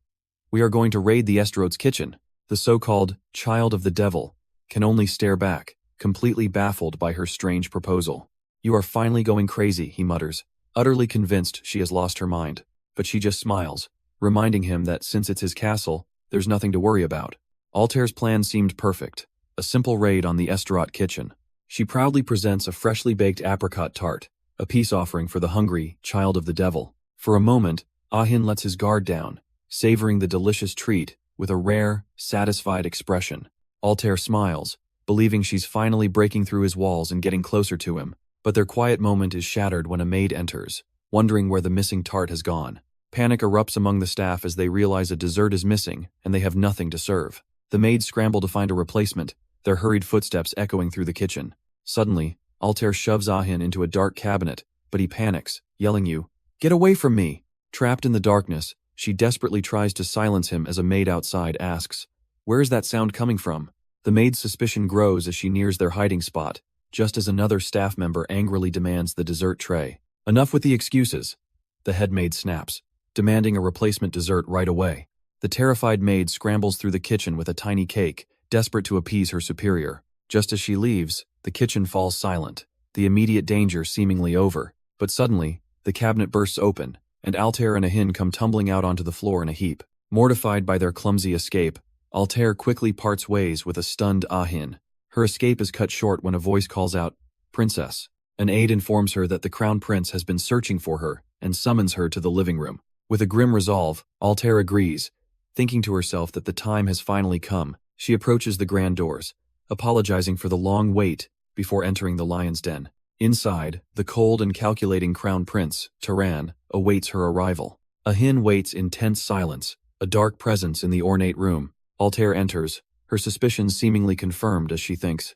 "We are going to raid the Estrode's kitchen." The so-called child of the devil can only stare back, completely baffled by her strange proposal. "You are finally going crazy," he mutters, utterly convinced she has lost her mind. But she just smiles, reminding him that since it's his castle, there's nothing to worry about. Altair's plan seemed perfect, a simple raid on the Estorot kitchen. She proudly presents a freshly baked apricot tart, a peace offering for the hungry child of the devil. For a moment, Ahin lets his guard down, savoring the delicious treat with a rare, satisfied expression. Altair smiles, believing she's finally breaking through his walls and getting closer to him. But their quiet moment is shattered when a maid enters, wondering where the missing tart has gone. Panic erupts among the staff as they realize a dessert is missing and they have nothing to serve. The maids scramble to find a replacement, their hurried footsteps echoing through the kitchen. Suddenly, Altair shoves Ahin into a dark cabinet, but he panics, yelling, "You, get away from me!" Trapped in the darkness, she desperately tries to silence him as a maid outside asks, "Where is that sound coming from?" The maid's suspicion grows as she nears their hiding spot, just as another staff member angrily demands the dessert tray. "Enough with the excuses," the head maid snaps, demanding a replacement dessert right away. The terrified maid scrambles through the kitchen with a tiny cake, desperate to appease her superior. Just as she leaves, the kitchen falls silent, the immediate danger seemingly over. But suddenly, the cabinet bursts open, and Altair and Ahin come tumbling out onto the floor in a heap. Mortified by their clumsy escape, Altair quickly parts ways with a stunned Ahin. Her escape is cut short when a voice calls out, "Princess." An aide informs her that the crown prince has been searching for her and summons her to the living room. With a grim resolve, Altair agrees, thinking to herself that the time has finally come. She approaches the grand doors, apologizing for the long wait before entering the lion's den. Inside, the cold and calculating crown prince, Turan, awaits her arrival. Ahin waits in tense silence, a dark presence in the ornate room. Altair enters, her suspicions seemingly confirmed as she thinks,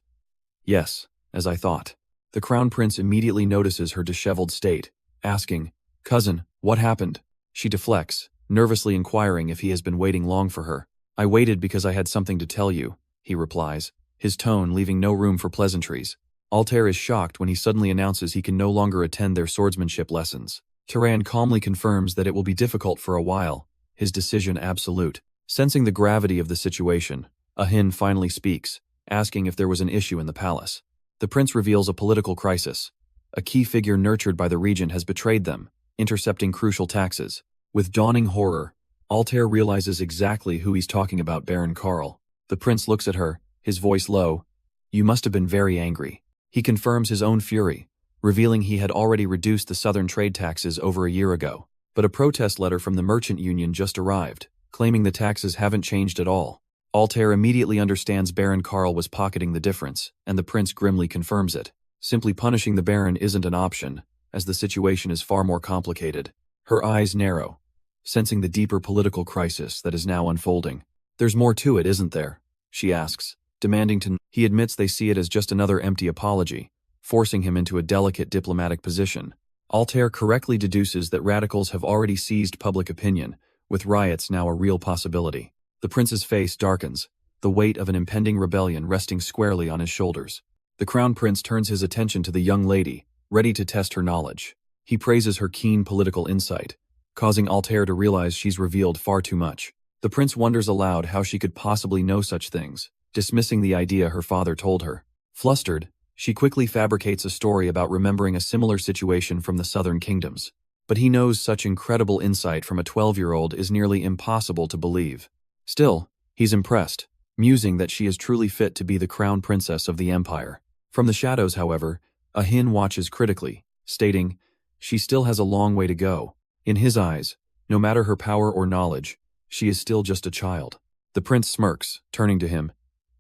"Yes, as I thought." The Crown Prince immediately notices her disheveled state, asking, "Cousin, what happened?" She deflects, nervously inquiring if he has been waiting long for her. "I waited because I had something to tell you," he replies, his tone leaving no room for pleasantries. Altair is shocked when he suddenly announces he can no longer attend their swordsmanship lessons. Turan calmly confirms that it will be difficult for a while, his decision absolute. Sensing the gravity of the situation, Ahin finally speaks, asking if there was an issue in the palace. The prince reveals a political crisis. A key figure nurtured by the regent has betrayed them, intercepting crucial taxes. With dawning horror, Altair realizes exactly who he's talking about, Baron Karl. The prince looks at her, his voice low. "You must have been very angry." He confirms his own fury, revealing he had already reduced the southern trade taxes over a year ago. But a protest letter from the merchant union just arrived, claiming the taxes haven't changed at all. Altair immediately understands Baron Karl was pocketing the difference, and the prince grimly confirms it. Simply punishing the Baron isn't an option, as the situation is far more complicated. Her eyes narrow, sensing the deeper political crisis that is now unfolding. "There's more to it, isn't there?" she asks, demanding to know. He admits they see it as just another empty apology, forcing him into a delicate diplomatic position. Altair correctly deduces that radicals have already seized public opinion, with riots now a real possibility. The prince's face darkens, the weight of an impending rebellion resting squarely on his shoulders. The crown prince turns his attention to the young lady, ready to test her knowledge. He praises her keen political insight, causing Altair to realize she's revealed far too much. The prince wonders aloud how she could possibly know such things, dismissing the idea her father told her. Flustered, she quickly fabricates a story about remembering a similar situation from the southern kingdoms. But he knows such incredible insight from a 12-year-old is nearly impossible to believe. Still, he's impressed, musing that she is truly fit to be the crown princess of the empire. From the shadows, however, Ahin watches critically, stating, "She still has a long way to go." In his eyes, no matter her power or knowledge, she is still just a child. The prince smirks, turning to him.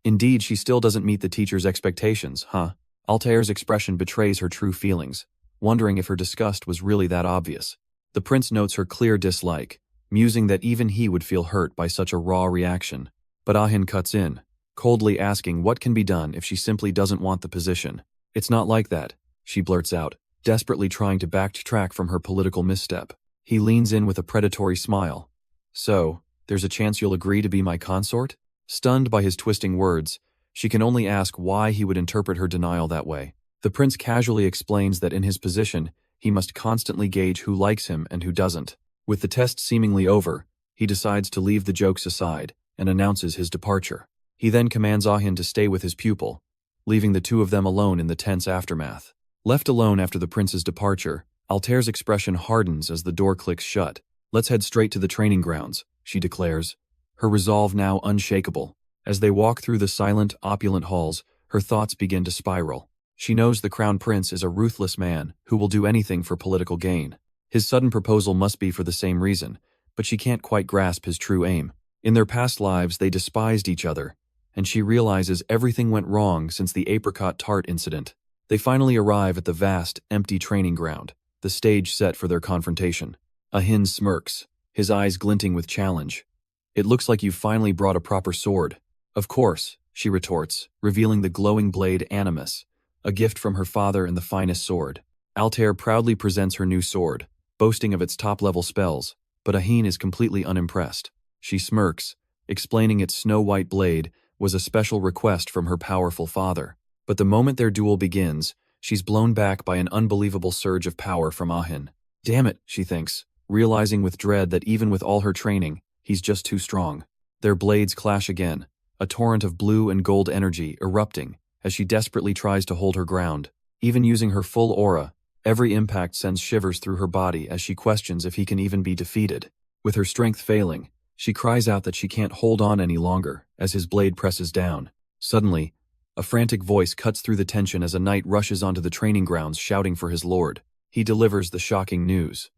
"Indeed, she still doesn't meet the teacher's expectations, huh?" Altair's expression betrays her true feelings, wondering if her disgust was really that obvious. The prince notes her clear dislike, musing that even he would feel hurt by such a raw reaction. But Ahin cuts in, coldly asking what can be done if she simply doesn't want the position. "It's not like that," she blurts out, desperately trying to backtrack from her political misstep. He leans in with a predatory smile. "So, there's a chance you'll agree to be my consort?" Stunned by his twisting words, she can only ask why he would interpret her denial that way. The prince casually explains that in his position, he must constantly gauge who likes him and who doesn't. With the test seemingly over, he decides to leave the jokes aside and announces his departure. He then commands Ahin to stay with his pupil, leaving the two of them alone in the tense aftermath. Left alone after the prince's departure, Altair's expression hardens as the door clicks shut. "Let's head straight to the training grounds," she declares, her resolve now unshakable. As they walk through the silent, opulent halls, her thoughts begin to spiral. She knows the crown prince is a ruthless man who will do anything for political gain. His sudden proposal must be for the same reason, but she can't quite grasp his true aim. In their past lives, they despised each other, and she realizes everything went wrong since the apricot tart incident. They finally arrive at the vast, empty training ground, the stage set for their confrontation. Ahin smirks, his eyes glinting with challenge. "It looks like you've finally brought a proper sword." "Of course," she retorts, revealing the glowing blade Animus, a gift from her father and the finest sword. Altair proudly presents her new sword, boasting of its top-level spells, but Ahin is completely unimpressed. She smirks, explaining its snow-white blade was a special request from her powerful father. But the moment their duel begins, she's blown back by an unbelievable surge of power from Ahin. "Damn it," she thinks, realizing with dread that even with all her training, he's just too strong. Their blades clash again, a torrent of blue and gold energy erupting as she desperately tries to hold her ground. Even using her full aura, every impact sends shivers through her body as she questions if he can even be defeated. With her strength failing, she cries out that she can't hold on any longer as his blade presses down. Suddenly, a frantic voice cuts through the tension as a knight rushes onto the training grounds shouting for his lord. He delivers the shocking news.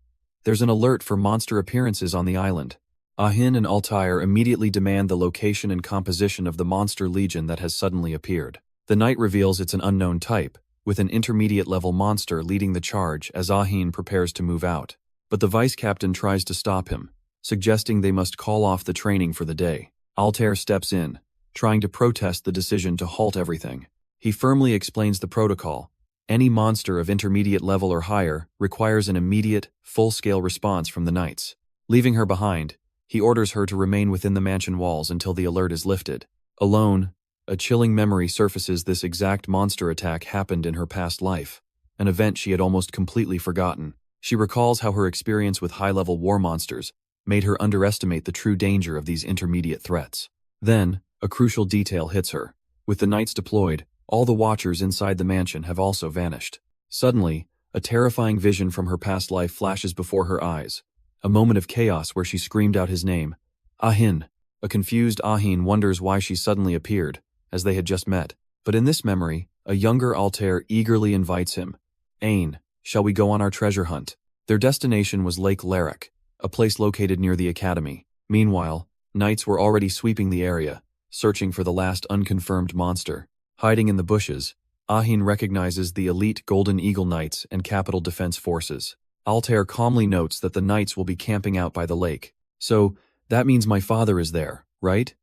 There's an alert for monster appearances on the island. Ahin and Altair immediately demand the location and composition of the monster legion that has suddenly appeared. The knight reveals it's an unknown type, with an intermediate-level monster leading the charge as Ahin prepares to move out. But the vice-captain tries to stop him, suggesting they must call off the training for the day. Altair steps in, trying to protest the decision to halt everything. He firmly explains the protocol, Any monster of intermediate level or higher requires an immediate, full-scale response from the knights. Leaving her behind, he orders her to remain within the mansion walls until the alert is lifted. Alone, a chilling memory surfaces. This exact monster attack happened in her past life, an event she had almost completely forgotten. She recalls how her experience with high-level war monsters made her underestimate the true danger of these intermediate threats. Then, a crucial detail hits her. With the knights deployed, all the watchers inside the mansion have also vanished. Suddenly, a terrifying vision from her past life flashes before her eyes. A moment of chaos where she screamed out his name. Ahin. A confused Ahin wonders why she suddenly appeared, as they had just met. But in this memory, a younger Altair eagerly invites him. Ain, shall we go on our treasure hunt? Their destination was Lake Larak, a place located near the academy. Meanwhile, knights were already sweeping the area, searching for the last unconfirmed monster. Hiding in the bushes, Ahin recognizes the elite Golden Eagle Knights and Capital Defense Forces. Altair calmly notes that the knights will be camping out by the lake. So, that means my father is there, right?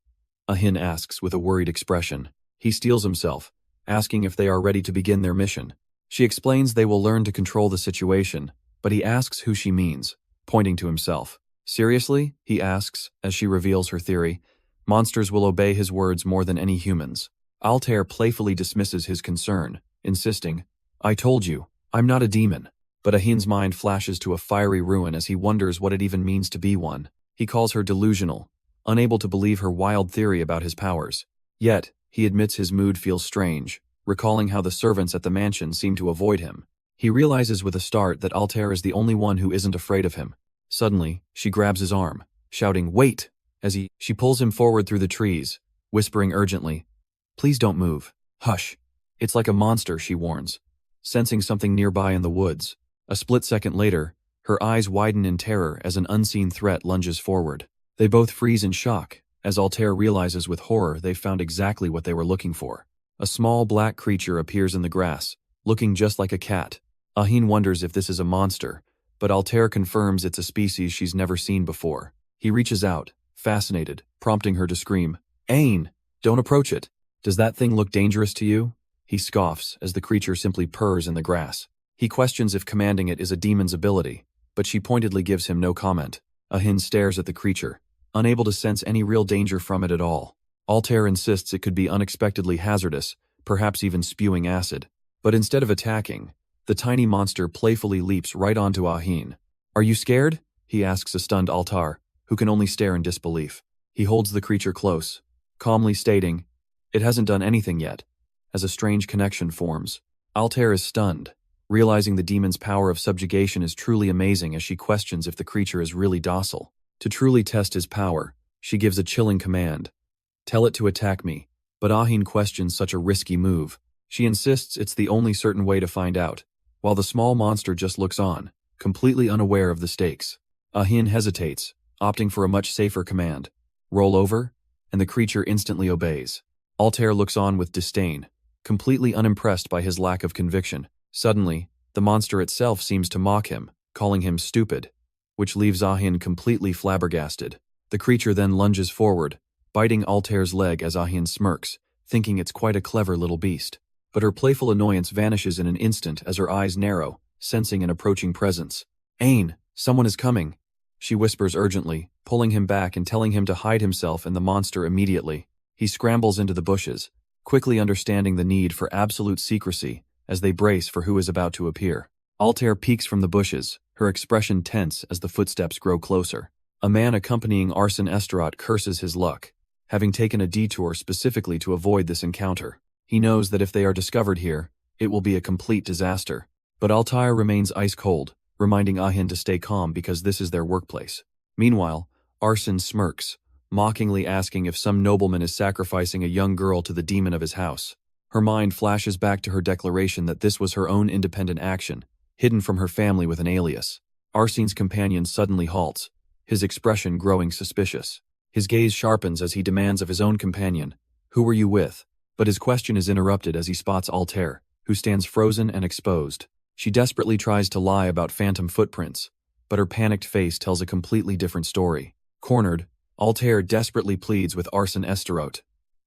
Ahin asks with a worried expression. He steels himself, asking if they are ready to begin their mission. She explains they will learn to control the situation, but he asks who she means, pointing to himself. Seriously? He asks, as she reveals her theory. Monsters will obey his words more than any humans. Altair playfully dismisses his concern, insisting, I told you, I'm not a demon. But Ahin's mind flashes to a fiery ruin as he wonders what it even means to be one. He calls her delusional, unable to believe her wild theory about his powers. Yet, he admits his mood feels strange, recalling how the servants at the mansion seem to avoid him. He realizes with a start that Altair is the only one who isn't afraid of him. Suddenly, she grabs his arm, shouting, wait! As she pulls him forward through the trees, whispering urgently, please don't move. Hush. It's like a monster, she warns, sensing something nearby in the woods. A split second later, her eyes widen in terror as an unseen threat lunges forward. They both freeze in shock, as Altair realizes with horror they've found exactly what they were looking for. A small black creature appears in the grass, looking just like a cat. Ahin wonders if this is a monster, but Altair confirms it's a species she's never seen before. He reaches out, fascinated, prompting her to scream, Ain, don't approach it. Does that thing look dangerous to you? He scoffs as the creature simply purrs in the grass. He questions if commanding it is a demon's ability, but she pointedly gives him no comment. Ahin stares at the creature, unable to sense any real danger from it at all. Altair insists it could be unexpectedly hazardous, perhaps even spewing acid. But instead of attacking, the tiny monster playfully leaps right onto Ahin. Are you scared? He asks a stunned Altair, who can only stare in disbelief. He holds the creature close, calmly stating, it hasn't done anything yet, as a strange connection forms. Altair is stunned, realizing the demon's power of subjugation is truly amazing as she questions if the creature is really docile. To truly test his power, she gives a chilling command. Tell it to attack me, but Ahin questions such a risky move. She insists it's the only certain way to find out, while the small monster just looks on, completely unaware of the stakes. Ahin hesitates, opting for a much safer command. Roll over, and the creature instantly obeys. Altair looks on with disdain, completely unimpressed by his lack of conviction. Suddenly, the monster itself seems to mock him, calling him stupid, which leaves Ahin completely flabbergasted. The creature then lunges forward, biting Altair's leg as Ahin smirks, thinking it's quite a clever little beast. But her playful annoyance vanishes in an instant as her eyes narrow, sensing an approaching presence. Ain, someone is coming, she whispers urgently, pulling him back and telling him to hide himself and the monster immediately. He scrambles into the bushes, quickly understanding the need for absolute secrecy as they brace for who is about to appear. Altair peeks from the bushes, her expression tense as the footsteps grow closer. A man accompanying Arsene Esterat curses his luck, having taken a detour specifically to avoid this encounter. He knows that if they are discovered here, it will be a complete disaster. But Altair remains ice cold, reminding Ahin to stay calm because this is their workplace. Meanwhile, Arsene smirks, mockingly asking if some nobleman is sacrificing a young girl to the demon of his house. Her mind flashes back to her declaration that this was her own independent action, hidden from her family with an alias. Arsene's companion suddenly halts, his expression growing suspicious. His gaze sharpens as he demands of his own companion, "Who were you with?" But his question is interrupted as he spots Altair, who stands frozen and exposed. She desperately tries to lie about phantom footprints, but her panicked face tells a completely different story. Cornered, Altair desperately pleads with Arsene Esterat.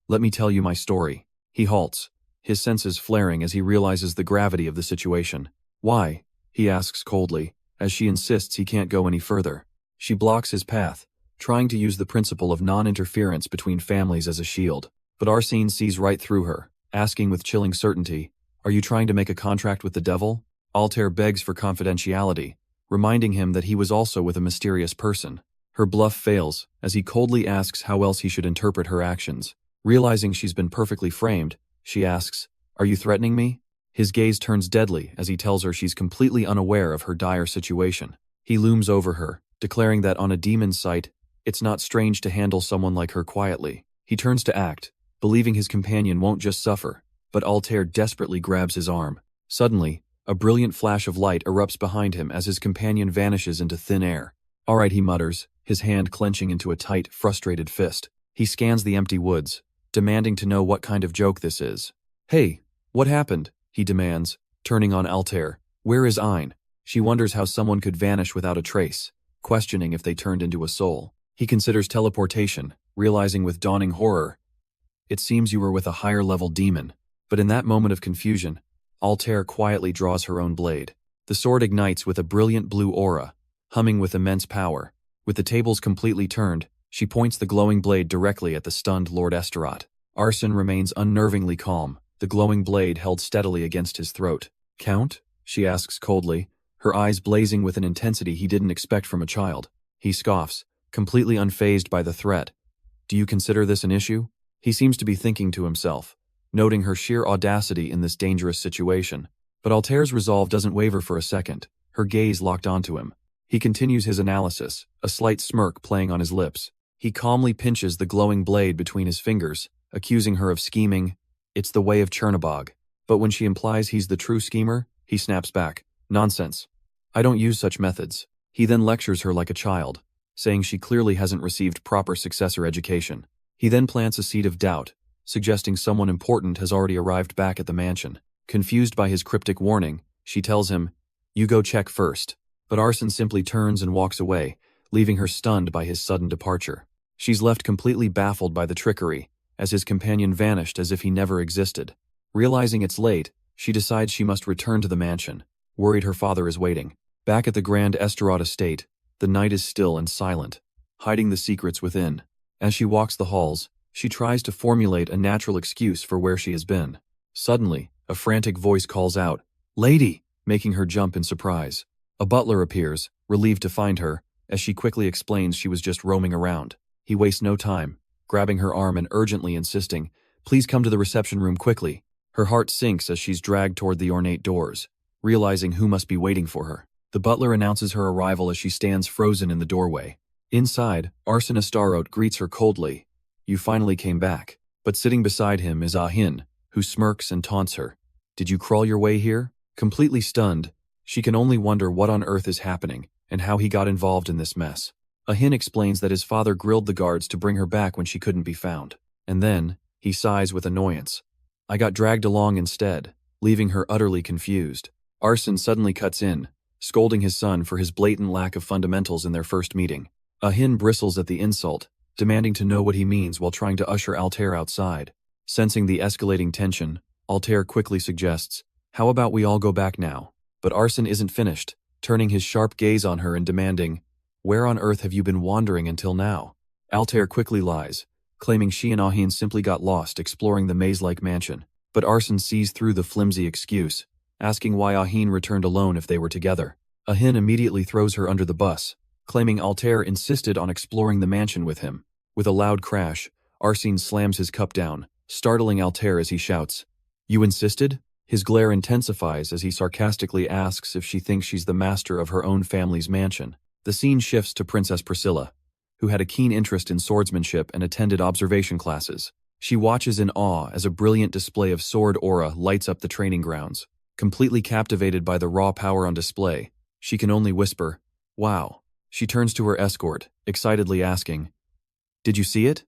"Let me tell you my story." He halts, his senses flaring as he realizes the gravity of the situation. Why? He asks coldly, as she insists he can't go any further. She blocks his path, trying to use the principle of non-interference between families as a shield. But Arsene sees right through her, asking with chilling certainty, "Are you trying to make a contract with the devil?" Altair begs for confidentiality, reminding him that he was also with a mysterious person. Her bluff fails, as he coldly asks how else he should interpret her actions. Realizing she's been perfectly framed, she asks, "Are you threatening me?" His gaze turns deadly as he tells her she's completely unaware of her dire situation. He looms over her, declaring that on a demon's sight, it's not strange to handle someone like her quietly. He turns to act, believing his companion won't just suffer, but Altair desperately grabs his arm. Suddenly, a brilliant flash of light erupts behind him as his companion vanishes into thin air. "All right," he mutters, his hand clenching into a tight, frustrated fist. He scans the empty woods, demanding to know what kind of joke this is. "Hey, what happened?" he demands, turning on Altair. "Where is Ein?" She wonders how someone could vanish without a trace, questioning if they turned into a soul. He considers teleportation, realizing with dawning horror, "It seems you were with a higher-level demon." But in that moment of confusion, Altair quietly draws her own blade. The sword ignites with a brilliant blue aura, humming with immense power. With the tables completely turned, she points the glowing blade directly at the stunned Lord Esterat. Arsene remains unnervingly calm, the glowing blade held steadily against his throat. "Count?" she asks coldly, her eyes blazing with an intensity he didn't expect from a child. He scoffs, completely unfazed by the threat. "Do you consider this an issue?" He seems to be thinking to himself, noting her sheer audacity in this dangerous situation. But Altair's resolve doesn't waver for a second, her gaze locked onto him. He continues his analysis, a slight smirk playing on his lips. He calmly pinches the glowing blade between his fingers, accusing her of scheming. It's the way of Chernobog. But when she implies he's the true schemer, he snaps back. "Nonsense. I don't use such methods." He then lectures her like a child, saying she clearly hasn't received proper successor education. He then plants a seed of doubt, suggesting someone important has already arrived back at the mansion. Confused by his cryptic warning, she tells him, "You go check first." But Arsene simply turns and walks away, leaving her stunned by his sudden departure. She's left completely baffled by the trickery, as his companion vanished as if he never existed. Realizing it's late, she decides she must return to the mansion, worried her father is waiting. Back at the Grand Esterat estate, the night is still and silent, hiding the secrets within. As she walks the halls, she tries to formulate a natural excuse for where she has been. Suddenly, a frantic voice calls out, "Lady!" making her jump in surprise. A butler appears, relieved to find her, as she quickly explains she was just roaming around. He wastes no time, grabbing her arm and urgently insisting, "Please come to the reception room quickly." Her heart sinks as she's dragged toward the ornate doors, realizing who must be waiting for her. The butler announces her arrival as she stands frozen in the doorway. Inside, Arsene Astaroth greets her coldly. "You finally came back." But sitting beside him is Ahin, who smirks and taunts her. "Did you crawl your way here?" Completely stunned, she can only wonder what on earth is happening and how he got involved in this mess. Ahin explains that his father grilled the guards to bring her back when she couldn't be found. And then, he sighs with annoyance. "I got dragged along instead," leaving her utterly confused. Arsene suddenly cuts in, scolding his son for his blatant lack of fundamentals in their first meeting. Ahin bristles at the insult, demanding to know what he means while trying to usher Altair outside. Sensing the escalating tension, Altair quickly suggests, "How about we all go back now?" But Arsene isn't finished, turning his sharp gaze on her and demanding, "Where on earth have you been wandering until now?" Altair quickly lies, claiming she and Ahin simply got lost exploring the maze-like mansion. But Arsene sees through the flimsy excuse, asking why Ahin returned alone if they were together. Ahin immediately throws her under the bus, claiming Altair insisted on exploring the mansion with him. With a loud crash, Arsene slams his cup down, startling Altair as he shouts, "You insisted?" His glare intensifies as he sarcastically asks if she thinks she's the master of her own family's mansion. The scene shifts to Princess Priscilla, who had a keen interest in swordsmanship and attended observation classes. She watches in awe as a brilliant display of sword aura lights up the training grounds. Completely captivated by the raw power on display, she can only whisper, "Wow." She turns to her escort, excitedly asking, "Did you see it?"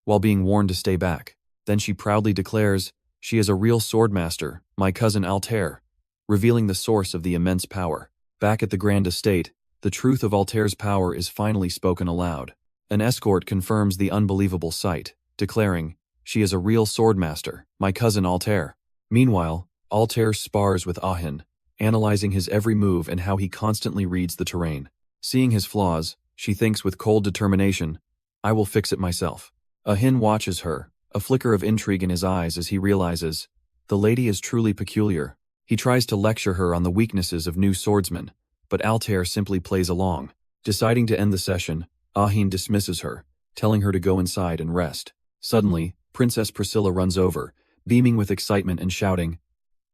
while being warned to stay back. Then she proudly declares, "She is a real swordmaster, my cousin Altair," revealing the source of the immense power. Back at the Grand Estate, the truth of Altair's power is finally spoken aloud. An escort confirms the unbelievable sight, declaring, "She is a real swordmaster, my cousin Altair." Meanwhile, Altair spars with Ahin, analyzing his every move and how he constantly reads the terrain. Seeing his flaws, she thinks with cold determination, "I will fix it myself." Ahin watches her, a flicker of intrigue in his eyes as he realizes, the lady is truly peculiar. He tries to lecture her on the weaknesses of new swordsmen, but Altair simply plays along. Deciding to end the session, Ahin dismisses her, telling her to go inside and rest. Suddenly, Princess Priscilla runs over, beaming with excitement and shouting,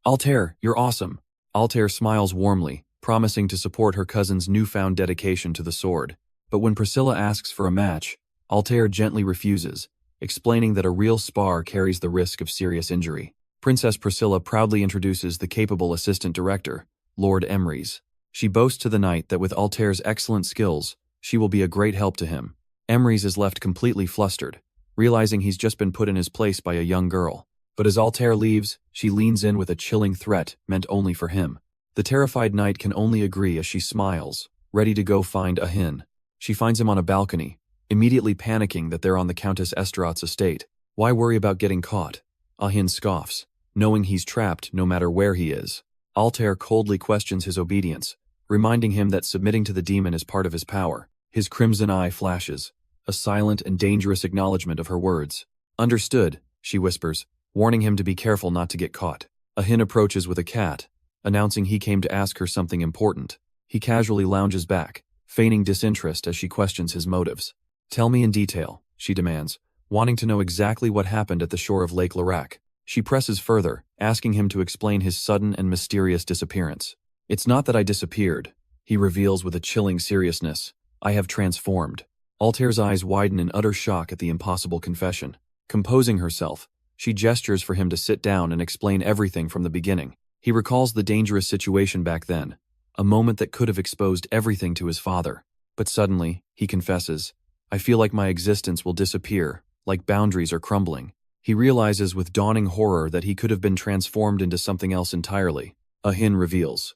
"Altair, you're awesome." Altair smiles warmly, promising to support her cousin's newfound dedication to the sword. But when Priscilla asks for a match, Altair gently refuses, explaining that a real spar carries the risk of serious injury. Princess Priscilla proudly introduces the capable assistant director, Lord Emrys. She boasts to the knight that with Altair's excellent skills, she will be a great help to him. Emrys is left completely flustered, realizing he's just been put in his place by a young girl. But as Altair leaves, she leans in with a chilling threat meant only for him. The terrified knight can only agree as she smiles, ready to go find Ahin. She finds him on a balcony, immediately panicking that they're on the Countess Esterot's estate. Why worry about getting caught? Ahin scoffs, knowing he's trapped no matter where he is. Altair coldly questions his obedience, reminding him that submitting to the demon is part of his power. His crimson eye flashes, a silent and dangerous acknowledgement of her words. "Understood," she whispers, warning him to be careful not to get caught. Ahin approaches with a cat, announcing he came to ask her something important. He casually lounges back, feigning disinterest as she questions his motives. "Tell me in detail," she demands, wanting to know exactly what happened at the shore of Lake Lirac. She presses further, asking him to explain his sudden and mysterious disappearance. "It's not that I disappeared," he reveals with a chilling seriousness. "I have transformed." Altair's eyes widen in utter shock at the impossible confession. Composing herself, she gestures for him to sit down and explain everything from the beginning. He recalls the dangerous situation back then, a moment that could have exposed everything to his father. But suddenly, he confesses, "I feel like my existence will disappear, like boundaries are crumbling." He realizes with dawning horror that he could have been transformed into something else entirely. Ahin reveals,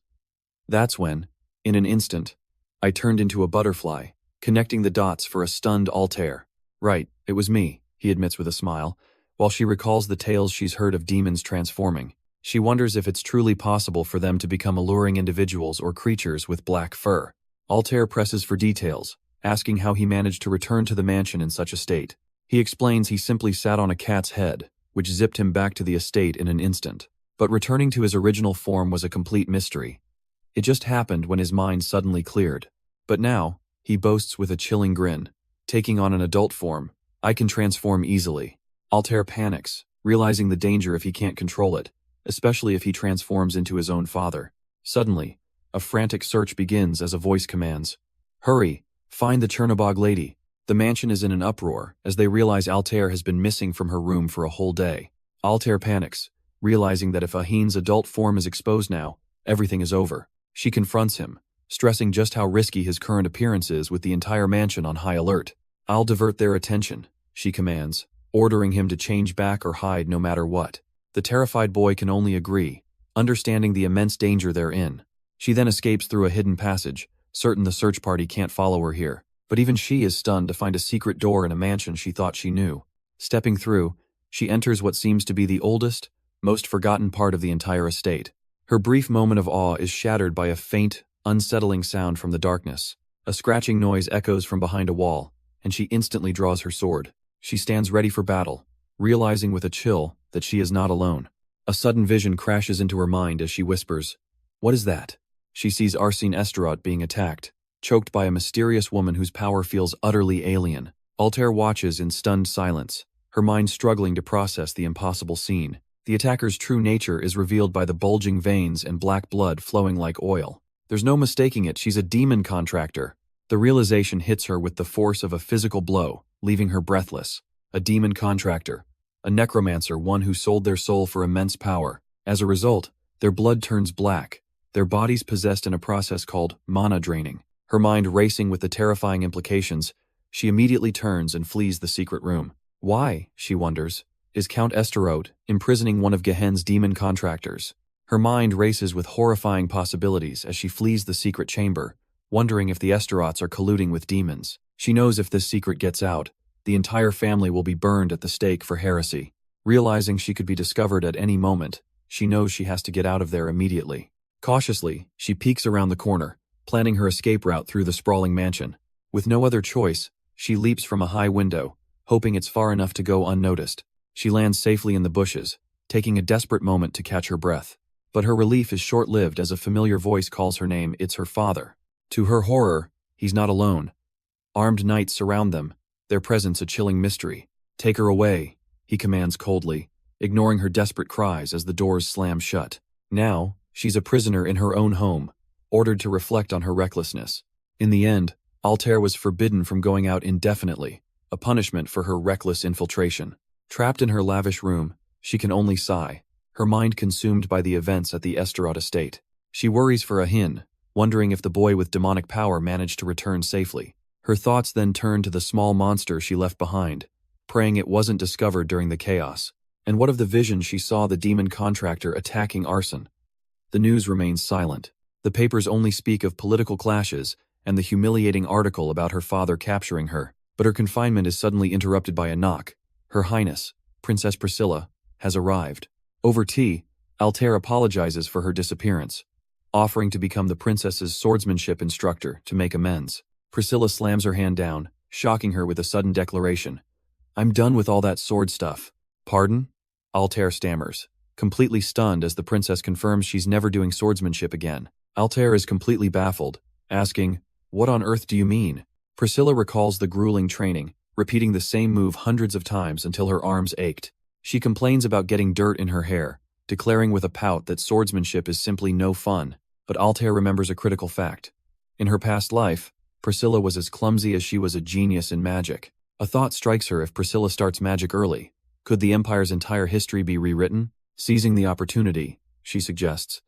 "That's when, in an instant, I turned into a butterfly," connecting the dots for a stunned Altair. "Right, it was me," he admits with a smile, while she recalls the tales she's heard of demons transforming. She wonders if it's truly possible for them to become alluring individuals or creatures with black fur. Altair presses for details, asking how he managed to return to the mansion in such a state. He explains he simply sat on a cat's head, which zipped him back to the estate in an instant. But returning to his original form was a complete mystery. It just happened when his mind suddenly cleared. But now, he boasts with a chilling grin, taking on an adult form, "I can transform easily." Altair panics, realizing the danger if he can't control it, especially if he transforms into his own father. Suddenly, a frantic search begins as a voice commands, "Hurry, find the Chernobog lady." The mansion is in an uproar as they realize Altair has been missing from her room for a whole day. Altair panics, realizing that if Ahin's adult form is exposed now, everything is over. She confronts him, stressing just how risky his current appearance is with the entire mansion on high alert. "I'll divert their attention," she commands, ordering him to change back or hide no matter what. The terrified boy can only agree, understanding the immense danger they're in. She then escapes through a hidden passage, certain the search party can't follow her here. But even she is stunned to find a secret door in a mansion she thought she knew. Stepping through, she enters what seems to be the oldest, most forgotten part of the entire estate. Her brief moment of awe is shattered by a faint, unsettling sound from the darkness. A scratching noise echoes from behind a wall, and she instantly draws her sword. She stands ready for battle, realizing with a chill that she is not alone. A sudden vision crashes into her mind as she whispers, "What is that?" She sees Arsene Esterot being attacked, choked by a mysterious woman whose power feels utterly alien. Altair watches in stunned silence, her mind struggling to process the impossible scene. The attacker's true nature is revealed by the bulging veins and black blood flowing like oil. There's no mistaking it, she's a demon contractor. The realization hits her with the force of a physical blow, leaving her breathless. A demon contractor, a necromancer, one who sold their soul for immense power. As a result, their blood turns black, their bodies possessed in a process called mana draining. Her mind racing with the terrifying implications, she immediately turns and flees the secret room. Why, she wonders, is Count Esterot imprisoning one of Gehen's demon contractors? Her mind races with horrifying possibilities as she flees the secret chamber, wondering if the Esterots are colluding with demons. She knows if this secret gets out, the entire family will be burned at the stake for heresy. Realizing she could be discovered at any moment, She knows she has to get out of there immediately. Cautiously, she peeks around the corner, planning her escape route through the sprawling mansion. With no other choice, she leaps from a high window, hoping it's far enough to go unnoticed. She lands safely in the bushes, taking a desperate moment to catch her breath. But her relief is short-lived as a familiar voice calls her name. It's her father. To her horror, he's not alone. Armed knights surround them, their presence a chilling mystery. "Take her away," he commands coldly, ignoring her desperate cries as the doors slam shut. Now, she's a prisoner in her own home, ordered to reflect on her recklessness. In the end, Altair was forbidden from going out indefinitely, a punishment for her reckless infiltration. Trapped in her lavish room, she can only sigh, her mind consumed by the events at the Esterod estate. She worries for Ahin, wondering if the boy with demonic power managed to return safely. Her thoughts then turn to the small monster she left behind, praying it wasn't discovered during the chaos. And what of the vision she saw the demon contractor attacking arson? The news remains silent. The papers only speak of political clashes and the humiliating article about her father capturing her. But her confinement is suddenly interrupted by a knock. Her Highness, Princess Priscilla, has arrived. Over tea, Altair apologizes for her disappearance, offering to become the princess's swordsmanship instructor to make amends. Priscilla slams her hand down, shocking her with a sudden declaration. "I'm done with all that sword stuff." "Pardon?" Altair stammers, completely stunned as the princess confirms she's never doing swordsmanship again. Altair is completely baffled, asking, "What on earth do you mean?" Priscilla recalls the grueling training, repeating the same move hundreds of times until her arms ached. She complains about getting dirt in her hair, declaring with a pout that swordsmanship is simply no fun. But Altair remembers a critical fact. In her past life, Priscilla was as clumsy as she was a genius in magic. A thought strikes her: if Priscilla starts magic early, could the Empire's entire history be rewritten? Seizing the opportunity, she suggests.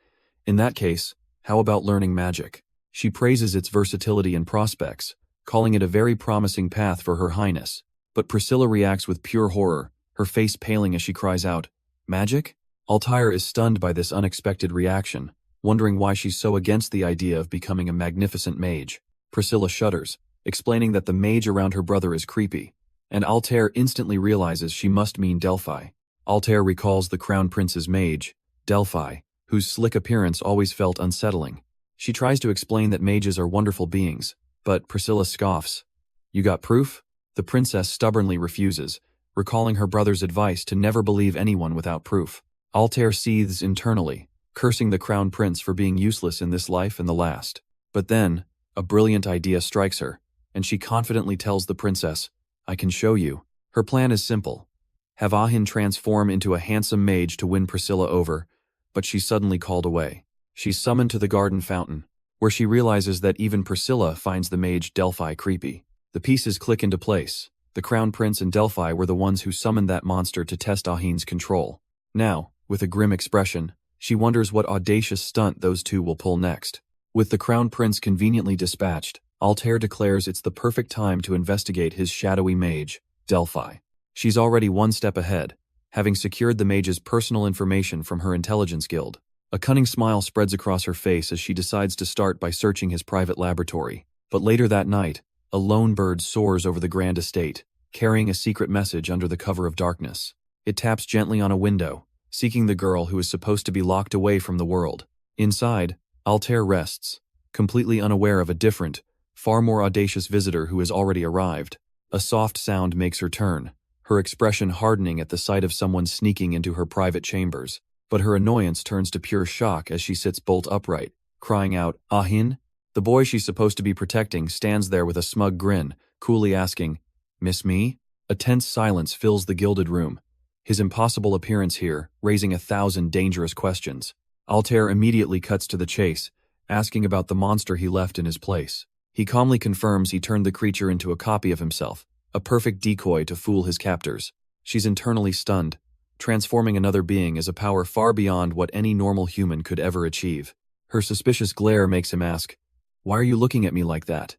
In that case, how about learning magic? She praises its versatility and prospects, calling it a very promising path for her highness. But Priscilla reacts with pure horror, her face paling as she cries out, "Magic?" Altair is stunned by this unexpected reaction, wondering why she's so against the idea of becoming a magnificent mage. Priscilla shudders, explaining that the mage around her brother is creepy, and Altair instantly realizes she must mean Delphi. Altair recalls the Crown Prince's mage, Delphi, whose slick appearance always felt unsettling. She tries to explain that mages are wonderful beings, but Priscilla scoffs. "You got proof?" The princess stubbornly refuses, recalling her brother's advice to never believe anyone without proof. Altair seethes internally, cursing the Crown Prince for being useless in this life and the last. But then, a brilliant idea strikes her, and she confidently tells the princess, "I can show you." Her plan is simple. Have Ahin transform into a handsome mage to win Priscilla over, but she's suddenly called away. She's summoned to the garden fountain, where she realizes that even Priscilla finds the mage Delphi creepy. The pieces click into place. The Crown Prince and Delphi were the ones who summoned that monster to test Ahin's control. Now, with a grim expression, she wonders what audacious stunt those two will pull next. With the Crown Prince conveniently dispatched, Altair declares it's the perfect time to investigate his shadowy mage, Delphi. She's already one step ahead, having secured the mage's personal information from her intelligence guild. A cunning smile spreads across her face as she decides to start by searching his private laboratory. But later that night, a lone bird soars over the grand estate, carrying a secret message under the cover of darkness. It taps gently on a window, seeking the girl who is supposed to be locked away from the world. Inside, Altair rests, completely unaware of a different, far more audacious visitor who has already arrived. A soft sound makes her turn, her expression hardening at the sight of someone sneaking into her private chambers. But her annoyance turns to pure shock as she sits bolt upright, crying out, "Ahin?" The boy she's supposed to be protecting stands there with a smug grin, coolly asking, "Miss me?" A tense silence fills the gilded room, his impossible appearance here raising 1,000 dangerous questions. Altair immediately cuts to the chase, asking about the monster he left in his place. He calmly confirms he turned the creature into a copy of himself, a perfect decoy to fool his captors. She's internally stunned. Transforming another being is a power far beyond what any normal human could ever achieve. Her suspicious glare makes him ask, "Why are you looking at me like that?"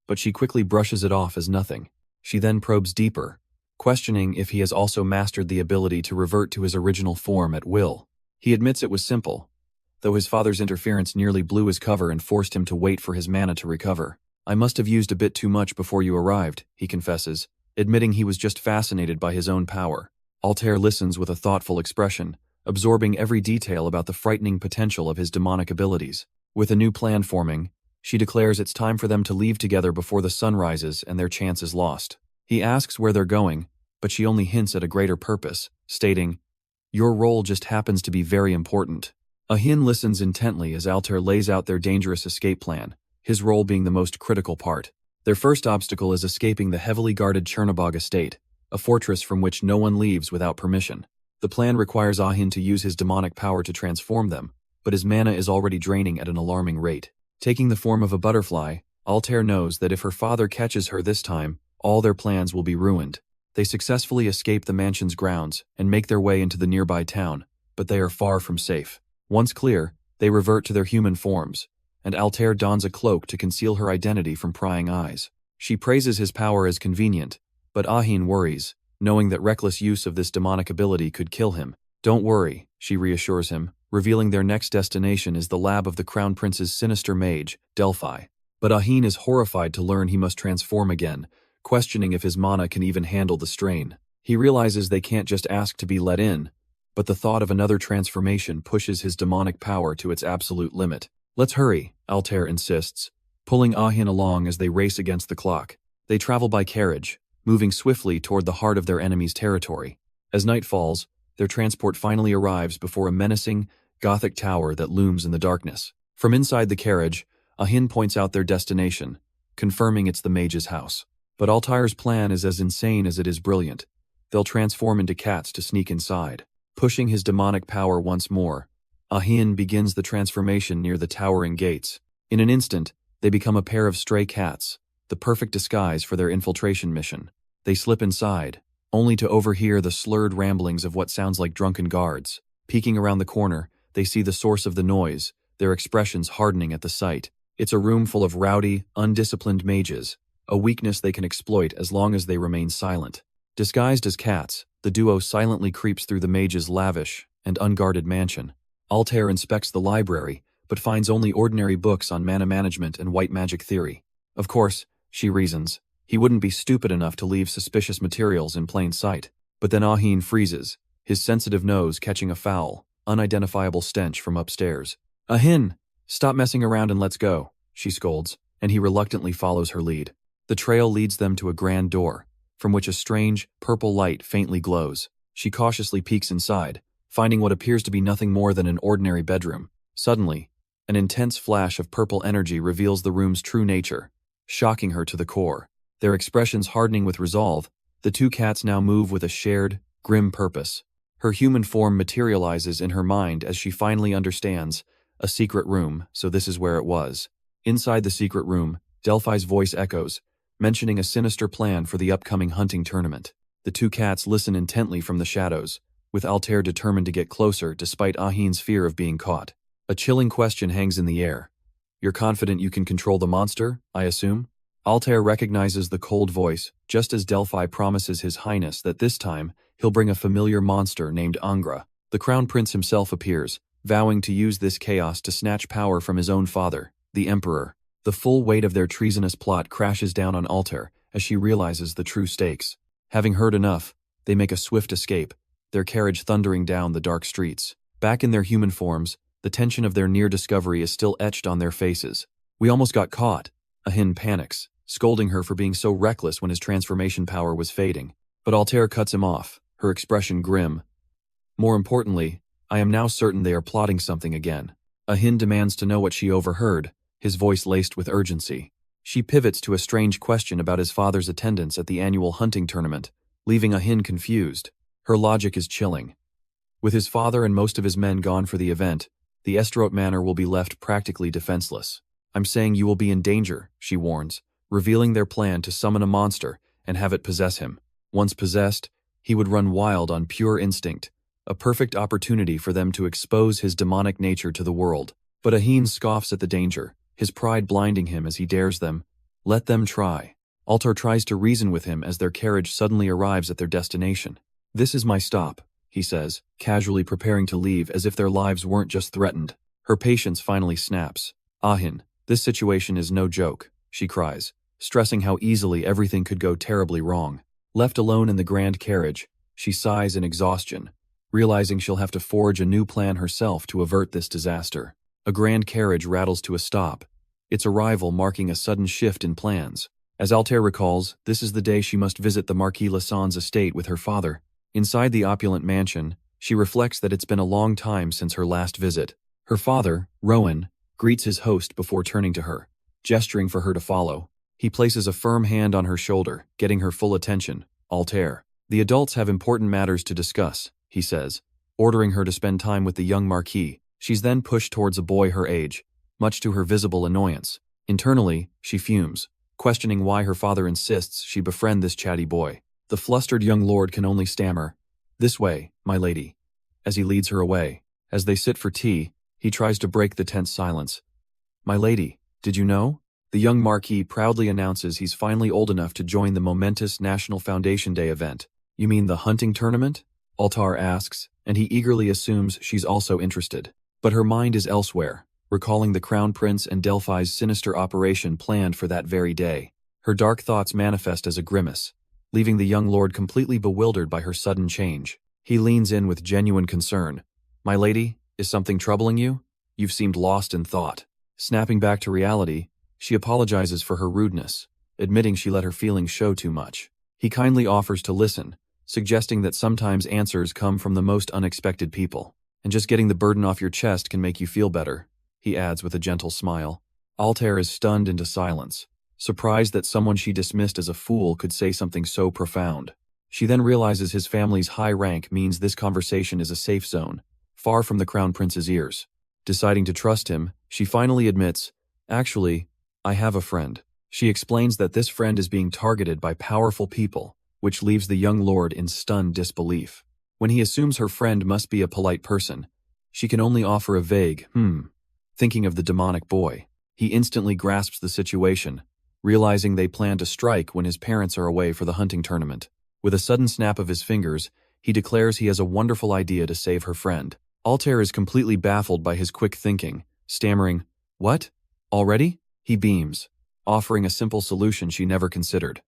But she quickly brushes it off as nothing. She then probes deeper, questioning if he has also mastered the ability to revert to his original form at will. He admits it was simple, though his father's interference nearly blew his cover and forced him to wait for his mana to recover. "I must have used a bit too much before you arrived," he confesses, admitting he was just fascinated by his own power. Altair listens with a thoughtful expression, absorbing every detail about the frightening potential of his demonic abilities. With a new plan forming, she declares it's time for them to leave together before the sun rises and their chance is lost. He asks where they're going, but she only hints at a greater purpose, stating, "Your role just happens to be very important." Ahin listens intently as Altair lays out their dangerous escape plan, his role being the most critical part. Their first obstacle is escaping the heavily guarded Chernobog estate, a fortress from which no one leaves without permission. The plan requires Ahin to use his demonic power to transform them, but his mana is already draining at an alarming rate. Taking the form of a butterfly, Altair knows that if her father catches her this time, all their plans will be ruined. They successfully escape the mansion's grounds and make their way into the nearby town, but they are far from safe. Once clear, they revert to their human forms, and Altair dons a cloak to conceal her identity from prying eyes. She praises his power as convenient, but Ahin worries, knowing that reckless use of this demonic ability could kill him. "Don't worry," she reassures him, revealing their next destination is the lab of the Crown Prince's sinister mage, Delphi. But Ahin is horrified to learn he must transform again, questioning if his mana can even handle the strain. He realizes they can't just ask to be let in, but the thought of another transformation pushes his demonic power to its absolute limit. "Let's hurry," Altair insists, pulling Ahin along as they race against the clock. They travel by carriage, moving swiftly toward the heart of their enemy's territory. As night falls, their transport finally arrives before a menacing, Gothic tower that looms in the darkness. From inside the carriage, Ahin points out their destination, confirming it's the mage's house. But Altair's plan is as insane as it is brilliant. They'll transform into cats to sneak inside. Pushing his demonic power once more, Ahin begins the transformation near the towering gates. In an instant, they become a pair of stray cats, the perfect disguise for their infiltration mission. They slip inside, only to overhear the slurred ramblings of what sounds like drunken guards. Peeking around the corner, they see the source of the noise, their expressions hardening at the sight. It's a room full of rowdy, undisciplined mages, a weakness they can exploit as long as they remain silent. Disguised as cats, the duo silently creeps through the mage's lavish and unguarded mansion. Altair inspects the library, but finds only ordinary books on mana management and white magic theory. Of course, she reasons, he wouldn't be stupid enough to leave suspicious materials in plain sight. But then Ahin freezes, his sensitive nose catching a foul, unidentifiable stench from upstairs. "Ahin, stop messing around and let's go," she scolds, and he reluctantly follows her lead. The trail leads them to a grand door, from which a strange, purple light faintly glows. She cautiously peeks inside, finding what appears to be nothing more than an ordinary bedroom. Suddenly, an intense flash of purple energy reveals the room's true nature, shocking her to the core. Their expressions hardening with resolve, the two cats now move with a shared, grim purpose. Her human form materializes in her mind as she finally understands, a secret room, so this is where it was. Inside the secret room, Delphi's voice echoes, mentioning a sinister plan for the upcoming hunting tournament. The two cats listen intently from the shadows, with Altair determined to get closer despite Ahin's fear of being caught. A chilling question hangs in the air. "You're confident you can control the monster, I assume?" Altair recognizes the cold voice, just as Delphi promises His Highness that this time he'll bring a familiar monster named Angra. The Crown Prince himself appears, vowing to use this chaos to snatch power from his own father, the Emperor. The full weight of their treasonous plot crashes down on Altair as she realizes the true stakes. Having heard enough, they make a swift escape, their carriage thundering down the dark streets. Back in their human forms, the tension of their near discovery is still etched on their faces. "We almost got caught," Ahin panics, scolding her for being so reckless when his transformation power was fading. But Altair cuts him off, her expression grim. "More importantly, I am now certain they are plotting something again." Ahin demands to know what she overheard, his voice laced with urgency. She pivots to a strange question about his father's attendance at the annual hunting tournament, leaving Ahin confused. Her logic is chilling. With his father and most of his men gone for the event, the Estrote Manor will be left practically defenseless. "I'm saying you will be in danger," she warns, revealing their plan to summon a monster and have it possess him. Once possessed, he would run wild on pure instinct, a perfect opportunity for them to expose his demonic nature to the world. But Ahin scoffs at the danger, his pride blinding him as he dares them. Let them try. Altair tries to reason with him as their carriage suddenly arrives at their destination. "This is my stop," he says, casually preparing to leave as if their lives weren't just threatened. Her patience finally snaps. "Ahin, this situation is no joke," she cries, stressing how easily everything could go terribly wrong. Left alone in the grand carriage, she sighs in exhaustion, realizing she'll have to forge a new plan herself to avert this disaster. A grand carriage rattles to a stop, its arrival marking a sudden shift in plans. As Altair recalls, this is the day she must visit the Marquis Lasson's estate with her father. Inside the opulent mansion, she reflects that it's been a long time since her last visit. Her father, Rowan, greets his host before turning to her, gesturing for her to follow. He places a firm hand on her shoulder, getting her full attention. Altair. The adults have important matters to discuss, he says, ordering her to spend time with the young Marquis. She's then pushed towards a boy her age, much to her visible annoyance. Internally, she fumes, questioning why her father insists she befriend this chatty boy. The flustered young lord can only stammer, "This way, my lady," as he leads her away. As they sit for tea, he tries to break the tense silence. "My lady, did you know?" The young Marquis proudly announces he's finally old enough to join the momentous National Foundation Day event. "You mean the hunting tournament?" Altair asks, and he eagerly assumes she's also interested. But her mind is elsewhere, recalling the Crown Prince and Delphi's sinister operation planned for that very day. Her dark thoughts manifest as a grimace, leaving the young lord completely bewildered by her sudden change. He leans in with genuine concern. "My lady, is something troubling you? You've seemed lost in thought." Snapping back to reality, she apologizes for her rudeness, admitting she let her feelings show too much. He kindly offers to listen, suggesting that sometimes answers come from the most unexpected people. "And just getting the burden off your chest can make you feel better," he adds with a gentle smile. Altair is stunned into silence, surprised that someone she dismissed as a fool could say something so profound. She then realizes his family's high rank means this conversation is a safe zone, far from the Crown Prince's ears. Deciding to trust him, she finally admits, "Actually, I have a friend." She explains that this friend is being targeted by powerful people, which leaves the young lord in stunned disbelief. When he assumes her friend must be a polite person, she can only offer a vague, thinking of the demonic boy. He instantly grasps the situation, realizing they plan to strike when his parents are away for the hunting tournament. With a sudden snap of his fingers, he declares he has a wonderful idea to save her friend. Altair is completely baffled by his quick thinking, stammering, "What? Already?" He beams, offering a simple solution she never considered.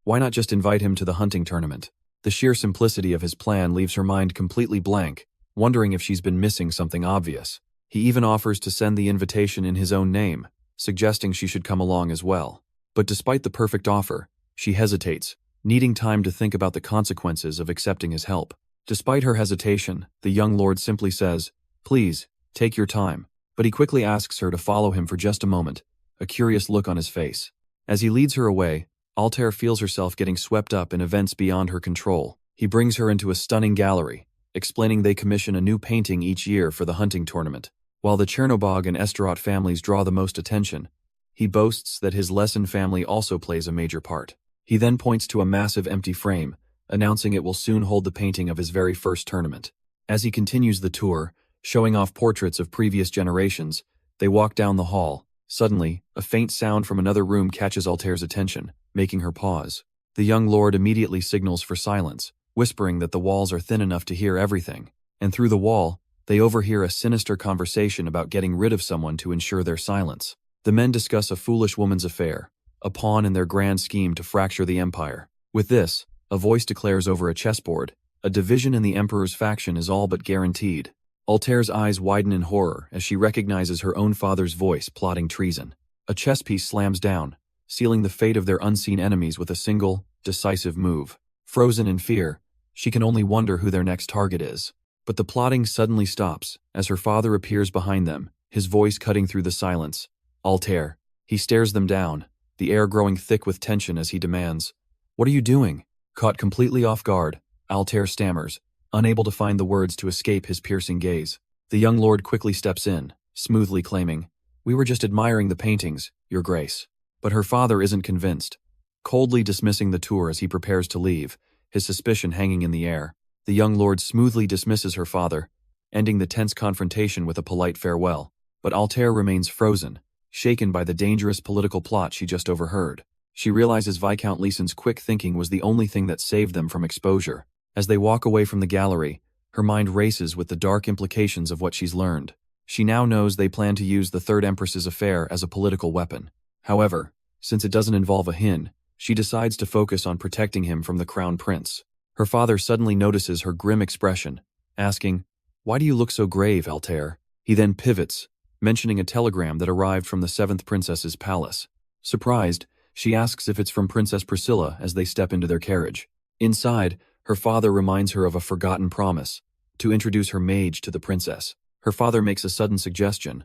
Why not just invite him to the hunting tournament? The sheer simplicity of his plan leaves her mind completely blank, wondering if she's been missing something obvious. He even offers to send the invitation in his own name, suggesting she should come along as well. But despite the perfect offer, she hesitates, needing time to think about the consequences of accepting his help. Despite her hesitation, the young lord simply says, "Please, take your time," but he quickly asks her to follow him for just a moment, a curious look on his face. As he leads her away, Altair feels herself getting swept up in events beyond her control. He brings her into a stunning gallery, explaining they commission a new painting each year for the hunting tournament. While the Chernobog and Esterot families draw the most attention, he boasts that his Lesson family also plays a major part. He then points to a massive empty frame, announcing it will soon hold the painting of his very first tournament. As he continues the tour, showing off portraits of previous generations, they walk down the hall. Suddenly, a faint sound from another room catches Altair's attention, making her pause. The young lord immediately signals for silence, whispering that the walls are thin enough to hear everything. And through the wall, they overhear a sinister conversation about getting rid of someone to ensure their silence. The men discuss a foolish woman's affair, a pawn in their grand scheme to fracture the empire. With this, a voice declares over a chessboard, a division in the emperor's faction is all but guaranteed. Altair's eyes widen in horror as she recognizes her own father's voice plotting treason. A chess piece slams down, sealing the fate of their unseen enemies with a single, decisive move. Frozen in fear, she can only wonder who their next target is. But the plotting suddenly stops as her father appears behind them, his voice cutting through the silence. "Altair." He stares them down, the air growing thick with tension as he demands, "What are you doing?" Caught completely off guard, Altair stammers, unable to find the words to escape his piercing gaze. The young lord quickly steps in, smoothly claiming, "We were just admiring the paintings, Your Grace." But her father isn't convinced, coldly dismissing the tour as he prepares to leave, his suspicion hanging in the air. The young lord smoothly dismisses her father, ending the tense confrontation with a polite farewell. But Altair remains frozen, shaken by the dangerous political plot she just overheard. She realizes Viscount Leeson's quick thinking was the only thing that saved them from exposure. As they walk away from the gallery, her mind races with the dark implications of what she's learned. She now knows they plan to use the Third Empress's affair as a political weapon. However, since it doesn't involve a Hin, she decides to focus on protecting him from the Crown Prince. Her father suddenly notices her grim expression, asking, "Why do you look so grave, Altair?" He then pivots, mentioning a telegram that arrived from the 7th princess's palace. Surprised, she asks if it's from Princess Priscilla as they step into their carriage. Inside, her father reminds her of a forgotten promise, to introduce her mage to the princess. Her father makes a sudden suggestion.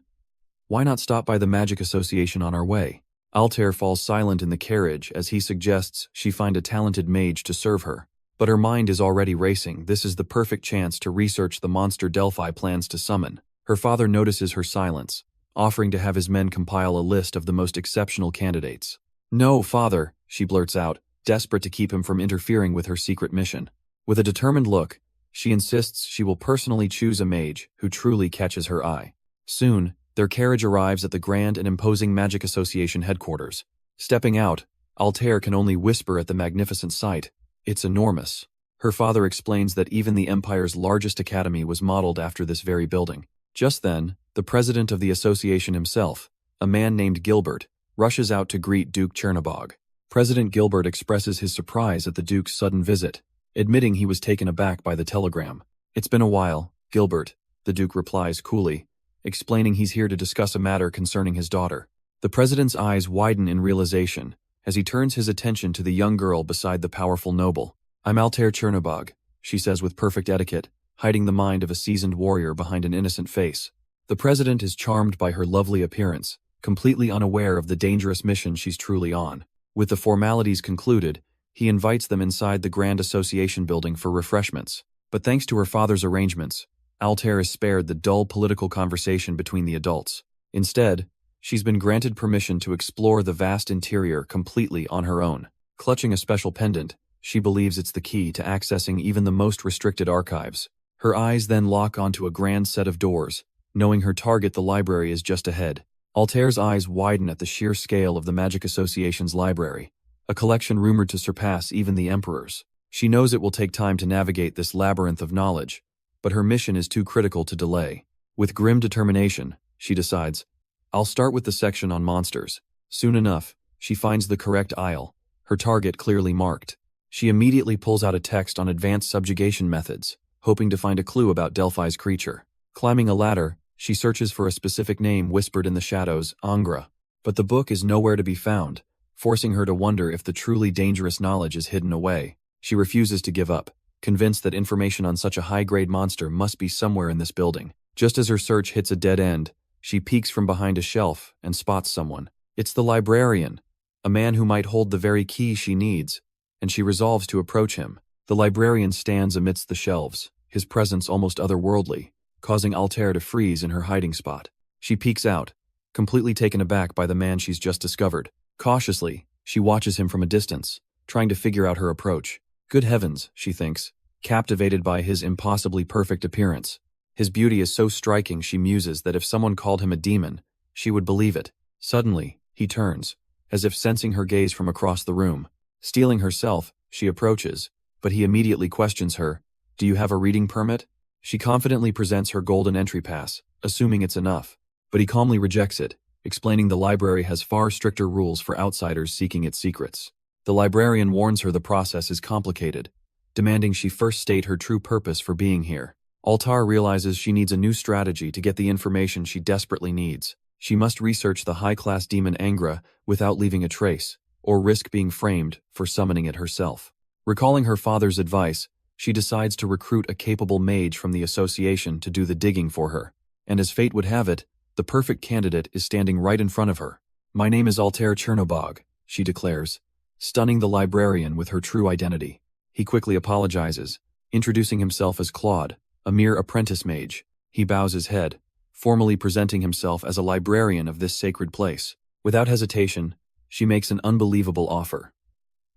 "Why not stop by the Magic Association on our way?" Altair falls silent in the carriage as he suggests she find a talented mage to serve her. But her mind is already racing. This is the perfect chance to research the monster Delphi plans to summon. Her father notices her silence, offering to have his men compile a list of the most exceptional candidates. "No, father," she blurts out, desperate to keep him from interfering with her secret mission. With a determined look, she insists she will personally choose a mage who truly catches her eye. Soon, their carriage arrives at the grand and imposing Magic Association headquarters. Stepping out, Altair can only whisper at the magnificent sight. It's enormous. Her father explains that even the Empire's largest academy was modeled after this very building. Just then, the president of the association himself, a man named Gilbert, rushes out to greet Duke Chernobog. President Gilbert expresses his surprise at the Duke's sudden visit, admitting he was taken aback by the telegram. "It's been a while, Gilbert," the Duke replies coolly, explaining he's here to discuss a matter concerning his daughter. The president's eyes widen in realization as he turns his attention to the young girl beside the powerful noble. "I'm Altair Chernobog," she says with perfect etiquette, hiding the mind of a seasoned warrior behind an innocent face. The president is charmed by her lovely appearance, completely unaware of the dangerous mission she's truly on. With the formalities concluded, he invites them inside the Grand Association building for refreshments. But thanks to her father's arrangements, Altair is spared the dull political conversation between the adults. Instead, she's been granted permission to explore the vast interior completely on her own. Clutching a special pendant, she believes it's the key to accessing even the most restricted archives. Her eyes then lock onto a grand set of doors, knowing her target, the library, is just ahead. Altair's eyes widen at the sheer scale of the Magic Association's library, a collection rumored to surpass even the Emperor's. She knows it will take time to navigate this labyrinth of knowledge, but her mission is too critical to delay. With grim determination, she decides, "I'll start with the section on monsters." Soon enough, she finds the correct aisle, her target clearly marked. She immediately pulls out a text on advanced subjugation methods, hoping to find a clue about Delphi's creature. Climbing a ladder, she searches for a specific name whispered in the shadows, Angra. But the book is nowhere to be found, forcing her to wonder if the truly dangerous knowledge is hidden away. She refuses to give up, convinced that information on such a high-grade monster must be somewhere in this building. Just as her search hits a dead end, she peeks from behind a shelf and spots someone. It's the librarian, a man who might hold the very key she needs, and she resolves to approach him. The librarian stands amidst the shelves, his presence almost otherworldly, causing Altair to freeze in her hiding spot. She peeks out, completely taken aback by the man she's just discovered. Cautiously, she watches him from a distance, trying to figure out her approach. Good heavens, she thinks, captivated by his impossibly perfect appearance. His beauty is so striking, she muses, that if someone called him a demon, she would believe it. Suddenly, he turns, as if sensing her gaze from across the room. Steeling herself, she approaches, but he immediately questions her. "Do you have a reading permit?" She confidently presents her golden entry pass, assuming it's enough, but he calmly rejects it, explaining the library has far stricter rules for outsiders seeking its secrets. The librarian warns her the process is complicated, demanding she first state her true purpose for being here. Altair realizes she needs a new strategy to get the information she desperately needs. She must research the high-class demon Angra without leaving a trace, or risk being framed for summoning it herself. Recalling her father's advice, she decides to recruit a capable mage from the association to do the digging for her. And as fate would have it, the perfect candidate is standing right in front of her. "My name is Altair Chernobog," she declares, stunning the librarian with her true identity. He quickly apologizes, introducing himself as Claude, a mere apprentice mage. He bows his head, formally presenting himself as a librarian of this sacred place. Without hesitation, she makes an unbelievable offer.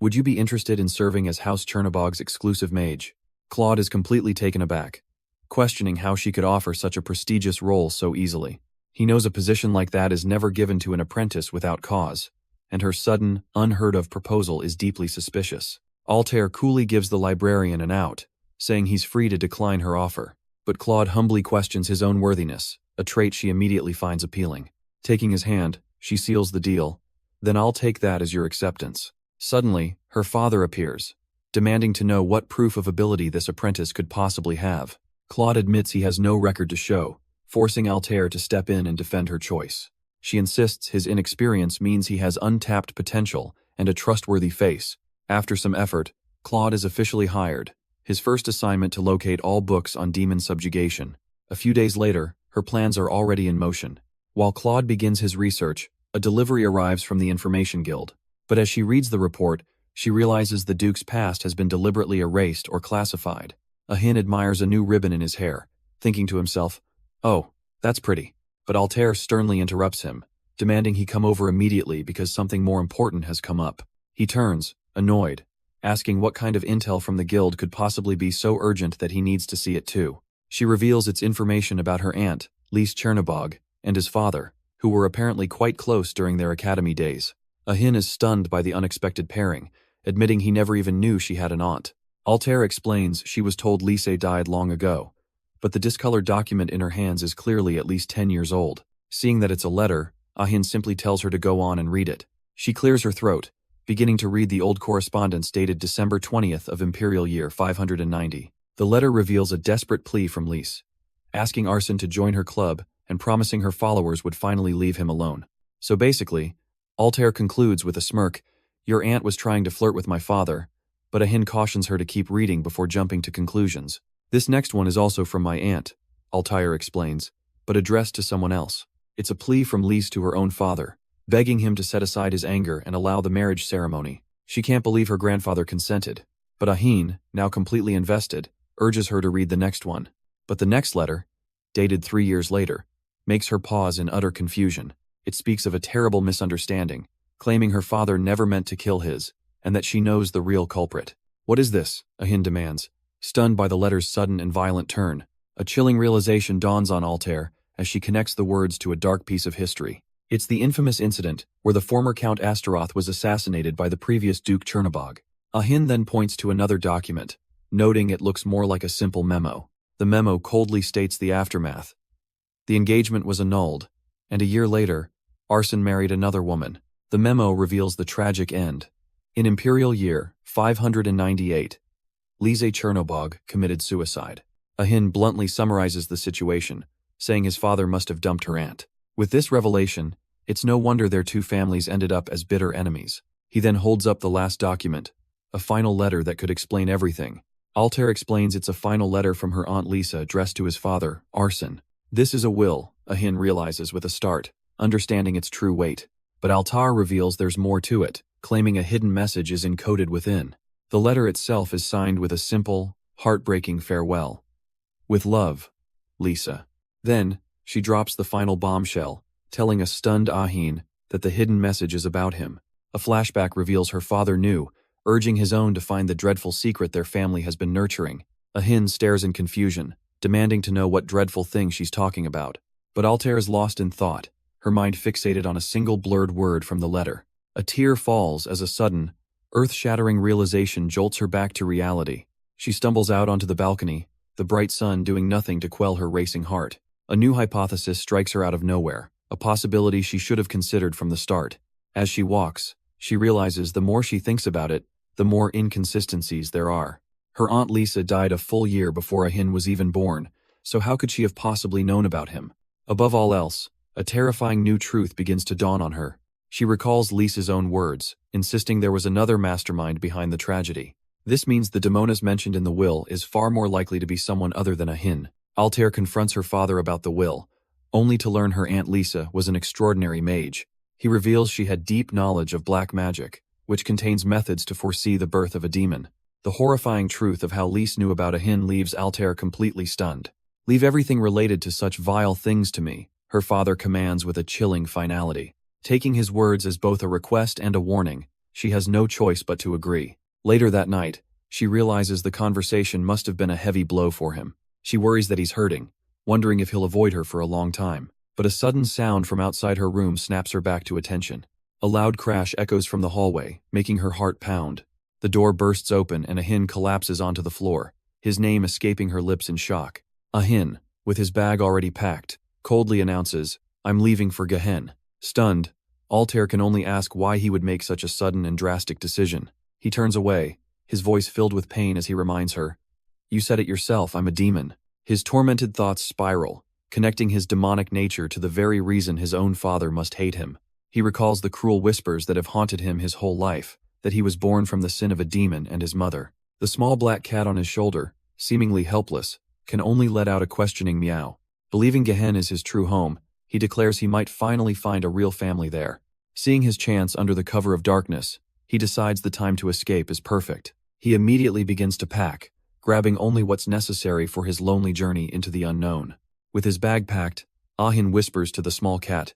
"Would you be interested in serving as House Chernobog's exclusive mage?" Claude is completely taken aback, questioning how she could offer such a prestigious role so easily. He knows a position like that is never given to an apprentice without cause, and her sudden, unheard-of proposal is deeply suspicious. Altair coolly gives the librarian an out, saying he's free to decline her offer. But Claude humbly questions his own worthiness, a trait she immediately finds appealing. Taking his hand, she seals the deal. "Then I'll take that as your acceptance." Suddenly, her father appears, demanding to know what proof of ability this apprentice could possibly have. Claude admits he has no record to show, forcing Altair to step in and defend her choice. She insists his inexperience means he has untapped potential and a trustworthy face. After some effort, Claude is officially hired, his first assignment to locate all books on demon subjugation. A few days later, her plans are already in motion. While Claude begins his research, a delivery arrives from the Information Guild. But as she reads the report, she realizes the Duke's past has been deliberately erased or classified. Ahin admires a new ribbon in his hair, thinking to himself, "Oh, that's pretty." But Altair sternly interrupts him, demanding he come over immediately because something more important has come up. He turns, annoyed, asking what kind of intel from the guild could possibly be so urgent that he needs to see it too. She reveals it's information about her aunt, Lise Chernobog, and his father, who were apparently quite close during their academy days. Ahin is stunned by the unexpected pairing, admitting he never even knew she had an aunt. Altair explains she was told Lise died long ago, but the discolored document in her hands is clearly at least 10 years old. Seeing that it's a letter, Ahin simply tells her to go on and read it. She clears her throat, beginning to read the old correspondence dated December 20th of Imperial Year 590. The letter reveals a desperate plea from Lise, asking Arsene to join her club and promising her followers would finally leave him alone. So basically, Altair concludes with a smirk, "Your aunt was trying to flirt with my father," but Ahin cautions her to keep reading before jumping to conclusions. "This next one is also from my aunt," Altair explains, but addressed to someone else. It's a plea from Lise to her own father, begging him to set aside his anger and allow the marriage ceremony. She can't believe her grandfather consented, but Ahin, now completely invested, urges her to read the next one. But the next letter, dated 3 years later, makes her pause in utter confusion. It speaks of a terrible misunderstanding, claiming her father never meant to kill his, and that she knows the real culprit. "What is this?" Ahin demands, stunned by the letter's sudden and violent turn. A chilling realization dawns on Altair as she connects the words to a dark piece of history. It's the infamous incident where the former Count Astaroth was assassinated by the previous Duke Chernobog. Ahin then points to another document, noting it looks more like a simple memo. The memo coldly states the aftermath. The engagement was annulled, and a year later, Arsene married another woman. The memo reveals the tragic end. In Imperial Year 598, Lise Chernobog committed suicide. Ahin bluntly summarizes the situation, saying his father must have dumped her aunt. With this revelation, it's no wonder their two families ended up as bitter enemies. He then holds up the last document, a final letter that could explain everything. Altair explains it's a final letter from her Aunt Lisa addressed to his father, Arsene. This is a will, Ahin realizes with a start, understanding its true weight. But Altair reveals there's more to it, claiming a hidden message is encoded within. The letter itself is signed with a simple, heartbreaking farewell. "With love, Lisa." Then, she drops the final bombshell, telling a stunned Ahin that the hidden message is about him. A flashback reveals her father knew, urging his own to find the dreadful secret their family has been nurturing. Ahin stares in confusion, demanding to know what dreadful thing she's talking about. But Altair is lost in thought, her mind fixated on a single blurred word from the letter. A tear falls as a sudden, earth-shattering realization jolts her back to reality. She stumbles out onto the balcony, the bright sun doing nothing to quell her racing heart. A new hypothesis strikes her out of nowhere, a possibility she should have considered from the start. As she walks, she realizes the more she thinks about it, the more inconsistencies there are. Her Aunt Lisa died a full year before Ahin was even born, so how could she have possibly known about him? Above all else, a terrifying new truth begins to dawn on her. She recalls Lisa's own words, insisting there was another mastermind behind the tragedy. This means the Damonas mentioned in the will is far more likely to be someone other than Ahin. Altair confronts her father about the will, only to learn her Aunt Lisa was an extraordinary mage. He reveals she had deep knowledge of black magic, which contains methods to foresee the birth of a demon. The horrifying truth of how Lise knew about Ahin leaves Altair completely stunned. "Leave everything related to such vile things to me," her father commands with a chilling finality. Taking his words as both a request and a warning, she has no choice but to agree. Later that night, she realizes the conversation must have been a heavy blow for him. She worries that he's hurting, wondering if he'll avoid her for a long time. But a sudden sound from outside her room snaps her back to attention. A loud crash echoes from the hallway, making her heart pound. The door bursts open and Ahin collapses onto the floor, his name escaping her lips in shock. Ahin, with his bag already packed, coldly announces, "I'm leaving for Gehen." Stunned, Altair can only ask why he would make such a sudden and drastic decision. He turns away, his voice filled with pain as he reminds her, "You said it yourself, I'm a demon." His tormented thoughts spiral, connecting his demonic nature to the very reason his own father must hate him. He recalls the cruel whispers that have haunted him his whole life, that he was born from the sin of a demon and his mother. The small black cat on his shoulder, seemingly helpless, can only let out a questioning meow. Believing Gehen is his true home, he declares he might finally find a real family there. Seeing his chance under the cover of darkness, he decides the time to escape is perfect. He immediately begins to pack, grabbing only what's necessary for his lonely journey into the unknown. With his bag packed, Ahin whispers to the small cat,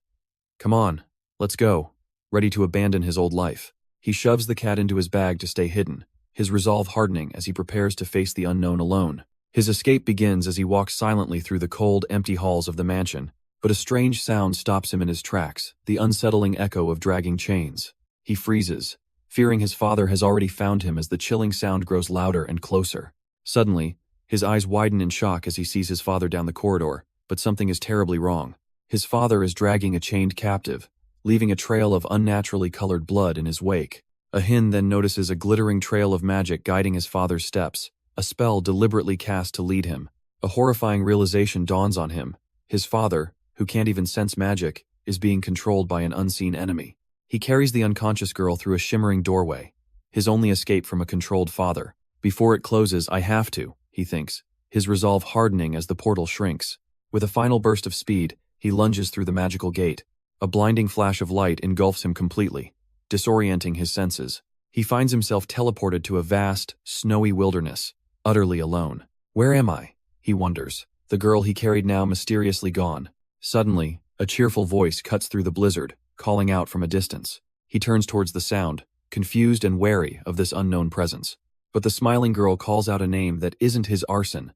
"Come on, let's go," ready to abandon his old life. He shoves the cat into his bag to stay hidden, his resolve hardening as he prepares to face the unknown alone. His escape begins as he walks silently through the cold, empty halls of the mansion, but a strange sound stops him in his tracks, the unsettling echo of dragging chains. He freezes, fearing his father has already found him as the chilling sound grows louder and closer. Suddenly, his eyes widen in shock as he sees his father down the corridor, but something is terribly wrong. His father is dragging a chained captive, leaving a trail of unnaturally colored blood in his wake. Ahin then notices a glittering trail of magic guiding his father's steps, a spell deliberately cast to lead him. A horrifying realization dawns on him. His father, who can't even sense magic, is being controlled by an unseen enemy. He carries the unconscious girl through a shimmering doorway, his only escape from a controlled father. Before it closes, I have to, he thinks, his resolve hardening as the portal shrinks. With a final burst of speed, he lunges through the magical gate. A blinding flash of light engulfs him completely, disorienting his senses. He finds himself teleported to a vast, snowy wilderness, utterly alone. Where am I? He wonders, the girl he carried now mysteriously gone. Suddenly, a cheerful voice cuts through the blizzard, calling out from a distance. He turns towards the sound, confused and wary of this unknown presence. But the smiling girl calls out a name that isn't his arson,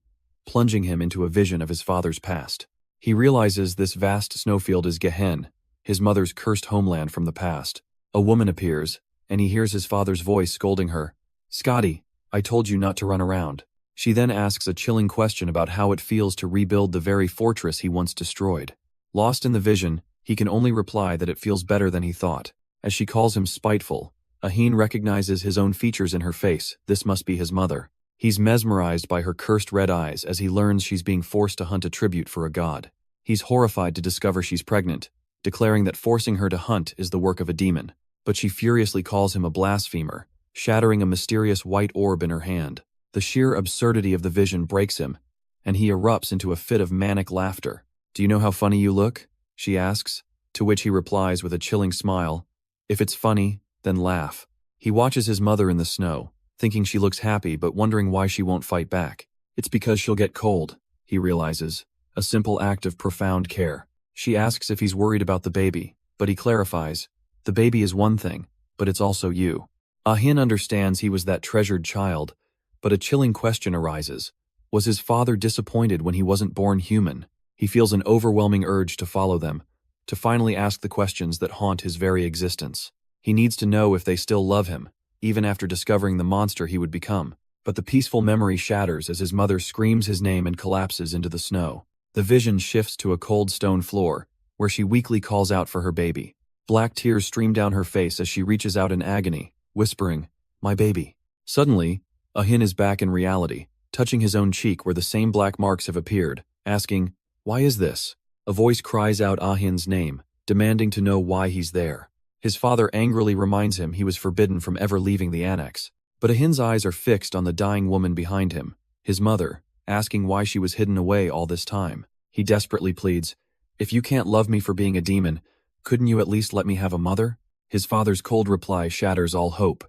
plunging him into a vision of his father's past. He realizes this vast snowfield is Gehen, his mother's cursed homeland from the past. A woman appears, and he hears his father's voice scolding her. "Scotty, I told you not to run around." She then asks a chilling question about how it feels to rebuild the very fortress he once destroyed. Lost in the vision, he can only reply that it feels better than he thought. As she calls him spiteful, Ahin recognizes his own features in her face. This must be his mother. He's mesmerized by her cursed red eyes as he learns she's being forced to hunt a tribute for a god. He's horrified to discover she's pregnant, declaring that forcing her to hunt is the work of a demon. But she furiously calls him a blasphemer, shattering a mysterious white orb in her hand. The sheer absurdity of the vision breaks him, and he erupts into a fit of manic laughter. "Do you know how funny you look?" she asks, to which he replies with a chilling smile, "If it's funny, then laugh." He watches his mother in the snow, thinking she looks happy but wondering why she won't fight back. It's because she'll get cold, he realizes, a simple act of profound care. She asks if he's worried about the baby, but he clarifies, "The baby is one thing, but it's also you." Ahin understands he was that treasured child, but a chilling question arises. Was his father disappointed when he wasn't born human? He feels an overwhelming urge to follow them, to finally ask the questions that haunt his very existence. He needs to know if they still love him, even after discovering the monster he would become. But the peaceful memory shatters as his mother screams his name and collapses into the snow. The vision shifts to a cold stone floor, where she weakly calls out for her baby. Black tears stream down her face as she reaches out in agony, whispering, "My baby." Suddenly, Ahin is back in reality, touching his own cheek where the same black marks have appeared, asking, "Why is this?" A voice cries out Ahin's name, demanding to know why he's there. His father angrily reminds him he was forbidden from ever leaving the annex. But Ahin's eyes are fixed on the dying woman behind him, his mother, asking why she was hidden away all this time. He desperately pleads, "If you can't love me for being a demon, couldn't you at least let me have a mother?" His father's cold reply shatters all hope.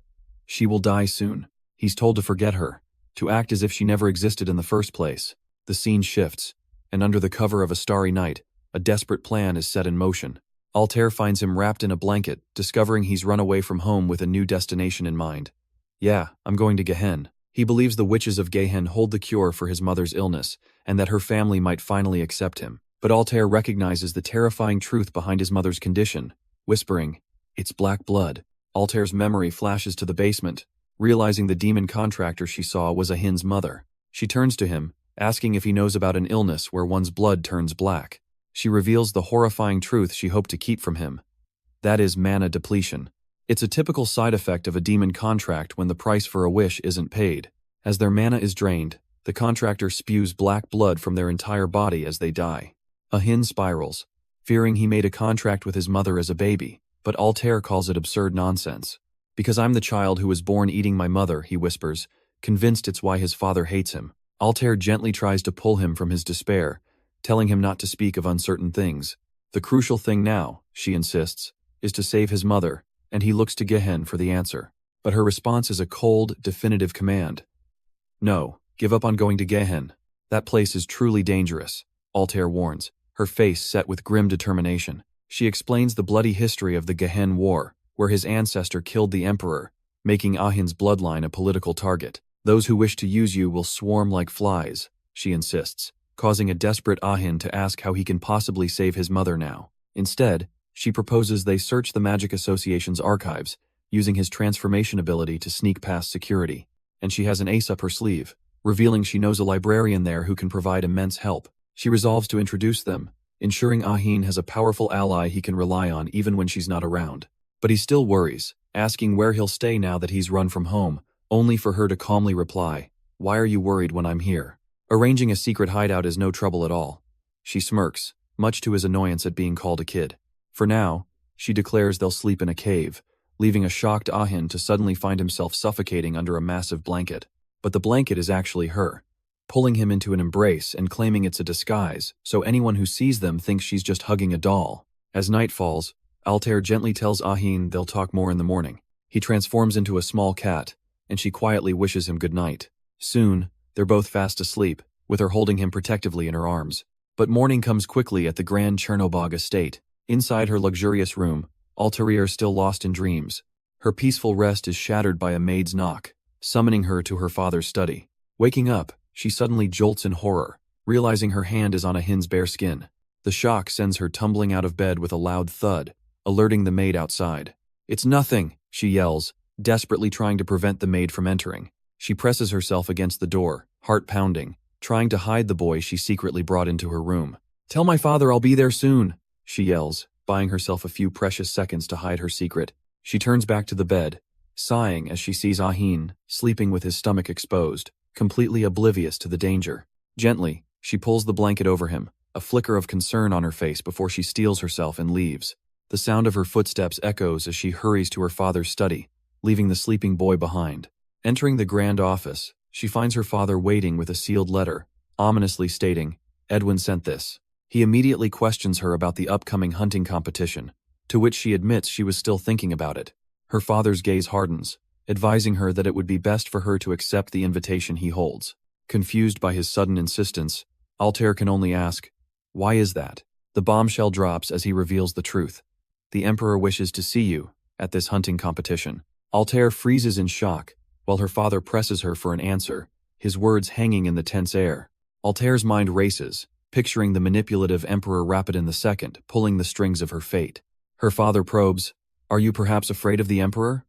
She will die soon. He's told to forget her, to act as if she never existed in the first place. The scene shifts, and under the cover of a starry night, a desperate plan is set in motion. Altair finds him wrapped in a blanket, discovering he's run away from home with a new destination in mind. "Yeah, I'm going to Gehen." He believes the witches of Gehen hold the cure for his mother's illness, and that her family might finally accept him. But Altair recognizes the terrifying truth behind his mother's condition, whispering, "It's black blood." Altair's memory flashes to the basement, realizing the demon contractor she saw was Ahin's mother. She turns to him, asking if he knows about an illness where one's blood turns black. She reveals the horrifying truth she hoped to keep from him. That is mana depletion. It's a typical side effect of a demon contract when the price for a wish isn't paid. As their mana is drained, The contractor spews black blood from their entire body as they die. Ahin spirals, fearing he made a contract with his mother as a baby, but Altair calls it absurd nonsense. Because I'm the child who was born eating my mother, he whispers, convinced it's why his father hates him. Altair gently tries to pull him from his despair, telling him not to speak of uncertain things. The crucial thing now, she insists, is to save his mother, and he looks to Gehen for the answer. But her response is a cold, definitive command. No, give up on going to Gehen. That place is truly dangerous, Altair warns, her face set with grim determination. She explains the bloody history of the Gehen War, where his ancestor killed the emperor, making Ahin's bloodline a political target. Those who wish to use you will swarm like flies, she insists, causing a desperate Ahin to ask how he can possibly save his mother now. Instead, she proposes they search the Magic Association's archives, using his transformation ability to sneak past security. And she has an ace up her sleeve, revealing she knows a librarian there who can provide immense help. She resolves to introduce them, ensuring Ahin has a powerful ally he can rely on even when she's not around. But he still worries, asking where he'll stay now that he's run from home, only for her to calmly reply, "Why are you worried when I'm here?" Arranging a secret hideout is no trouble at all. She smirks, much to his annoyance at being called a kid. For now, she declares they'll sleep in a cave, leaving a shocked Ahin to suddenly find himself suffocating under a massive blanket. But the blanket is actually her, pulling him into an embrace and claiming it's a disguise, so anyone who sees them thinks she's just hugging a doll. As night falls, Altair gently tells Ahin they'll talk more in the morning. He transforms into a small cat, and she quietly wishes him good night. Soon, they're both fast asleep, with her holding him protectively in her arms. But morning comes quickly at the Grand Chernobog estate. Inside her luxurious room, Altair is still lost in dreams. Her peaceful rest is shattered by a maid's knock, summoning her to her father's study. Waking up, she suddenly jolts in horror, realizing her hand is on Ahin's bare skin. The shock sends her tumbling out of bed with a loud thud, alerting the maid outside. "It's nothing," she yells, desperately trying to prevent the maid from entering. She presses herself against the door, heart pounding, trying to hide the boy she secretly brought into her room. "Tell my father I'll be there soon," she yells, buying herself a few precious seconds to hide her secret. She turns back to the bed, sighing as she sees Ahin sleeping with his stomach exposed, completely oblivious to the danger. Gently, she pulls the blanket over him, a flicker of concern on her face before she steels herself and leaves. The sound of her footsteps echoes as she hurries to her father's study, leaving the sleeping boy behind. Entering the grand office, she finds her father waiting with a sealed letter, ominously stating, "Edwin sent this." He immediately questions her about the upcoming hunting competition, to which she admits she was still thinking about it. Her father's gaze hardens, advising her that it would be best for her to accept the invitation he holds. Confused by his sudden insistence, Altair can only ask, "Why is that?" The bombshell drops as he reveals the truth. "The Emperor wishes to see you at this hunting competition." Altair freezes in shock, while her father presses her for an answer, his words hanging in the tense air. Altair's mind races, picturing the manipulative Emperor Rapidin II pulling the strings of her fate. Her father probes, "Are you perhaps afraid of the Emperor?"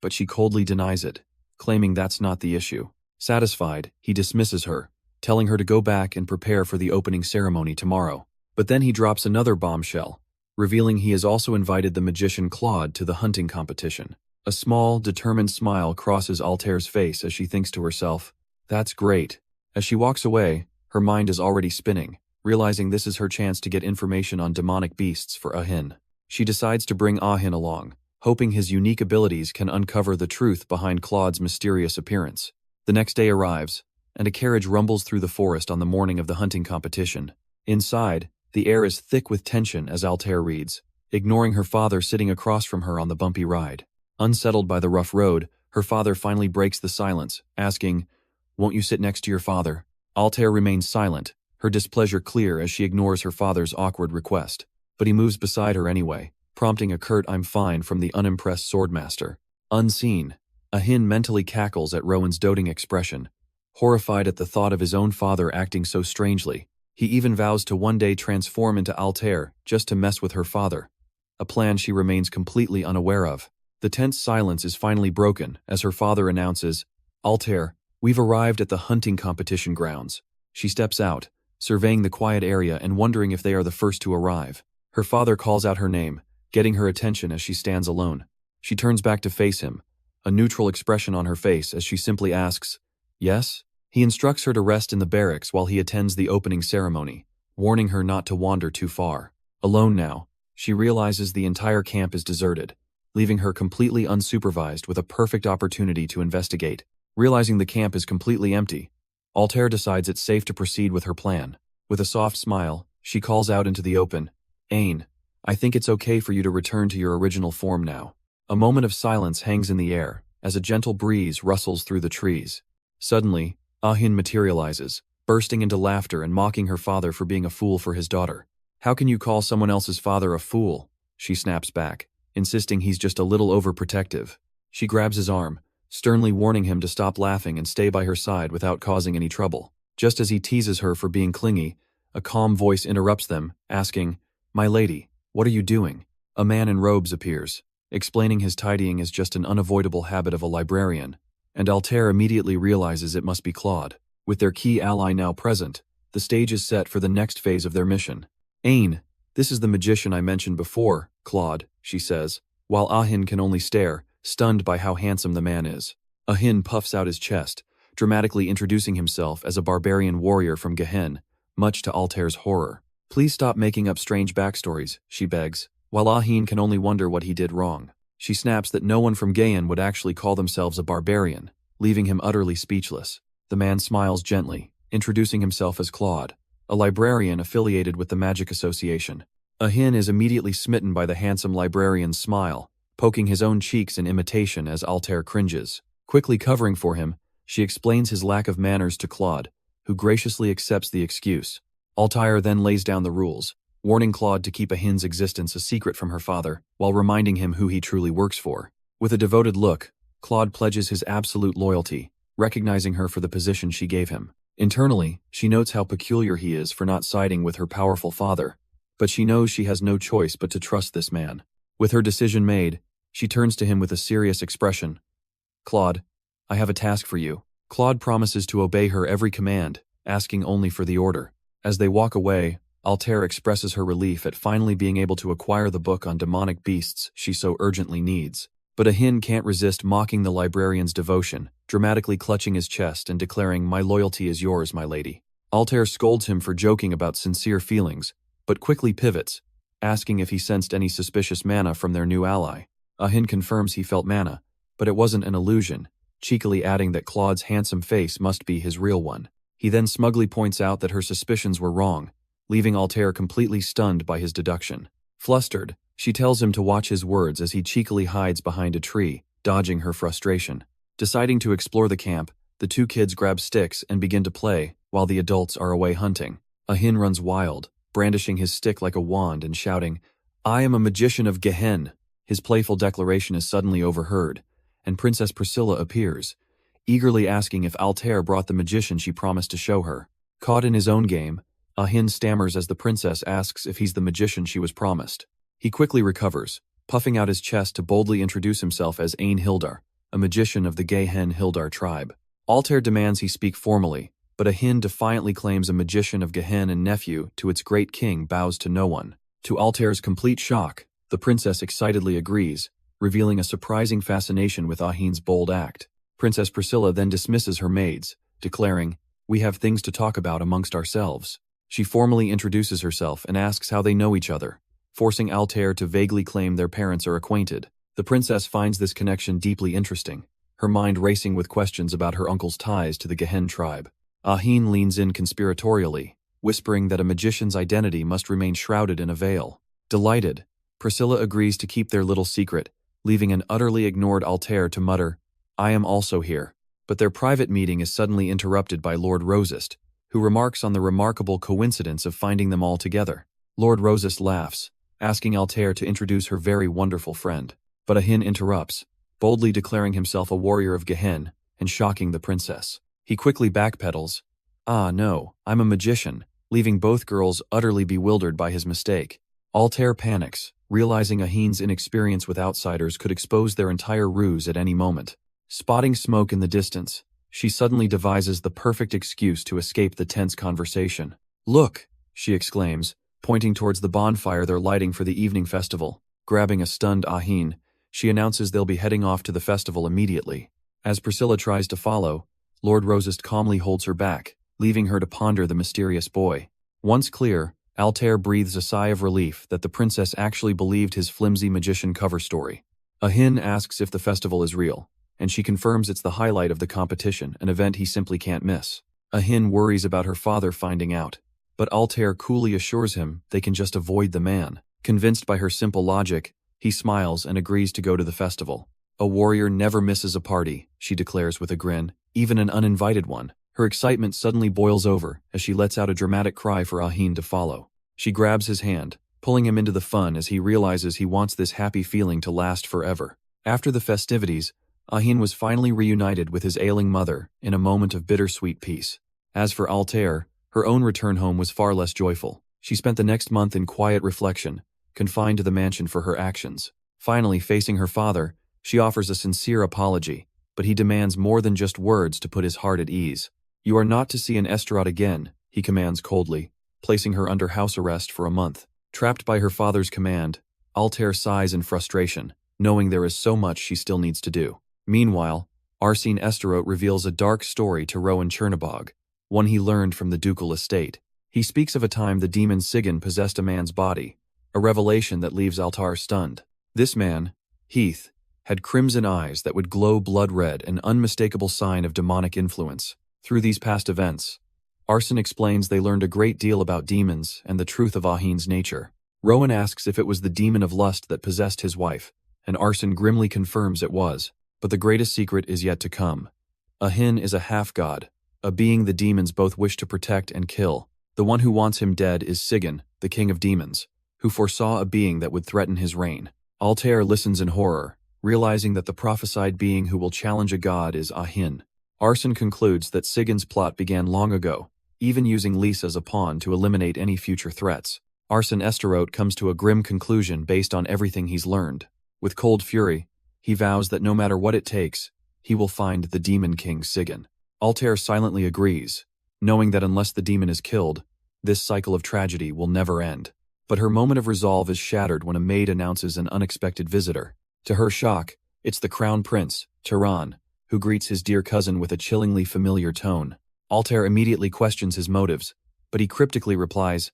But she coldly denies it, claiming that's not the issue. Satisfied, he dismisses her, telling her to go back and prepare for the opening ceremony tomorrow. But then he drops another bombshell, revealing he has also invited the magician Claude to the hunting competition. A small, determined smile crosses Altair's face as she thinks to herself, "That's great." As she walks away, her mind is already spinning, realizing this is her chance to get information on demonic beasts for Ahin. She decides to bring Ahin along, hoping his unique abilities can uncover the truth behind Claude's mysterious appearance. The next day arrives, and a carriage rumbles through the forest on the morning of the hunting competition. Inside, the air is thick with tension as Altair reads, ignoring her father sitting across from her on the bumpy ride. Unsettled by the rough road, her father finally breaks the silence, asking, "Won't you sit next to your father?" Altair remains silent, her displeasure clear as she ignores her father's awkward request. But he moves beside her anyway, prompting a curt "I'm fine" from the unimpressed swordmaster. Unseen, Ahin mentally cackles at Rowan's doting expression, horrified at the thought of his own father acting so strangely. He even vows to one day transform into Altair just to mess with her father, a plan she remains completely unaware of. The tense silence is finally broken as her father announces, "Altair, we've arrived at the hunting competition grounds." She steps out, surveying the quiet area and wondering if they are the first to arrive. Her father calls out her name, getting her attention as she stands alone. She turns back to face him, a neutral expression on her face as she simply asks, "Yes?" He instructs her to rest in the barracks while he attends the opening ceremony, warning her not to wander too far. Alone now, she realizes the entire camp is deserted, leaving her completely unsupervised with a perfect opportunity to investigate. Realizing the camp is completely empty, Altair decides it's safe to proceed with her plan. With a soft smile, she calls out into the open, "Ain, I think it's okay for you to return to your original form now." A moment of silence hangs in the air, as a gentle breeze rustles through the trees. Suddenly, Ahin materializes, bursting into laughter and mocking her father for being a fool for his daughter. "How can you call someone else's father a fool?" she snaps back, insisting he's just a little overprotective. She grabs his arm, sternly warning him to stop laughing and stay by her side without causing any trouble. Just as he teases her for being clingy, a calm voice interrupts them, asking, "My lady, what are you doing?" A man in robes appears, explaining his tidying is just an unavoidable habit of a librarian, and Altair immediately realizes it must be Claude. With their key ally now present, the stage is set for the next phase of their mission. "Ain, this is the magician I mentioned before, Claude," she says, while Ahin can only stare, stunned by how handsome the man is. Ahin puffs out his chest, dramatically introducing himself as a barbarian warrior from Gehen, much to Altair's horror. "Please stop making up strange backstories," she begs, while Ahin can only wonder what he did wrong. She snaps that no one from Gehen would actually call themselves a barbarian, leaving him utterly speechless. The man smiles gently, introducing himself as Claude, a librarian affiliated with the Magic Association. Ahin is immediately smitten by the handsome librarian's smile, poking his own cheeks in imitation as Altair cringes. Quickly covering for him, she explains his lack of manners to Claude, who graciously accepts the excuse. Altair then lays down the rules, warning Claude to keep Ahin's existence a secret from her father, while reminding him who he truly works for. With a devoted look, Claude pledges his absolute loyalty, recognizing her for the position she gave him. Internally, she notes how peculiar he is for not siding with her powerful father, but she knows she has no choice but to trust this man. With her decision made, she turns to him with a serious expression. "Claude, I have a task for you." Claude promises to obey her every command, asking only for the order. As they walk away, Altair expresses her relief at finally being able to acquire the book on demonic beasts she so urgently needs. But Ahin can't resist mocking the librarian's devotion, dramatically clutching his chest and declaring, "My loyalty is yours, my lady." Altair scolds him for joking about sincere feelings, but quickly pivots, asking if he sensed any suspicious mana from their new ally. Ahin confirms he felt mana, but it wasn't an illusion, cheekily adding that Claude's handsome face must be his real one. He then smugly points out that her suspicions were wrong, leaving Altair completely stunned by his deduction. Flustered, she tells him to watch his words as he cheekily hides behind a tree, dodging her frustration. Deciding to explore the camp, the two kids grab sticks and begin to play, while the adults are away hunting. Ahin runs wild, brandishing his stick like a wand and shouting, "I am a magician of Gehen." His playful declaration is suddenly overheard, and Princess Priscilla appears, eagerly asking if Altair brought the magician she promised to show her. Caught in his own game, Ahin stammers as the princess asks if he's the magician she was promised. He quickly recovers, puffing out his chest to boldly introduce himself as Ain Hildar, a magician of the Gehen Hildar tribe. Altair demands he speak formally, but Ahin defiantly claims a magician of Gehen and nephew to its great king bows to no one. To Altair's complete shock, the princess excitedly agrees, revealing a surprising fascination with Ahin's bold act. Princess Priscilla then dismisses her maids, declaring, "We have things to talk about amongst ourselves." She formally introduces herself and asks how they know each other, forcing Altair to vaguely claim their parents are acquainted. The princess finds this connection deeply interesting, her mind racing with questions about her uncle's ties to the Gehen tribe. Ahin leans in conspiratorially, whispering that a magician's identity must remain shrouded in a veil. Delighted, Priscilla agrees to keep their little secret, leaving an utterly ignored Altair to mutter, "I am also here." But their private meeting is suddenly interrupted by Lord Rosist, who remarks on the remarkable coincidence of finding them all together. Lord Rosist laughs, asking Altair to introduce her very wonderful friend. But Ahin interrupts, boldly declaring himself a warrior of Gehen and shocking the princess. He quickly backpedals, "Ah no, I'm a magician," leaving both girls utterly bewildered by his mistake. Altair panics, realizing Ahin's inexperience with outsiders could expose their entire ruse at any moment. Spotting smoke in the distance, she suddenly devises the perfect excuse to escape the tense conversation. "Look," she exclaims, pointing towards the bonfire they're lighting for the evening festival. Grabbing a stunned Ahin, she announces they'll be heading off to the festival immediately. As Priscilla tries to follow, Lord Rosist calmly holds her back, leaving her to ponder the mysterious boy. Once clear, Altair breathes a sigh of relief that the princess actually believed his flimsy magician cover story. Ahin asks if the festival is real, and she confirms it's the highlight of the competition, an event he simply can't miss. Ahin worries about her father finding out, but Altair coolly assures him they can just avoid the man. Convinced by her simple logic, he smiles and agrees to go to the festival. A warrior never misses a party, she declares with a grin, even an uninvited one. Her excitement suddenly boils over as she lets out a dramatic cry for Ahin to follow. She grabs his hand, pulling him into the fun as he realizes he wants this happy feeling to last forever. After the festivities, Ahin was finally reunited with his ailing mother in a moment of bittersweet peace. As for Altair, her own return home was far less joyful. She spent the next month in quiet reflection, confined to the mansion for her actions. Finally, facing her father, she offers a sincere apology, but he demands more than just words to put his heart at ease. "You are not to see an Esterot again," he commands coldly, placing her under house arrest for a month. Trapped by her father's command, Altair sighs in frustration, knowing there is so much she still needs to do. Meanwhile, Arsene Esterot reveals a dark story to Rowan Chernobog, one he learned from the ducal estate. He speaks of a time the demon Sigan possessed a man's body, a revelation that leaves Altair stunned. This man, Heath, had crimson eyes that would glow blood red, an unmistakable sign of demonic influence. Through these past events, Arsene explains they learned a great deal about demons and the truth of Ahin's nature. Rowan asks if it was the demon of lust that possessed his wife, and Arsene grimly confirms it was. But the greatest secret is yet to come. Ahin is a half-god, a being the demons both wish to protect and kill. The one who wants him dead is Sigan, the king of demons, who foresaw a being that would threaten his reign. Altair listens in horror, realizing that the prophesied being who will challenge a god is Ahin. Arsene concludes that Sigan's plot began long ago, even using Lisa as a pawn to eliminate any future threats. Arsene Esterot comes to a grim conclusion based on everything he's learned. With cold fury, he vows that no matter what it takes, he will find the Demon King Sigan. Altair silently agrees, knowing that unless the demon is killed, this cycle of tragedy will never end. But her moment of resolve is shattered when a maid announces an unexpected visitor. To her shock, it's the Crown Prince, Tehran, who greets his dear cousin with a chillingly familiar tone. Altair immediately questions his motives, but he cryptically replies,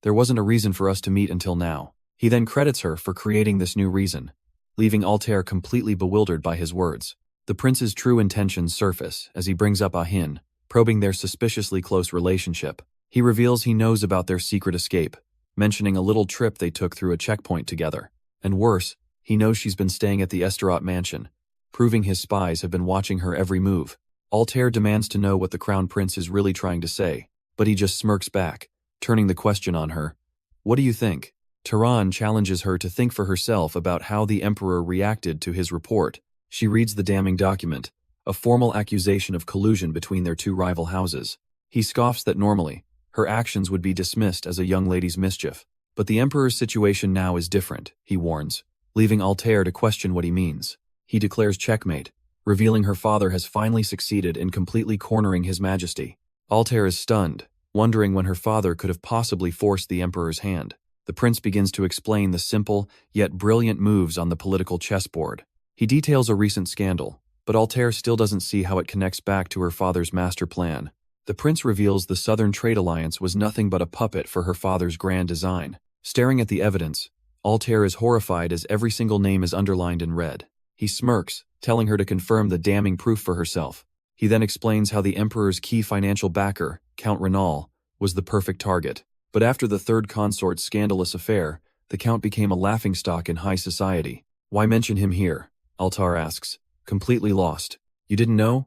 "There wasn't a reason for us to meet until now." He then credits her for creating this new reason, leaving Altair completely bewildered by his words. The prince's true intentions surface as he brings up Ahin, probing their suspiciously close relationship. He reveals he knows about their secret escape, mentioning a little trip they took through a checkpoint together. And worse, he knows she's been staying at the Esterot mansion, proving his spies have been watching her every move. Altair demands to know what the Crown Prince is really trying to say, but he just smirks back, turning the question on her. "What do you think?" Tehran challenges her to think for herself about how the Emperor reacted to his report. She reads the damning document, a formal accusation of collusion between their two rival houses. He scoffs that normally, her actions would be dismissed as a young lady's mischief. But the Emperor's situation now is different, he warns, leaving Altair to question what he means. He declares checkmate, revealing her father has finally succeeded in completely cornering His Majesty. Altair is stunned, wondering when her father could have possibly forced the Emperor's hand. The prince begins to explain the simple, yet brilliant moves on the political chessboard. He details a recent scandal, but Altair still doesn't see how it connects back to her father's master plan. The prince reveals the Southern Trade Alliance was nothing but a puppet for her father's grand design. Staring at the evidence, Altair is horrified as every single name is underlined in red. He smirks, telling her to confirm the damning proof for herself. He then explains how the Emperor's key financial backer, Count Renal, was the perfect target. But after the third consort's scandalous affair, the Count became a laughingstock in high society. "Why mention him here?" Altair asks, completely lost. "You didn't know?"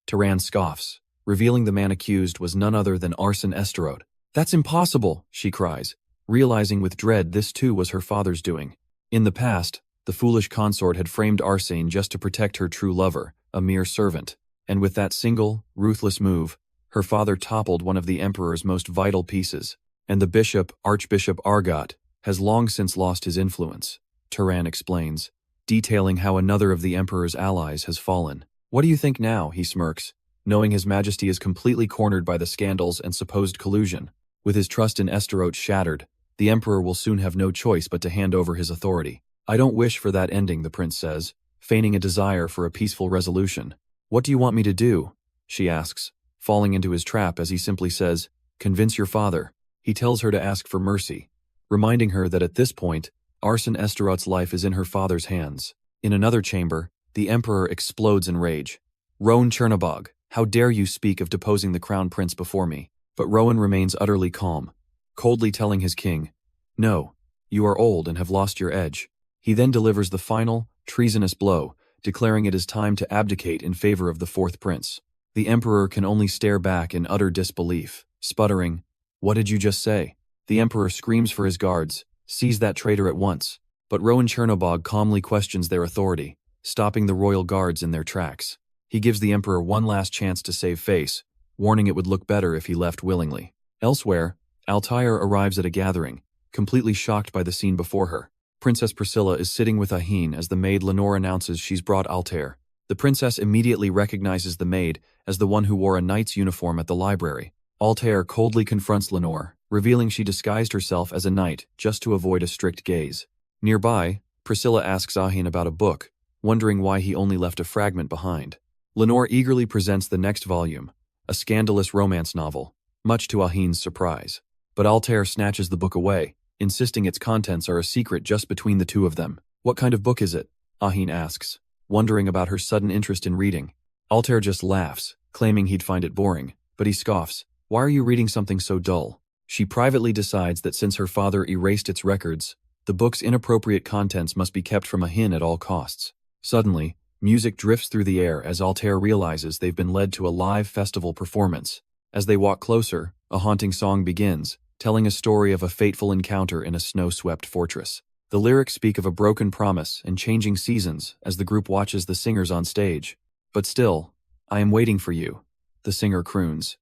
Tehran scoffs, revealing the man accused was none other than Arsene Esterot. "That's impossible," she cries, realizing with dread this too was her father's doing. In the past, the foolish consort had framed Arsene just to protect her true lover, a mere servant. And with that single, ruthless move, her father toppled one of the Emperor's most vital pieces. And the bishop, Archbishop Argot, has long since lost his influence, Tehran explains, detailing how another of the Emperor's allies has fallen. "What do you think now?" he smirks, knowing His Majesty is completely cornered by the scandals and supposed collusion. With his trust in Esterot shattered, the Emperor will soon have no choice but to hand over his authority. "I don't wish for that ending," the prince says, feigning a desire for a peaceful resolution. "What do you want me to do?" she asks, falling into his trap as he simply says, "Convince your father." He tells her to ask for mercy, reminding her that at this point, Arsene Esterot's life is in her father's hands. In another chamber, the Emperor explodes in rage. "Rowan Chernobog, how dare you speak of deposing the crown prince before me?" But Rowan remains utterly calm, coldly telling his king, "No, you are old and have lost your edge." He then delivers the final, treasonous blow, declaring it is time to abdicate in favor of the fourth prince. The Emperor can only stare back in utter disbelief, sputtering, "What did you just say?" The Emperor screams for his guards, "Seize that traitor at once." But Rowan Chernobog calmly questions their authority, stopping the royal guards in their tracks. He gives the Emperor one last chance to save face, warning it would look better if he left willingly. Elsewhere, Altair arrives at a gathering, completely shocked by the scene before her. Princess Priscilla is sitting with Ahin as the maid Lenore announces she's brought Altair. The princess immediately recognizes the maid as the one who wore a knight's uniform at the library. Altair coldly confronts Lenore, revealing she disguised herself as a knight just to avoid a strict gaze. Nearby, Priscilla asks Ahin about a book, wondering why he only left a fragment behind. Lenore eagerly presents the next volume, a scandalous romance novel, much to Ahin's surprise. But Altair snatches the book away, insisting its contents are a secret just between the two of them. "What kind of book is it?" Ahin asks, wondering about her sudden interest in reading. Altair just laughs, claiming he'd find it boring, but he scoffs, "Why are you reading something so dull?" She privately decides that since her father erased its records, the book's inappropriate contents must be kept from Ahin at all costs. Suddenly, music drifts through the air as Altair realizes they've been led to a live festival performance. As they walk closer, a haunting song begins, telling a story of a fateful encounter in a snow-swept fortress. The lyrics speak of a broken promise and changing seasons as the group watches the singers on stage. "But still, I am waiting for you," the singer croons,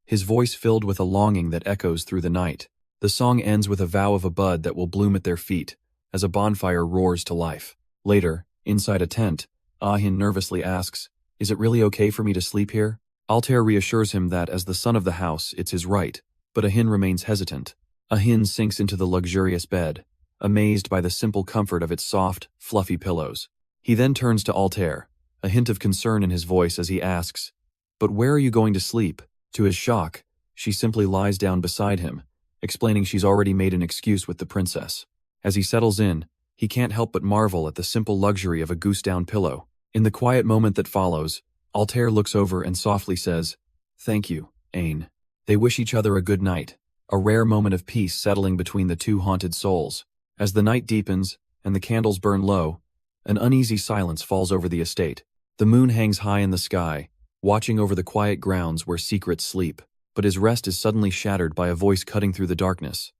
his voice filled with a longing that echoes through the night. The song ends with a vow of a bud that will bloom at their feet, as a bonfire roars to life. Later, inside a tent, Ahin nervously asks, "Is it really okay for me to sleep here?" Altair reassures him that as the son of the house, it's his right, but Ahin remains hesitant. Ahin sinks into the luxurious bed, amazed by the simple comfort of its soft, fluffy pillows. He then turns to Altair, a hint of concern in his voice as he asks, "But where are you going to sleep?" To his shock, she simply lies down beside him, explaining she's already made an excuse with the princess. As he settles in, he can't help but marvel at the simple luxury of a goose-down pillow. In the quiet moment that follows, Altair looks over and softly says, "Thank you, Ain." They wish each other a good night, a rare moment of peace settling between the two haunted souls. As the night deepens and the candles burn low, an uneasy silence falls over the estate. The moon hangs high in the sky, watching over the quiet grounds where secrets sleep, but his rest is suddenly shattered by a voice cutting through the darkness.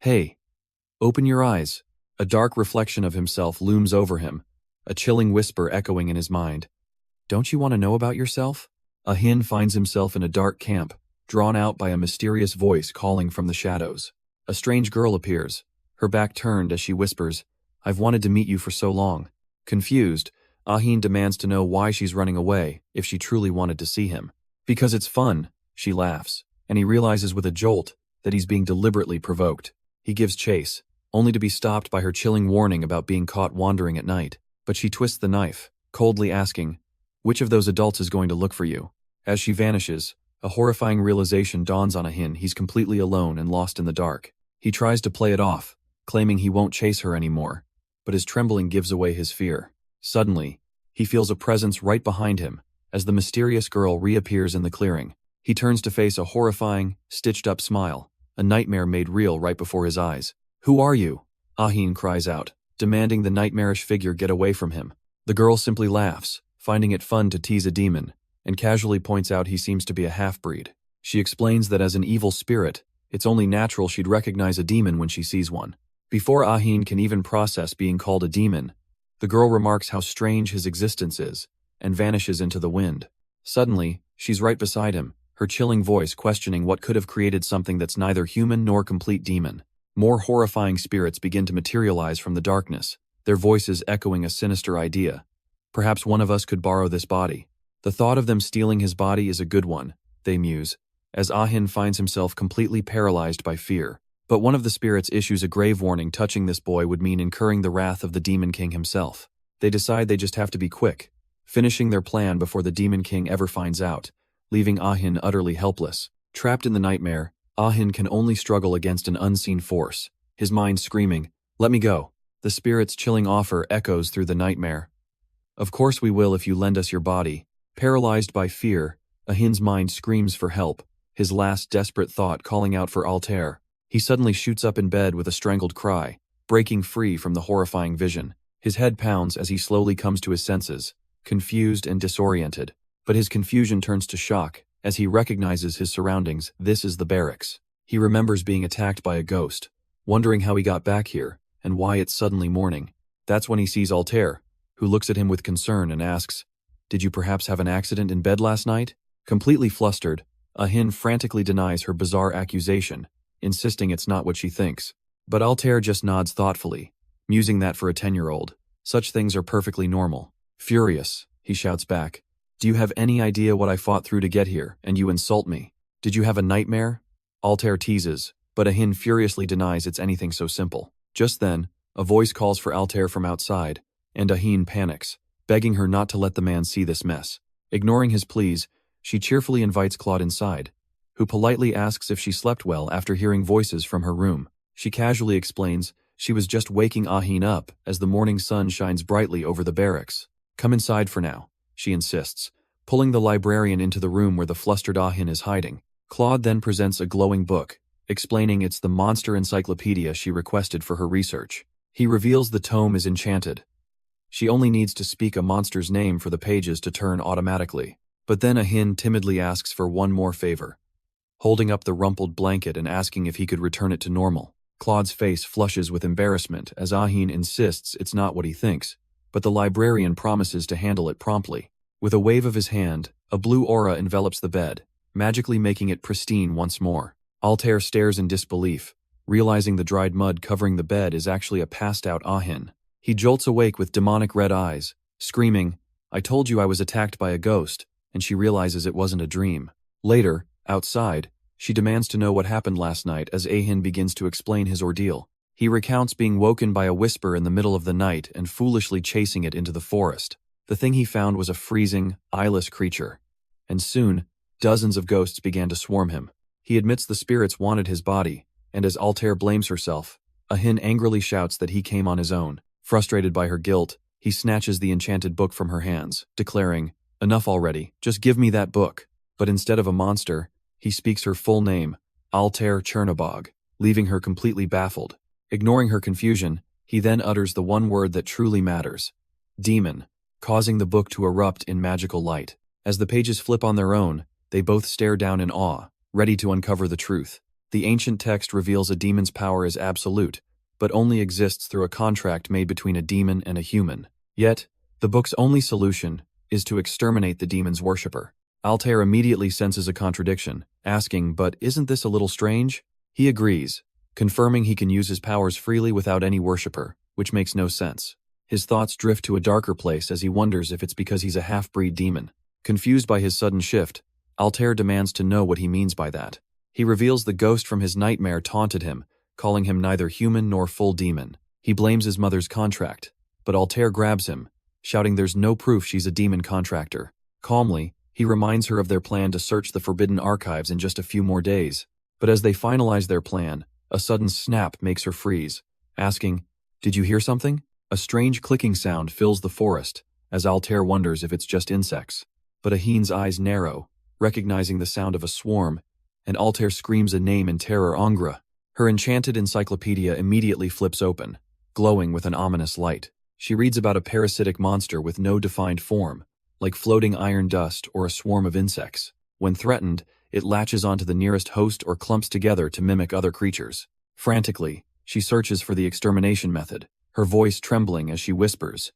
"Hey, open your eyes." A dark reflection of himself looms over him, a chilling whisper echoing in his mind. "Don't you want to know about yourself?" Ahin finds himself in a dark camp, drawn out by a mysterious voice calling from the shadows. A strange girl appears, her back turned as she whispers, "I've wanted to meet you for so long." Confused, Ahin demands to know why she's running away if she truly wanted to see him. "Because it's fun," she laughs, and he realizes with a jolt that he's being deliberately provoked. He gives chase, only to be stopped by her chilling warning about being caught wandering at night. But she twists the knife, coldly asking, "Which of those adults is going to look for you?" As she vanishes, a horrifying realization dawns on Ahin he's completely alone and lost in the dark. He tries to play it off, claiming he won't chase her anymore, but his trembling gives away his fear. Suddenly, he feels a presence right behind him as the mysterious girl reappears in the clearing. He turns to face a horrifying, stitched-up smile, a nightmare made real right before his eyes. "Who are you?" Ahin cries out, demanding the nightmarish figure get away from him. The girl simply laughs, finding it fun to tease a demon, and casually points out he seems to be a half-breed. She explains that as an evil spirit, it's only natural she'd recognize a demon when she sees one. Before Ahin can even process being called a demon, the girl remarks how strange his existence is, and vanishes into the wind. Suddenly, she's right beside him, her chilling voice questioning what could have created something that's neither human nor complete demon. More horrifying spirits begin to materialize from the darkness, their voices echoing a sinister idea. "Perhaps one of us could borrow this body." The thought of them stealing his body is a good one, they muse, as Ahin finds himself completely paralyzed by fear. But one of the spirits issues a grave warning touching this boy would mean incurring the wrath of the Demon King himself. They decide they just have to be quick, finishing their plan before the Demon King ever finds out, leaving Ahin utterly helpless. Trapped in the nightmare, Ahin can only struggle against an unseen force, his mind screaming, "Let me go." The spirit's chilling offer echoes through the nightmare. "Of course we will if you lend us your body." Paralyzed by fear, Ahin's mind screams for help, his last desperate thought calling out for Altair. He suddenly shoots up in bed with a strangled cry, breaking free from the horrifying vision. His head pounds as he slowly comes to his senses, confused and disoriented. But his confusion turns to shock as he recognizes his surroundings. This is the barracks. He remembers being attacked by a ghost, wondering how he got back here and why it's suddenly morning. That's when he sees Altair, who looks at him with concern and asks, "Did you perhaps have an accident in bed last night?" Completely flustered, Ahin frantically denies her bizarre accusation, insisting it's not what she thinks. But Altair just nods thoughtfully, musing that for a 10-year-old, such things are perfectly normal. Furious, he shouts back, "Do you have any idea what I fought through to get here, and you insult me? Did you have a nightmare?" Altair teases, but Ahin furiously denies it's anything so simple. Just then, a voice calls for Altair from outside, and Ahin panics, begging her not to let the man see this mess. Ignoring his pleas, she cheerfully invites Claude inside, who politely asks if she slept well after hearing voices from her room. She casually explains she was just waking Ahin up as the morning sun shines brightly over the barracks. "Come inside for now," she insists, pulling the librarian into the room where the flustered Ahin is hiding. Claude then presents a glowing book, explaining it's the monster encyclopedia she requested for her research. He reveals the tome is enchanted. She only needs to speak a monster's name for the pages to turn automatically. But then Ahin timidly asks for one more favor, holding up the rumpled blanket and asking if he could return it to normal. Claude's face flushes with embarrassment as Ahin insists it's not what he thinks, but the librarian promises to handle it promptly. With a wave of his hand, a blue aura envelops the bed, magically making it pristine once more. Altair stares in disbelief, realizing the dried mud covering the bed is actually a passed-out Ahin. He jolts awake with demonic red eyes, screaming, "I told you I was attacked by a ghost," and she realizes it wasn't a dream. Later, outside, she demands to know what happened last night as Ahin begins to explain his ordeal. He recounts being woken by a whisper in the middle of the night and foolishly chasing it into the forest. The thing he found was a freezing, eyeless creature. And soon, dozens of ghosts began to swarm him. He admits the spirits wanted his body, and as Altair blames herself, Ahin angrily shouts that he came on his own. Frustrated by her guilt, he snatches the enchanted book from her hands, declaring, "Enough already, just give me that book." But instead of a monster, he speaks her full name, Altair Chernobog, leaving her completely baffled. Ignoring her confusion, he then utters the one word that truly matters, demon, causing the book to erupt in magical light. As the pages flip on their own, they both stare down in awe, ready to uncover the truth. The ancient text reveals a demon's power is absolute, but only exists through a contract made between a demon and a human. Yet, the book's only solution is to exterminate the demon's worshipper. Altair immediately senses a contradiction, asking, "But isn't this a little strange?" He agrees, confirming he can use his powers freely without any worshipper, which makes no sense. His thoughts drift to a darker place as he wonders if it's because he's a half-breed demon. Confused by his sudden shift, Altair demands to know what he means by that. He reveals the ghost from his nightmare taunted him, calling him neither human nor full demon. He blames his mother's contract, but Altair grabs him, shouting there's no proof she's a demon contractor. Calmly, he reminds her of their plan to search the forbidden archives in just a few more days. But as they finalize their plan, a sudden snap makes her freeze, asking, "Did you hear something?" A strange clicking sound fills the forest, as Altair wonders if it's just insects. But Ahin's eyes narrow, recognizing the sound of a swarm, and Altair screams a name in terror, Angra. Her enchanted encyclopedia immediately flips open, glowing with an ominous light. She reads about a parasitic monster with no defined form, like floating iron dust or a swarm of insects. When threatened, it latches onto the nearest host or clumps together to mimic other creatures. Frantically, she searches for the extermination method, her voice trembling as she whispers,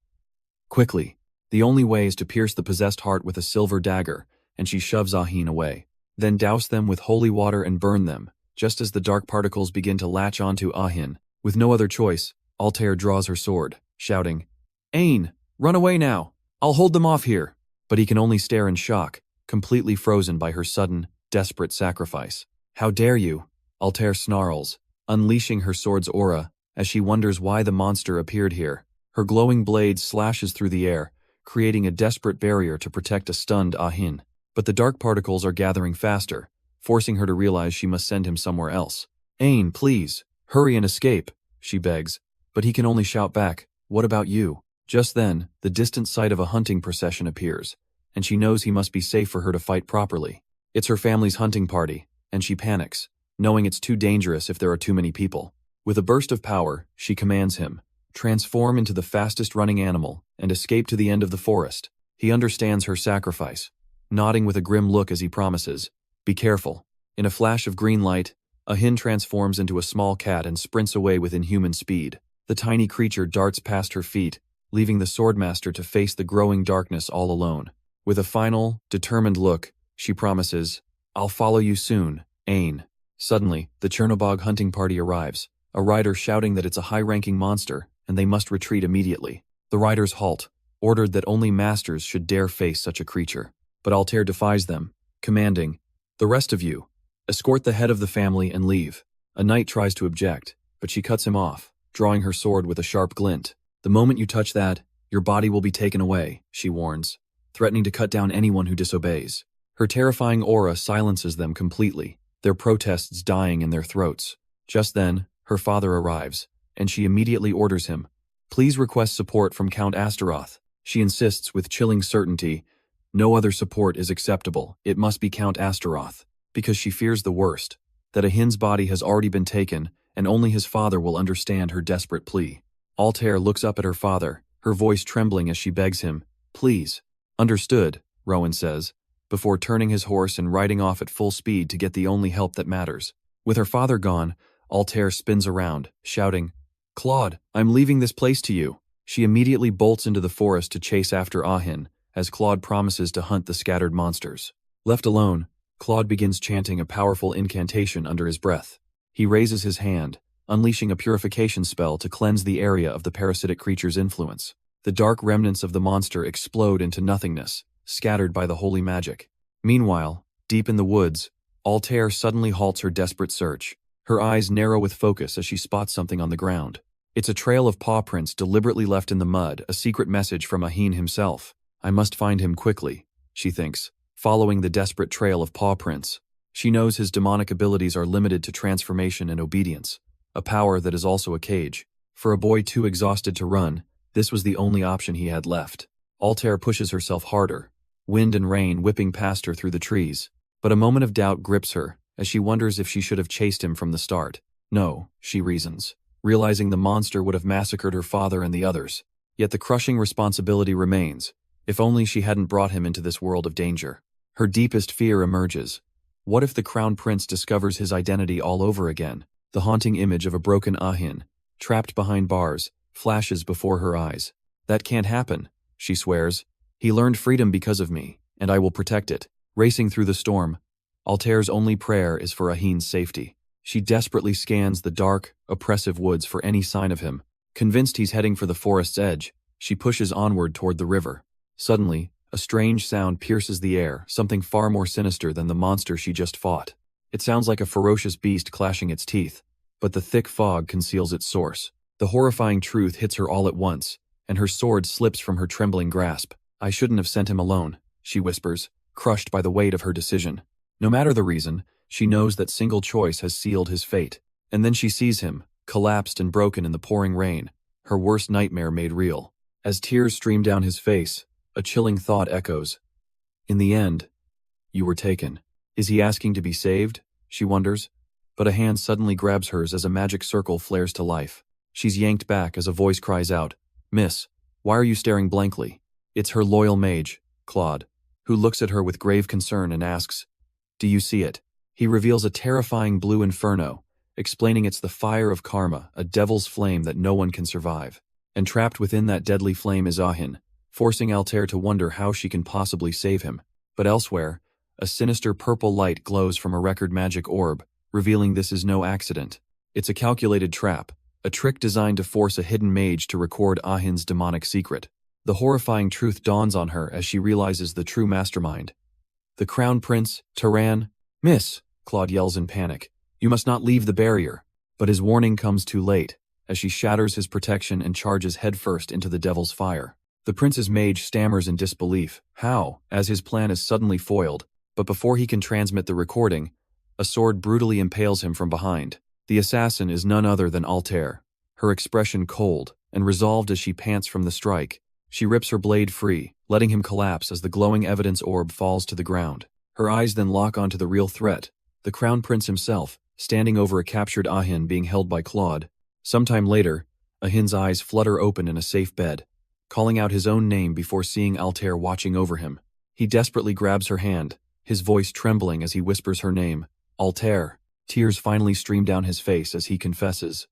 "Quickly, the only way is to pierce the possessed heart with a silver dagger," and she shoves Ahin away. Then douse them with holy water and burn them, just as the dark particles begin to latch onto Ahin. With no other choice, Altair draws her sword, shouting, "Ain, run away now! I'll hold them off here!" But he can only stare in shock, completely frozen by her sudden, desperate sacrifice. "How dare you?" Altair snarls, unleashing her sword's aura, as she wonders why the monster appeared here. Her glowing blade slashes through the air, creating a desperate barrier to protect a stunned Ahin. But the dark particles are gathering faster, forcing her to realize she must send him somewhere else. Ain, please, hurry and escape, she begs. But he can only shout back, what about you? Just then, the distant sight of a hunting procession appears, and she knows he must be safe for her to fight properly. It's her family's hunting party, and she panics, knowing it's too dangerous if there are too many people. With a burst of power, she commands him, transform into the fastest running animal and escape to the end of the forest. He understands her sacrifice, nodding with a grim look as he promises, be careful. In a flash of green light, a hin transforms into a small cat and sprints away with inhuman speed. The tiny creature darts past her feet, leaving the swordmaster to face the growing darkness all alone. With a final, determined look, she promises, I'll follow you soon, Ain. Suddenly, the Chernobog hunting party arrives, a rider shouting that it's a high-ranking monster and they must retreat immediately. The riders halt, ordered that only masters should dare face such a creature. But Altair defies them, commanding, the rest of you, escort the head of the family and leave. A knight tries to object, but she cuts him off, drawing her sword with a sharp glint. The moment you touch that, your body will be taken away, she warns, threatening to cut down anyone who disobeys. Her terrifying aura silences them completely, their protests dying in their throats. Just then, her father arrives, and she immediately orders him, please request support from Count Astaroth. She insists with chilling certainty, no other support is acceptable, it must be Count Astaroth, because she fears the worst, that a hin's body has already been taken, and only his father will understand her desperate plea. Altair looks up at her father, her voice trembling as she begs him, please. Understood, Rowan says, before turning his horse and riding off at full speed to get the only help that matters. With her father gone, Altair spins around, shouting, Claude, I'm leaving this place to you. She immediately bolts into the forest to chase after Ahin, as Claude promises to hunt the scattered monsters. Left alone, Claude begins chanting a powerful incantation under his breath. He raises his hand, unleashing a purification spell to cleanse the area of the parasitic creature's influence. The dark remnants of the monster explode into nothingness, scattered by the holy magic. Meanwhile, deep in the woods, Altair suddenly halts her desperate search. Her eyes narrow with focus as she spots something on the ground. It's a trail of paw prints deliberately left in the mud, a secret message from Ahin himself. I must find him quickly, she thinks, following the desperate trail of paw prints. She knows his demonic abilities are limited to transformation and obedience, a power that is also a cage. For a boy too exhausted to run, this was the only option he had left. Altair pushes herself harder, wind and rain whipping past her through the trees. But a moment of doubt grips her, as she wonders if she should have chased him from the start. No, she reasons, realizing the monster would have massacred her father and the others. Yet the crushing responsibility remains. If only she hadn't brought him into this world of danger. Her deepest fear emerges. What if the Crown Prince discovers his identity all over again? The haunting image of a broken Ahin, trapped behind bars, flashes before her eyes. That can't happen, she swears. He learned freedom because of me, and I will protect it. Racing through the storm, Altair's only prayer is for Ahin's safety. She desperately scans the dark, oppressive woods for any sign of him. Convinced he's heading for the forest's edge, she pushes onward toward the river. Suddenly, a strange sound pierces the air, something far more sinister than the monster she just fought. It sounds like a ferocious beast clashing its teeth, but the thick fog conceals its source. The horrifying truth hits her all at once, and her sword slips from her trembling grasp. I shouldn't have sent him alone, she whispers, crushed by the weight of her decision. No matter the reason, she knows that single choice has sealed his fate. And then she sees him, collapsed and broken in the pouring rain, her worst nightmare made real. As tears stream down his face, a chilling thought echoes. In the end, you were taken. Is he asking to be saved? She wonders. But a hand suddenly grabs hers as a magic circle flares to life. She's yanked back as a voice cries out, Miss, why are you staring blankly? It's her loyal mage, Claude, who looks at her with grave concern and asks, do you see it? He reveals a terrifying blue inferno, explaining it's the fire of karma, a devil's flame that no one can survive. And trapped within that deadly flame is Ahin, forcing Altair to wonder how she can possibly save him. But elsewhere, a sinister purple light glows from a record magic orb, revealing this is no accident. It's a calculated trap, a trick designed to force a hidden mage to record Ahin's demonic secret. The horrifying truth dawns on her as she realizes the true mastermind. The Crown Prince, Taran. Miss, Claude yells in panic, you must not leave the barrier. But his warning comes too late, as she shatters his protection and charges headfirst into the devil's fire. The prince's mage stammers in disbelief. How? As his plan is suddenly foiled, but before he can transmit the recording, a sword brutally impales him from behind. The assassin is none other than Altair, her expression cold and resolved as she pants from the strike. She rips her blade free, letting him collapse as the glowing evidence orb falls to the ground. Her eyes then lock onto the real threat, the crown prince himself, standing over a captured Ahin being held by Claude. Sometime later, Ahin's eyes flutter open in a safe bed, calling out his own name before seeing Altair watching over him. He desperately grabs her hand, his voice trembling as he whispers her name, Altair. Tears finally stream down his face as he confesses,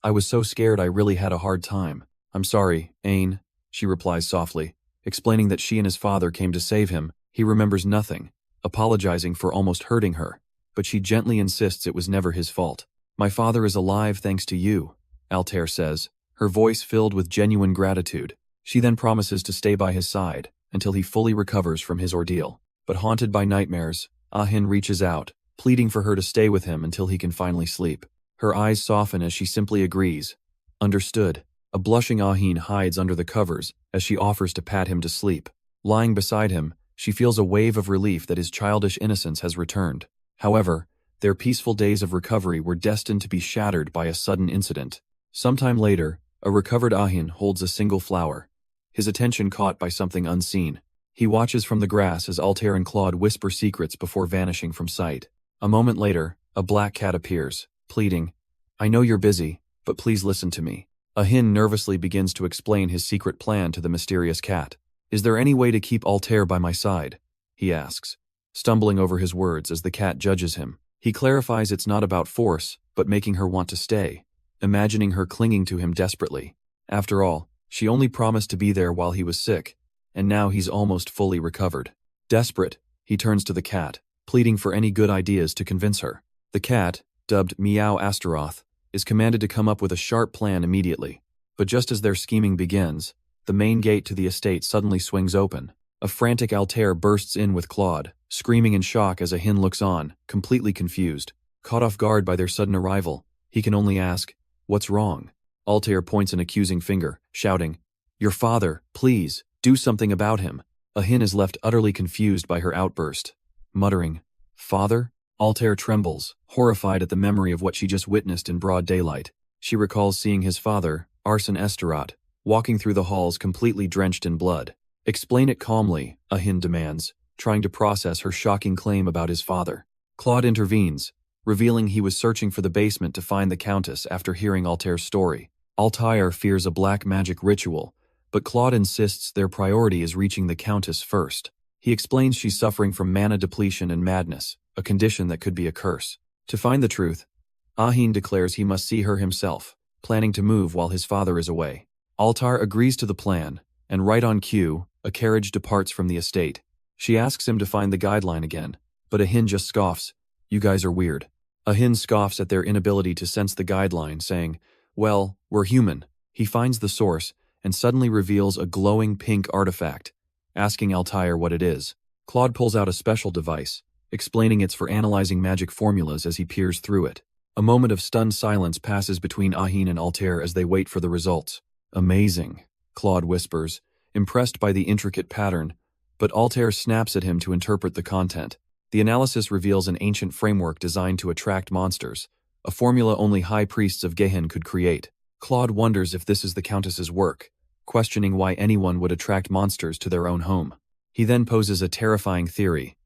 "I was so scared I really had a hard time." "I'm sorry, Ain," she replies softly, explaining that she and his father came to save him. He remembers nothing, apologizing for almost hurting her, but she gently insists it was never his fault. "My father is alive thanks to you," Altair says, her voice filled with genuine gratitude. She then promises to stay by his side until he fully recovers from his ordeal. But haunted by nightmares, Ahin reaches out, pleading for her to stay with him until he can finally sleep. Her eyes soften as she simply agrees. Understood. A blushing Ahin hides under the covers as she offers to pat him to sleep. Lying beside him, she feels a wave of relief that his childish innocence has returned. However, their peaceful days of recovery were destined to be shattered by a sudden incident. Sometime later, a recovered Ahin holds a single flower, his attention caught by something unseen. He watches from the grass as Altair and Claude whisper secrets before vanishing from sight. A moment later, a black cat appears, pleading, "I know you're busy, but please listen to me." Ahin nervously begins to explain his secret plan to the mysterious cat. "Is there any way to keep Altair by my side?" he asks, stumbling over his words as the cat judges him. He clarifies it's not about force, but making her want to stay, imagining her clinging to him desperately. After all, she only promised to be there while he was sick, and now he's almost fully recovered. Desperate, he turns to the cat, pleading for any good ideas to convince her. The cat, dubbed Meow Astaroth, is commanded to come up with a sharp plan immediately. But just as their scheming begins, the main gate to the estate suddenly swings open. A frantic Altair bursts in with Claude, screaming in shock as Ahin looks on, completely confused. Caught off guard by their sudden arrival, he can only ask, "What's wrong?" Altair points an accusing finger, shouting, "Your father, please, do something about him." Ahin is left utterly confused by her outburst. Muttering, "Father?" Altair trembles, horrified at the memory of what she just witnessed in broad daylight. She recalls seeing his father, Arson Esterat, walking through the halls completely drenched in blood. "Explain it calmly," Ahin demands, trying to process her shocking claim about his father. Claude intervenes, revealing he was searching for the basement to find the Countess after hearing Altair's story. Altair fears a black magic ritual, but Claude insists their priority is reaching the Countess first. He explains she's suffering from mana depletion and madness, a condition that could be a curse. To find the truth, Ahin declares he must see her himself, planning to move while his father is away. Altair agrees to the plan, and right on cue, a carriage departs from the estate. She asks him to find the guideline again, but Ahin just scoffs, "You guys are weird." Ahin scoffs at their inability to sense the guideline, saying, "Well, we're human." He finds the source, and suddenly reveals a glowing pink artifact, asking Altair what it is. Claude pulls out a special device, explaining it's for analyzing magic formulas as he peers through it. A moment of stunned silence passes between Ahin and Altair as they wait for the results. "Amazing," Claude whispers, impressed by the intricate pattern, but Altair snaps at him to interpret the content. The analysis reveals an ancient framework designed to attract monsters, a formula only high priests of Gehen could create. Claude wonders if this is the Countess's work, questioning why anyone would attract monsters to their own home. He then poses a terrifying theory.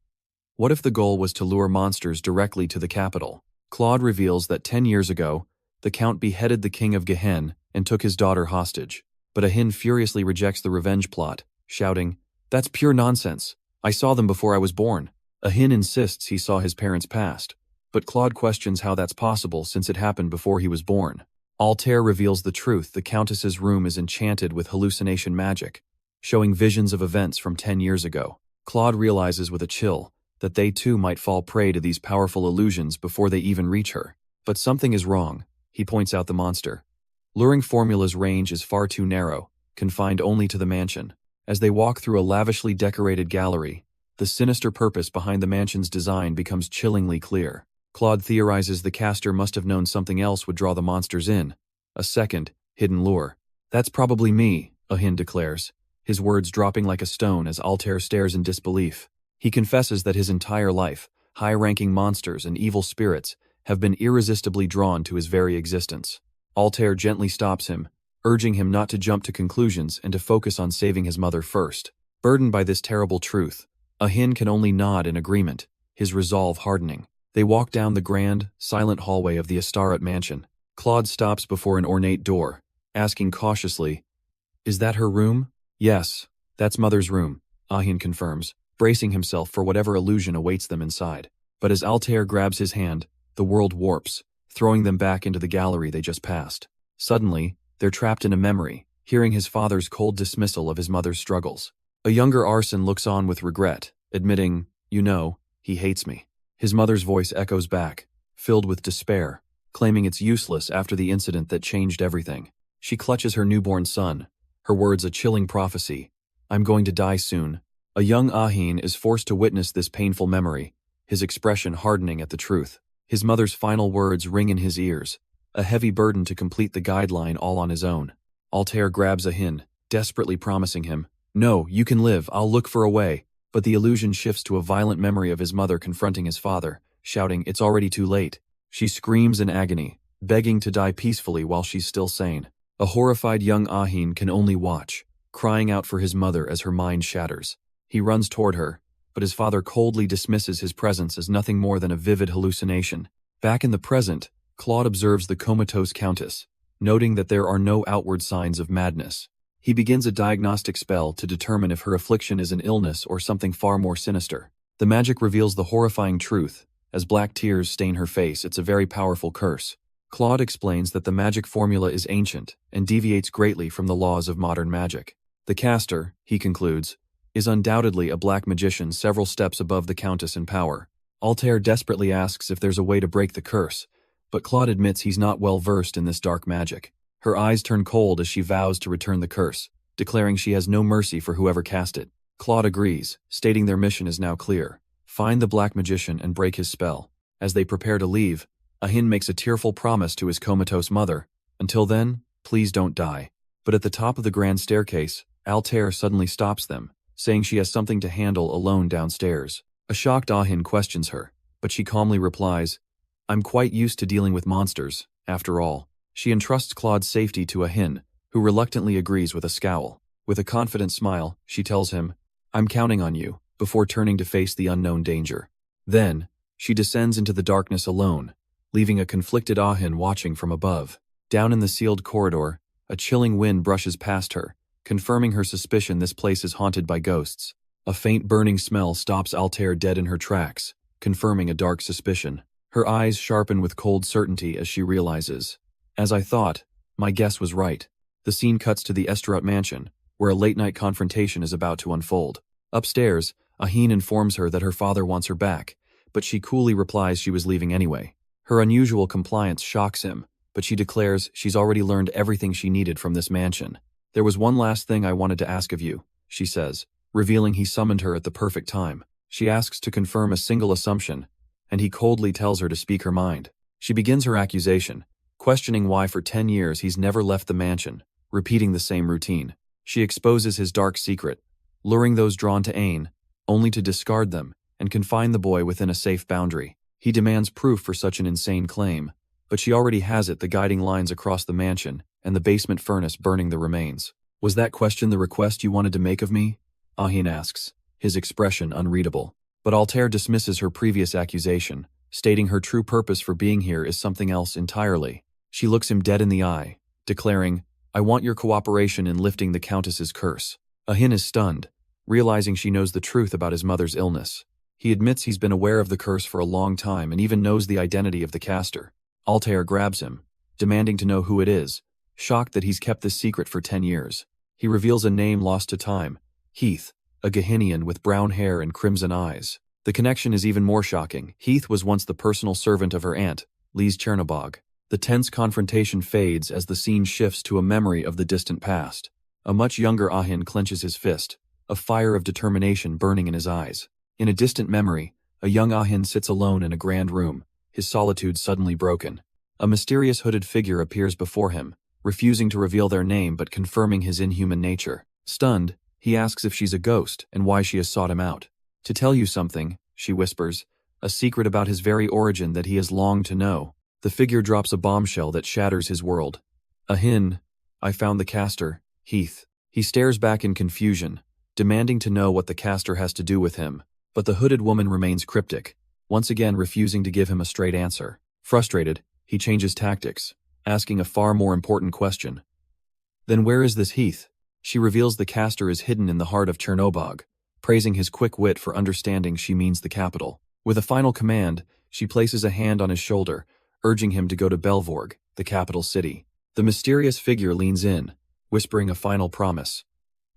What if the goal was to lure monsters directly to the capital? Claude reveals that 10 years ago, the Count beheaded the king of Gehen and took his daughter hostage. But Ahin furiously rejects the revenge plot, shouting, "That's pure nonsense. I saw them before I was born." Ahin insists he saw his parents past, but Claude questions how that's possible since it happened before he was born. Altair reveals the truth: the Countess's room is enchanted with hallucination magic, showing visions of events from 10 years ago. Claude realizes with a chill that they too might fall prey to these powerful illusions before they even reach her. But something is wrong. He points out the monster. Luring formula's range is far too narrow, confined only to the mansion. As they walk through a lavishly decorated gallery, the sinister purpose behind the mansion's design becomes chillingly clear. Claude theorizes the caster must have known something else would draw the monsters in. A second, hidden lure. "That's probably me," Ahin declares, his words dropping like a stone as Altair stares in disbelief. He confesses that his entire life, high-ranking monsters and evil spirits have been irresistibly drawn to his very existence. Altair gently stops him, urging him not to jump to conclusions and to focus on saving his mother first. Burdened by this terrible truth, Ahin can only nod in agreement, his resolve hardening. They walk down the grand, silent hallway of the Asura mansion. Claude stops before an ornate door, asking cautiously, "Is that her room?" "Yes, that's Mother's room," Ahin confirms, bracing himself for whatever illusion awaits them inside. But as Altair grabs his hand, the world warps, throwing them back into the gallery they just passed. Suddenly, they're trapped in a memory, hearing his father's cold dismissal of his mother's struggles. A younger Arson looks on with regret, admitting, "You know, he hates me." His mother's voice echoes back, filled with despair, claiming it's useless after the incident that changed everything. She clutches her newborn son, her words a chilling prophecy. "I'm going to die soon." A young Ahin is forced to witness this painful memory, his expression hardening at the truth. His mother's final words ring in his ears, a heavy burden to complete the guideline all on his own. Altair grabs Ahin, desperately promising him, "No, you can live, I'll look for a way." But the illusion shifts to a violent memory of his mother confronting his father, shouting, "It's already too late." She screams in agony, begging to die peacefully while she's still sane. A horrified young Ahin can only watch, crying out for his mother as her mind shatters. He runs toward her, but his father coldly dismisses his presence as nothing more than a vivid hallucination. Back in the present, Claude observes the comatose Countess, noting that there are no outward signs of madness. He begins a diagnostic spell to determine if her affliction is an illness or something far more sinister. The magic reveals the horrifying truth. As black tears stain her face, it's a very powerful curse. Claude explains that the magic formula is ancient and deviates greatly from the laws of modern magic. The caster, he concludes, is undoubtedly a black magician several steps above the Countess in power. Altair desperately asks if there's a way to break the curse, but Claude admits he's not well versed in this dark magic. Her eyes turn cold as she vows to return the curse, declaring she has no mercy for whoever cast it. Claude agrees, stating their mission is now clear: find the black magician and break his spell. As they prepare to leave, Ahin makes a tearful promise to his comatose mother. "Until then, please don't die." But at the top of the grand staircase, Altair suddenly stops them, saying she has something to handle alone downstairs. A shocked Ahin questions her, but she calmly replies, "I'm quite used to dealing with monsters, after all." She entrusts Claude's safety to Ahin, who reluctantly agrees with a scowl. With a confident smile, she tells him, "I'm counting on you," before turning to face the unknown danger. Then, she descends into the darkness alone, leaving a conflicted Ahin watching from above. Down in the sealed corridor, a chilling wind brushes past her, confirming her suspicion this place is haunted by ghosts. A faint burning smell stops Altair dead in her tracks, confirming a dark suspicion. Her eyes sharpen with cold certainty as she realizes, "As I thought, my guess was right." The scene cuts to the Asura mansion, where a late-night confrontation is about to unfold. Upstairs, Ahin informs her that her father wants her back, but she coolly replies she was leaving anyway. Her unusual compliance shocks him, but she declares she's already learned everything she needed from this mansion. "There was one last thing I wanted to ask of you," she says, revealing he summoned her at the perfect time. She asks to confirm a single assumption, and he coldly tells her to speak her mind. She begins her accusation, questioning why for 10 years he's never left the mansion, repeating the same routine. She exposes his dark secret, luring those drawn to Ain, only to discard them and confine the boy within a safe boundary. He demands proof for such an insane claim, but she already has it: the guiding lines across the mansion and the basement furnace burning the remains. "Was that question the request you wanted to make of me?" Ahin asks, his expression unreadable. But Altair dismisses her previous accusation, stating her true purpose for being here is something else entirely. She looks him dead in the eye, declaring, "I want your cooperation in lifting the Countess's curse." Ahin is stunned, realizing she knows the truth about his mother's illness. He admits he's been aware of the curse for a long time and even knows the identity of the caster. Altair grabs him, demanding to know who it is, shocked that he's kept this secret for 10 years. He reveals a name lost to time: Heath, a Gehinian with brown hair and crimson eyes. The connection is even more shocking. Heath was once the personal servant of her aunt, Lise Chernobog. The tense confrontation fades as the scene shifts to a memory of the distant past. A much younger Ahin clenches his fist, a fire of determination burning in his eyes. In a distant memory, a young Ahin sits alone in a grand room, his solitude suddenly broken. A mysterious hooded figure appears before him, refusing to reveal their name but confirming his inhuman nature. Stunned, He asks if she's a ghost and why she has sought him out. To tell you something, she whispers, a secret about his very origin that he has longed to know. The figure drops a bombshell that shatters his world. Ahin, I found the caster, Heath. He stares back in confusion, demanding to know what the caster has to do with him, but the hooded woman remains cryptic, once again refusing to give him a straight answer. Frustrated, he changes tactics, asking a far more important question. Then where is this Heath? She reveals the caster is hidden in the heart of Chernobog, praising his quick wit for understanding she means the capital. With a final command, she places a hand on his shoulder, urging him to go to Belvorg, the capital city. The mysterious figure leans in, whispering a final promise.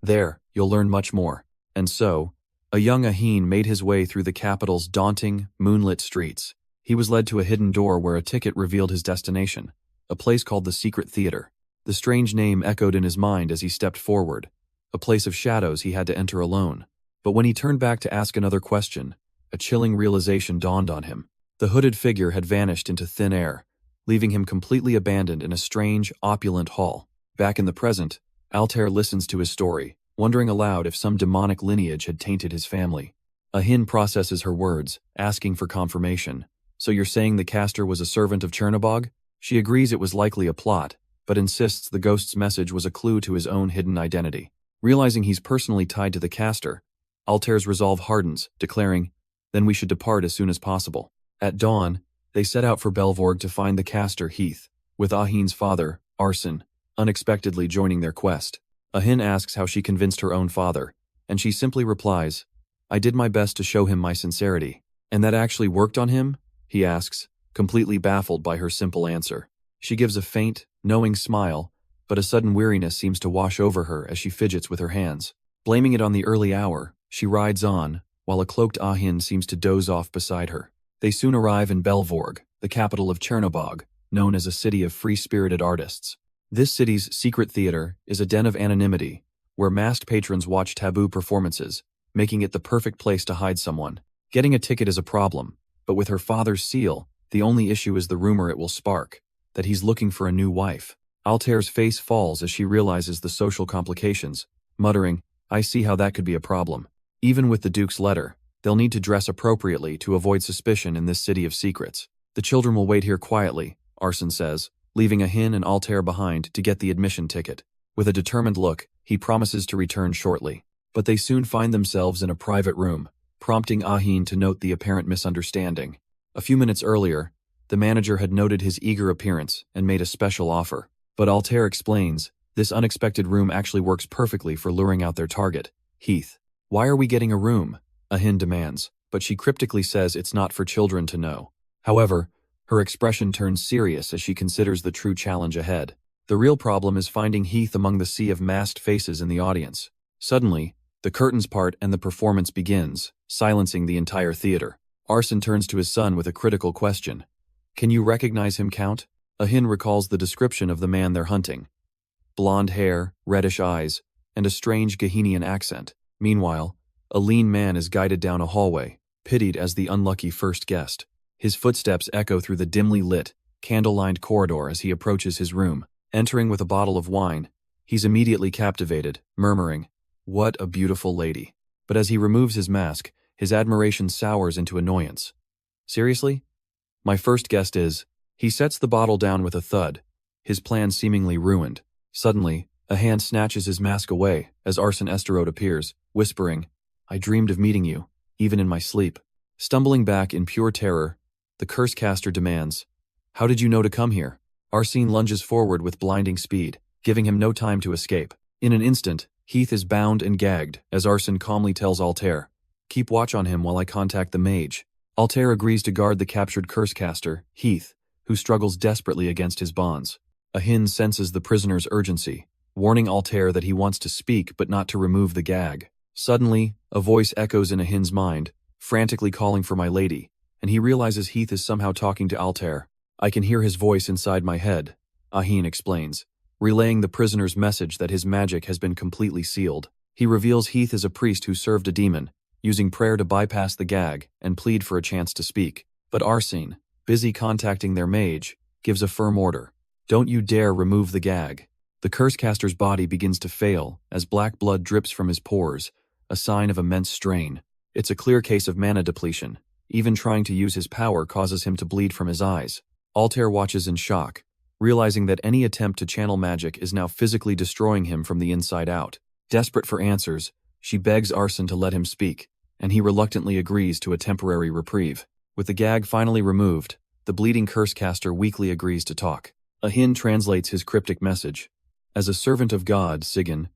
There, you'll learn much more. And so, a young Ahin made his way through the capital's daunting, moonlit streets. He was led to a hidden door where a ticket revealed his destination, a place called the Secret Theater. The strange name echoed in his mind as he stepped forward, a place of shadows he had to enter alone. But when he turned back to ask another question, a chilling realization dawned on him. The hooded figure had vanished into thin air, leaving him completely abandoned in a strange, opulent hall. Back in the present, Altair listens to his story, wondering aloud if some demonic lineage had tainted his family. Ahin processes her words, asking for confirmation. So you're saying the caster was a servant of Chernobog? She agrees it was likely a plot, but insists the ghost's message was a clue to his own hidden identity. Realizing he's personally tied to the caster, Altair's resolve hardens, declaring, then we should depart as soon as possible. At dawn, they set out for Belvorg to find the caster Heath, with Ahin's father, Arson, unexpectedly joining their quest. Ahin asks how she convinced her own father, and she simply replies, I did my best to show him my sincerity. And that actually worked on him? He asks, completely baffled by her simple answer. She gives a faint, knowing smile, but a sudden weariness seems to wash over her as she fidgets with her hands. Blaming it on the early hour, she rides on, while a cloaked Ahin seems to doze off beside her. They soon arrive in Belvorg, the capital of Chernobog, known as a city of free-spirited artists. This city's secret theater is a den of anonymity, where masked patrons watch taboo performances, making it the perfect place to hide someone. Getting a ticket is a problem, but with her father's seal, the only issue is the rumor it will spark, that he's looking for a new wife. Altair's face falls as she realizes the social complications, muttering, I see how that could be a problem. Even with the Duke's letter, they'll need to dress appropriately to avoid suspicion in this city of secrets. The children will wait here quietly, Arson says, leaving Ahin and Altair behind to get the admission ticket. With a determined look, he promises to return shortly. But they soon find themselves in a private room, prompting Ahin to note the apparent misunderstanding. A few minutes earlier, the manager had noted his eager appearance and made a special offer. But Altair explains, this unexpected room actually works perfectly for luring out their target, Heath. Why are we getting a room? Ahin demands, but she cryptically says it's not for children to know. However, her expression turns serious as she considers the true challenge ahead. The real problem is finding Heath among the sea of masked faces in the audience. Suddenly, the curtains part and the performance begins, silencing the entire theater. Arson turns to his son with a critical question. Can you recognize him, Count? Ahin recalls the description of the man they're hunting. Blonde hair, reddish eyes, and a strange Gahenian accent. Meanwhile, a lean man is guided down a hallway, pitied as the unlucky first guest. His footsteps echo through the dimly lit, candle-lined corridor as he approaches his room. Entering with a bottle of wine, he's immediately captivated, murmuring, "What a beautiful lady." But as he removes his mask, his admiration sours into annoyance. Seriously? My first guest is... He sets the bottle down with a thud, his plan seemingly ruined. Suddenly, a hand snatches his mask away as Arson Esterode appears, whispering, I dreamed of meeting you, even in my sleep. Stumbling back in pure terror, the curse caster demands, How did you know to come here? Arsene lunges forward with blinding speed, giving him no time to escape. In an instant, Heath is bound and gagged as Arson calmly tells Altair, Keep watch on him while I contact the mage. Altair agrees to guard the captured curse caster, Heath, who struggles desperately against his bonds. Ahin senses the prisoner's urgency, warning Altair that he wants to speak but not to remove the gag. Suddenly, a voice echoes in Ahin's mind, frantically calling for my lady, and he realizes Heath is somehow talking to Altair. I can hear his voice inside my head, Ahin explains, relaying the prisoner's message that his magic has been completely sealed. He reveals Heath is a priest who served a demon, using prayer to bypass the gag and plead for a chance to speak. But Arsene, busy contacting their mage, gives a firm order. Don't you dare remove the gag. The curse-caster's body begins to fail as black blood drips from his pores, a sign of immense strain. It's a clear case of mana depletion. Even trying to use his power causes him to bleed from his eyes. Altair watches in shock, realizing that any attempt to channel magic is now physically destroying him from the inside out. Desperate for answers, she begs Arsene to let him speak, and he reluctantly agrees to a temporary reprieve. With the gag finally removed, the bleeding curse-caster weakly agrees to talk. Ahin translates his cryptic message. As a servant of God, Sigyn,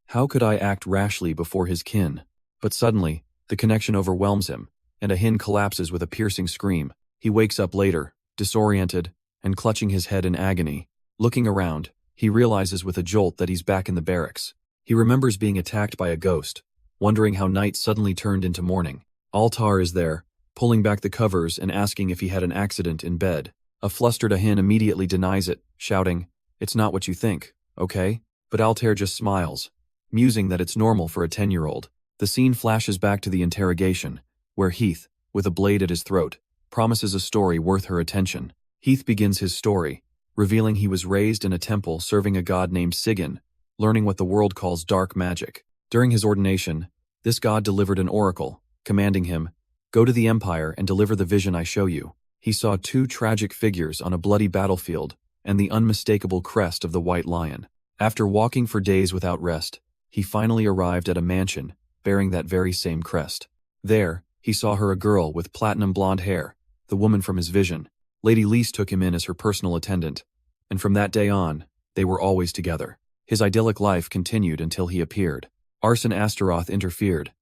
how could I act rashly before his kin? But suddenly, the connection overwhelms him, and Ahin collapses with a piercing scream. He wakes up later, disoriented, and clutching his head in agony. Looking around, he realizes with a jolt that he's back in the barracks. He remembers being attacked by a ghost, wondering how night suddenly turned into morning. Altair is there, pulling back the covers and asking if he had an accident in bed. A flustered Ahin immediately denies it, shouting, "It's not what you think, okay?" But Altair just smiles, musing that it's normal for a 10-year-old. The scene flashes back to the interrogation, where Heath, with a blade at his throat, promises a story worth her attention. Heath begins his story, revealing he was raised in a temple serving a god named Sigyn, learning what the world calls dark magic. During his ordination, this god delivered an oracle, commanding him, "Go to the Empire and deliver the vision I show you." He saw two tragic figures on a bloody battlefield and the unmistakable crest of the White Lion. After walking for days without rest, he finally arrived at a mansion bearing that very same crest. There, he saw her, a girl with platinum blonde hair, the woman from his vision. Lady Lys took him in as her personal attendant, and from that day on, they were always together. His idyllic life continued until he appeared. Arsene Astaroth interfered.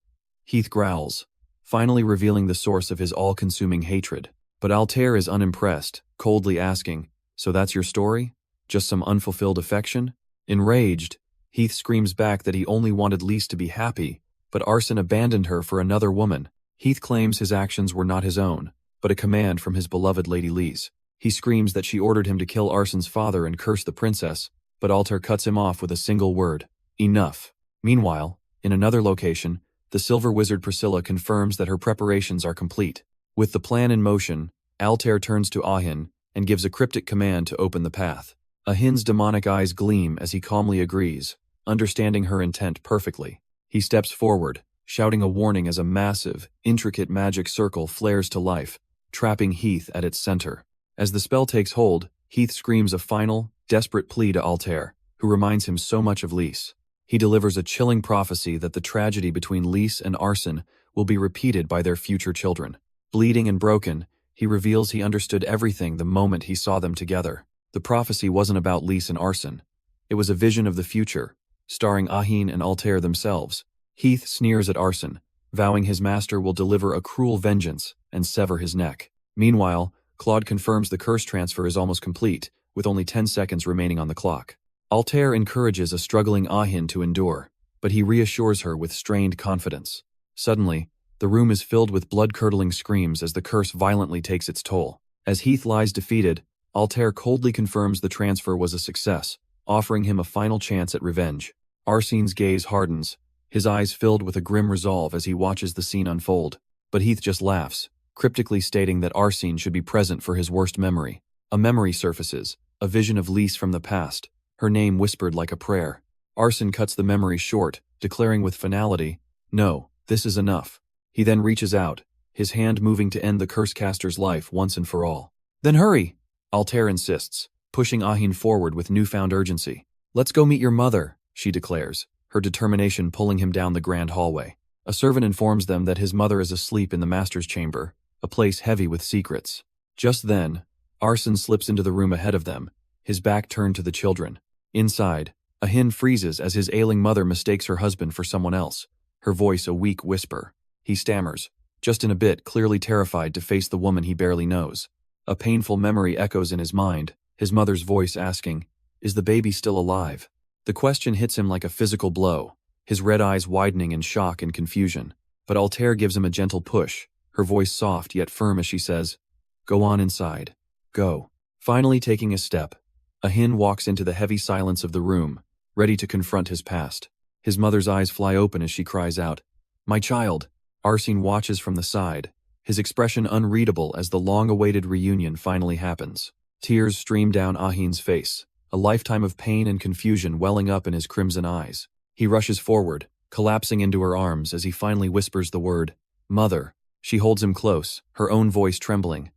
Heath growls, finally revealing the source of his all-consuming hatred. But Altair is unimpressed, coldly asking, "So that's your story? Just some unfulfilled affection?" Enraged, Heath screams back that he only wanted Lys to be happy, but Arsene abandoned her for another woman. Heath claims his actions were not his own, but a command from his beloved Lady Lys. He screams that she ordered him to kill Arsene's father and curse the princess, but Altair cuts him off with a single word: "Enough." Meanwhile, in another location, the Silver Wizard Priscilla confirms that her preparations are complete. With the plan in motion, Altair turns to Ahin and gives a cryptic command to open the path. Ahin's demonic eyes gleam as he calmly agrees, understanding her intent perfectly. He steps forward, shouting a warning as a massive, intricate magic circle flares to life, trapping Heath at its center. As the spell takes hold, Heath screams a final, desperate plea to Altair, who reminds him so much of Lys. He delivers a chilling prophecy that the tragedy between Lys and Arsene will be repeated by their future children. Bleeding and broken, he reveals he understood everything the moment he saw them together. The prophecy wasn't about Lys and Arsene. It was a vision of the future, starring Ahin and Altair themselves. Heath sneers at Arsene, vowing his master will deliver a cruel vengeance and sever his neck. Meanwhile, Claude confirms the curse transfer is almost complete, with only 10 seconds remaining on the clock. Altair encourages a struggling Ahin to endure, but he reassures her with strained confidence. Suddenly, the room is filled with blood-curdling screams as the curse violently takes its toll. As Heath lies defeated, Altair coldly confirms the transfer was a success, offering him a final chance at revenge. Arsene's gaze hardens, his eyes filled with a grim resolve as he watches the scene unfold. But Heath just laughs, cryptically stating that Arsene should be present for his worst memory. A memory surfaces, a vision of Lys from the past, her name whispered like a prayer. Arsene cuts the memory short, declaring with finality, "No, this is enough." He then reaches out, his hand moving to end the curse-caster's life once and for all. "Then hurry!" Altair insists, pushing Ahin forward with newfound urgency. "Let's go meet your mother," she declares, her determination pulling him down the grand hallway. A servant informs them that his mother is asleep in the master's chamber, a place heavy with secrets. Just then, Arsene slips into the room ahead of them, his back turned to the children. Inside, Ahin freezes as his ailing mother mistakes her husband for someone else, her voice a weak whisper. He stammers, just in a bit, clearly terrified to face the woman he barely knows. A painful memory echoes in his mind, his mother's voice asking, "Is the baby still alive?" The question hits him like a physical blow, his red eyes widening in shock and confusion. But Altair gives him a gentle push, her voice soft yet firm as she says, "Go on inside. Go." Finally taking a step, Ahin walks into the heavy silence of the room, ready to confront his past. His mother's eyes fly open as she cries out, "My child." Arsene watches from the side, his expression unreadable as the long-awaited reunion finally happens. Tears stream down Ahin's face, a lifetime of pain and confusion welling up in his crimson eyes. He rushes forward, collapsing into her arms as he finally whispers the word, "Mother." She holds him close, her own voice trembling.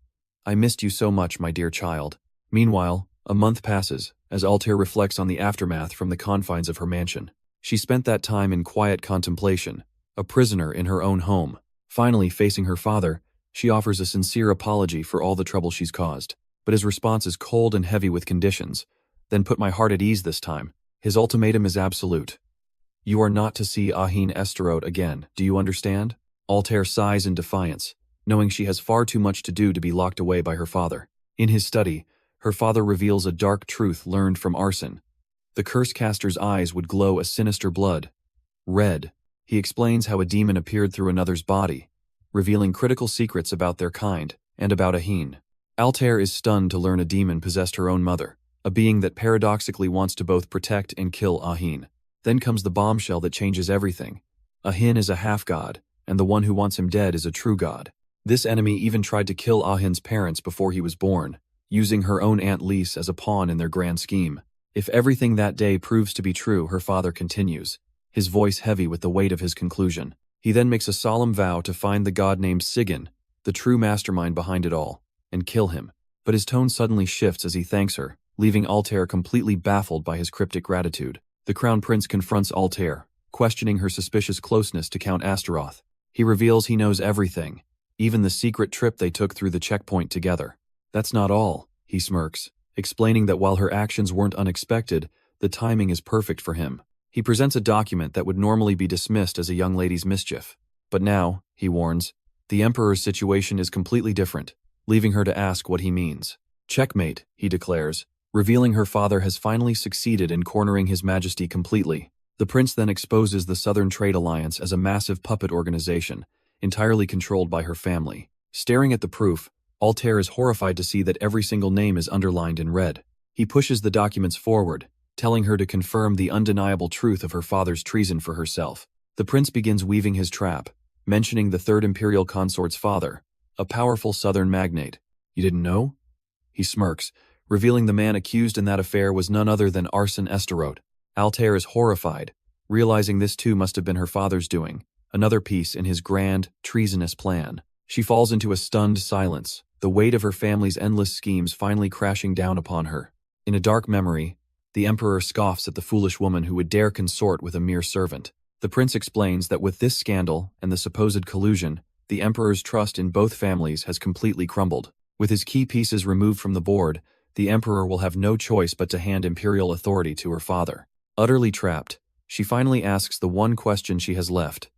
"I missed you so much, my dear child." Meanwhile, a month passes, as Altair reflects on the aftermath from the confines of her mansion. She spent that time in quiet contemplation, a prisoner in her own home. Finally, facing her father, she offers a sincere apology for all the trouble she's caused. But his response is cold and heavy with conditions. "Then put my heart at ease this time." His ultimatum is absolute. "You are not to see Ahin Esterote again, do you understand?" Altair sighs in defiance, knowing she has far too much to do to be locked away by her father. In his study, her father reveals a dark truth learned from Arson. The curse-caster's eyes would glow a sinister blood. Red. He explains how a demon appeared through another's body, revealing critical secrets about their kind and about Ahin. Altair is stunned to learn a demon possessed her own mother, a being that paradoxically wants to both protect and kill Ahin. Then comes the bombshell that changes everything. Ahin is a half-god, and the one who wants him dead is a true god. This enemy even tried to kill Ahin's parents before he was born, using her own Aunt Lise as a pawn in their grand scheme. If everything that day proves to be true, her father continues, his voice heavy with the weight of his conclusion. He then makes a solemn vow to find the god named Sigyn, the true mastermind behind it all, and kill him. But his tone suddenly shifts as he thanks her, leaving Altair completely baffled by his cryptic gratitude. The Crown Prince confronts Altair, questioning her suspicious closeness to Count Astaroth. He reveals he knows everything, even the secret trip they took through the checkpoint together. "That's not all," he smirks, explaining that while her actions weren't unexpected, the timing is perfect for him. He presents a document that would normally be dismissed as a young lady's mischief. But now, he warns, the Emperor's situation is completely different, leaving her to ask what he means. "Checkmate," he declares, revealing her father has finally succeeded in cornering His Majesty completely. The prince then exposes the Southern Trade Alliance as a massive puppet organization, entirely controlled by her family. Staring at the proof, Altair is horrified to see that every single name is underlined in red. He pushes the documents forward, telling her to confirm the undeniable truth of her father's treason for herself. The prince begins weaving his trap, mentioning the Third Imperial Consort's father, a powerful southern magnate. "You didn't know?" He smirks, revealing the man accused in that affair was none other than Arson Esterote. Altair is horrified, realizing this too must have been her father's doing, another piece in his grand, treasonous plan. She falls into a stunned silence, the weight of her family's endless schemes finally crashing down upon her. In a dark memory, the Emperor scoffs at the foolish woman who would dare consort with a mere servant. The prince explains that with this scandal and the supposed collusion, the Emperor's trust in both families has completely crumbled. With his key pieces removed from the board, the Emperor will have no choice but to hand imperial authority to her father. Utterly trapped, she finally asks the one question she has left.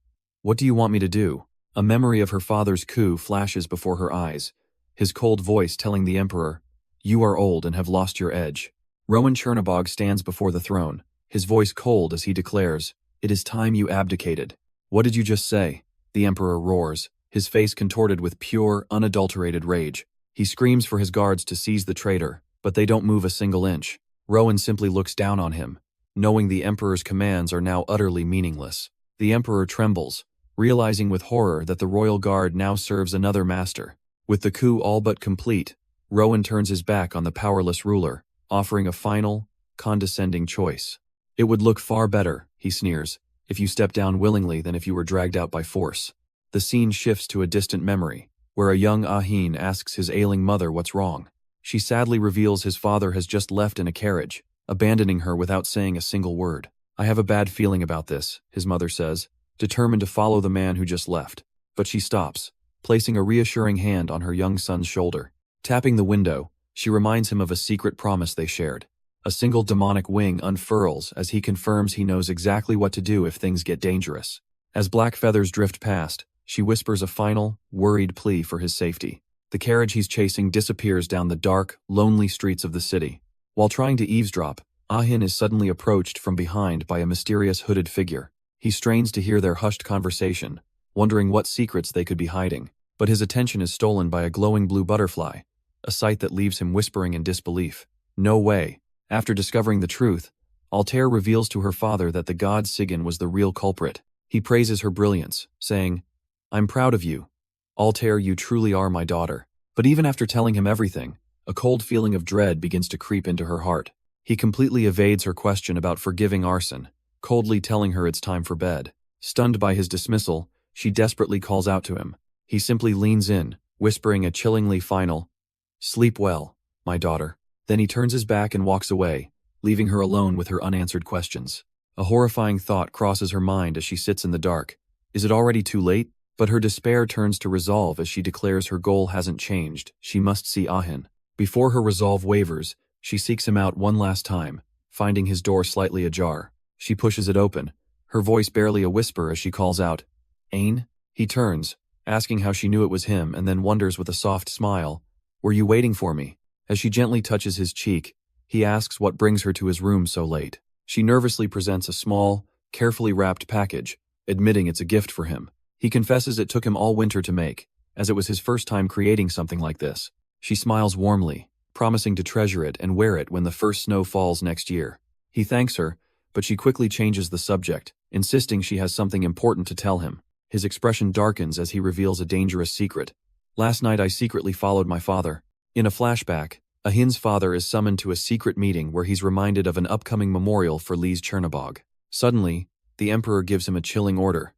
"What do you want me to do?" A memory of her father's coup flashes before her eyes, his cold voice telling the Emperor, "You are old and have lost your edge." Rowan Chernobog stands before the throne, his voice cold as he declares, "It is time you abdicated." "What did you just say?" the Emperor roars, his face contorted with pure, unadulterated rage. He screams for his guards to seize the traitor, but they don't move a single inch. Rowan simply looks down on him, knowing the Emperor's commands are now utterly meaningless. The Emperor trembles, realizing with horror that the royal guard now serves another master. With the coup all but complete, Rowan turns his back on the powerless ruler, offering a final, condescending choice. "It would look far better," he sneers, "if you step down willingly than if you were dragged out by force." The scene shifts to a distant memory, where a young Ahin asks his ailing mother what's wrong. She sadly reveals his father has just left in a carriage, abandoning her without saying a single word. "I have a bad feeling about this," his mother says, determined to follow the man who just left. But she stops, placing a reassuring hand on her young son's shoulder. Tapping the window, she reminds him of a secret promise they shared. A single demonic wing unfurls as he confirms he knows exactly what to do if things get dangerous. As black feathers drift past, she whispers a final, worried plea for his safety. The carriage he's chasing disappears down the dark, lonely streets of the city. While trying to eavesdrop, Ahin is suddenly approached from behind by a mysterious hooded figure. He strains to hear their hushed conversation, wondering what secrets they could be hiding. But his attention is stolen by a glowing blue butterfly, a sight that leaves him whispering in disbelief. No way. After discovering the truth, Altair reveals to her father that the god Sigyn was the real culprit. He praises her brilliance, saying, "I'm proud of you. Altair, you truly are my daughter." But even after telling him everything, a cold feeling of dread begins to creep into her heart. He completely evades her question about forgiving arson, coldly telling her it's time for bed. Stunned by his dismissal, she desperately calls out to him. He simply leans in, whispering a chillingly final, "Sleep well, my daughter." Then he turns his back and walks away, leaving her alone with her unanswered questions. A horrifying thought crosses her mind as she sits in the dark. Is it already too late? But her despair turns to resolve as she declares her goal hasn't changed. She must see Ahin. Before her resolve wavers, she seeks him out one last time, finding his door slightly ajar. She pushes it open, her voice barely a whisper as she calls out, "Ain?" He turns, asking how she knew it was him, and then wonders with a soft smile, "Were you waiting for me?" As she gently touches his cheek, he asks what brings her to his room so late. She nervously presents a small, carefully wrapped package, admitting it's a gift for him. He confesses it took him all winter to make, as it was his first time creating something like this. She smiles warmly, promising to treasure it and wear it when the first snow falls next year. He thanks her, but she quickly changes the subject, insisting she has something important to tell him. His expression darkens as he reveals a dangerous secret. "Last night I secretly followed my father." In a flashback, Ahin's father is summoned to a secret meeting where he's reminded of an upcoming memorial for Lee's Chernobog. Suddenly, the Emperor gives him a chilling order.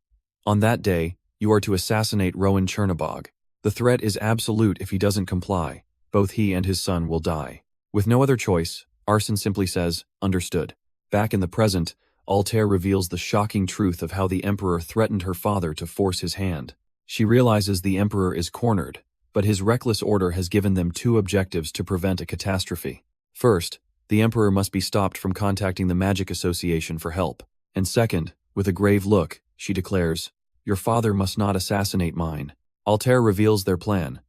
On that day, you are to assassinate Rowan Chernobog. The threat is absolute if he doesn't comply. Both he and his son will die. With no other choice, Arson simply says, "Understood." Back in the present, Altair reveals the shocking truth of how the Emperor threatened her father to force his hand. She realizes the Emperor is cornered, but his reckless order has given them two objectives to prevent a catastrophe. First, the Emperor must be stopped from contacting the Magic Association for help. And second, with a grave look, she declares, "Your father must not assassinate mine." Altair reveals their plan.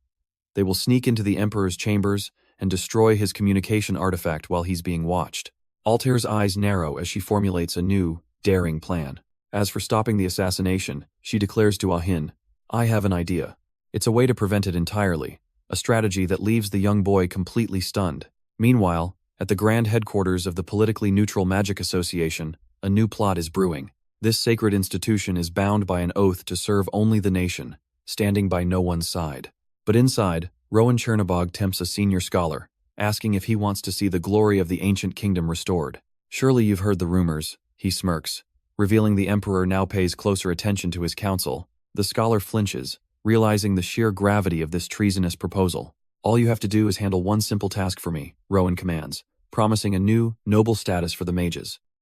They will sneak into the Emperor's chambers and destroy his communication artifact while he's being watched. Altair's eyes narrow as she formulates a new, daring plan. As for stopping the assassination, she declares to Ahin, "I have an idea. It's a way to prevent it entirely, a strategy that leaves the young boy completely stunned." Meanwhile, at the grand headquarters of the politically neutral Magic Association, a new plot is brewing. This sacred institution is bound by an oath to serve only the nation, standing by no one's side. But inside, Rowan Chernobog tempts a senior scholar, asking if he wants to see the glory of the ancient kingdom restored. "Surely you've heard the rumors," he smirks, revealing the Emperor now pays closer attention to his counsel. The scholar flinches, realizing the sheer gravity of this treasonous proposal. "All you have to do is handle one simple task for me," Rowan commands, promising a new, noble status for the mages.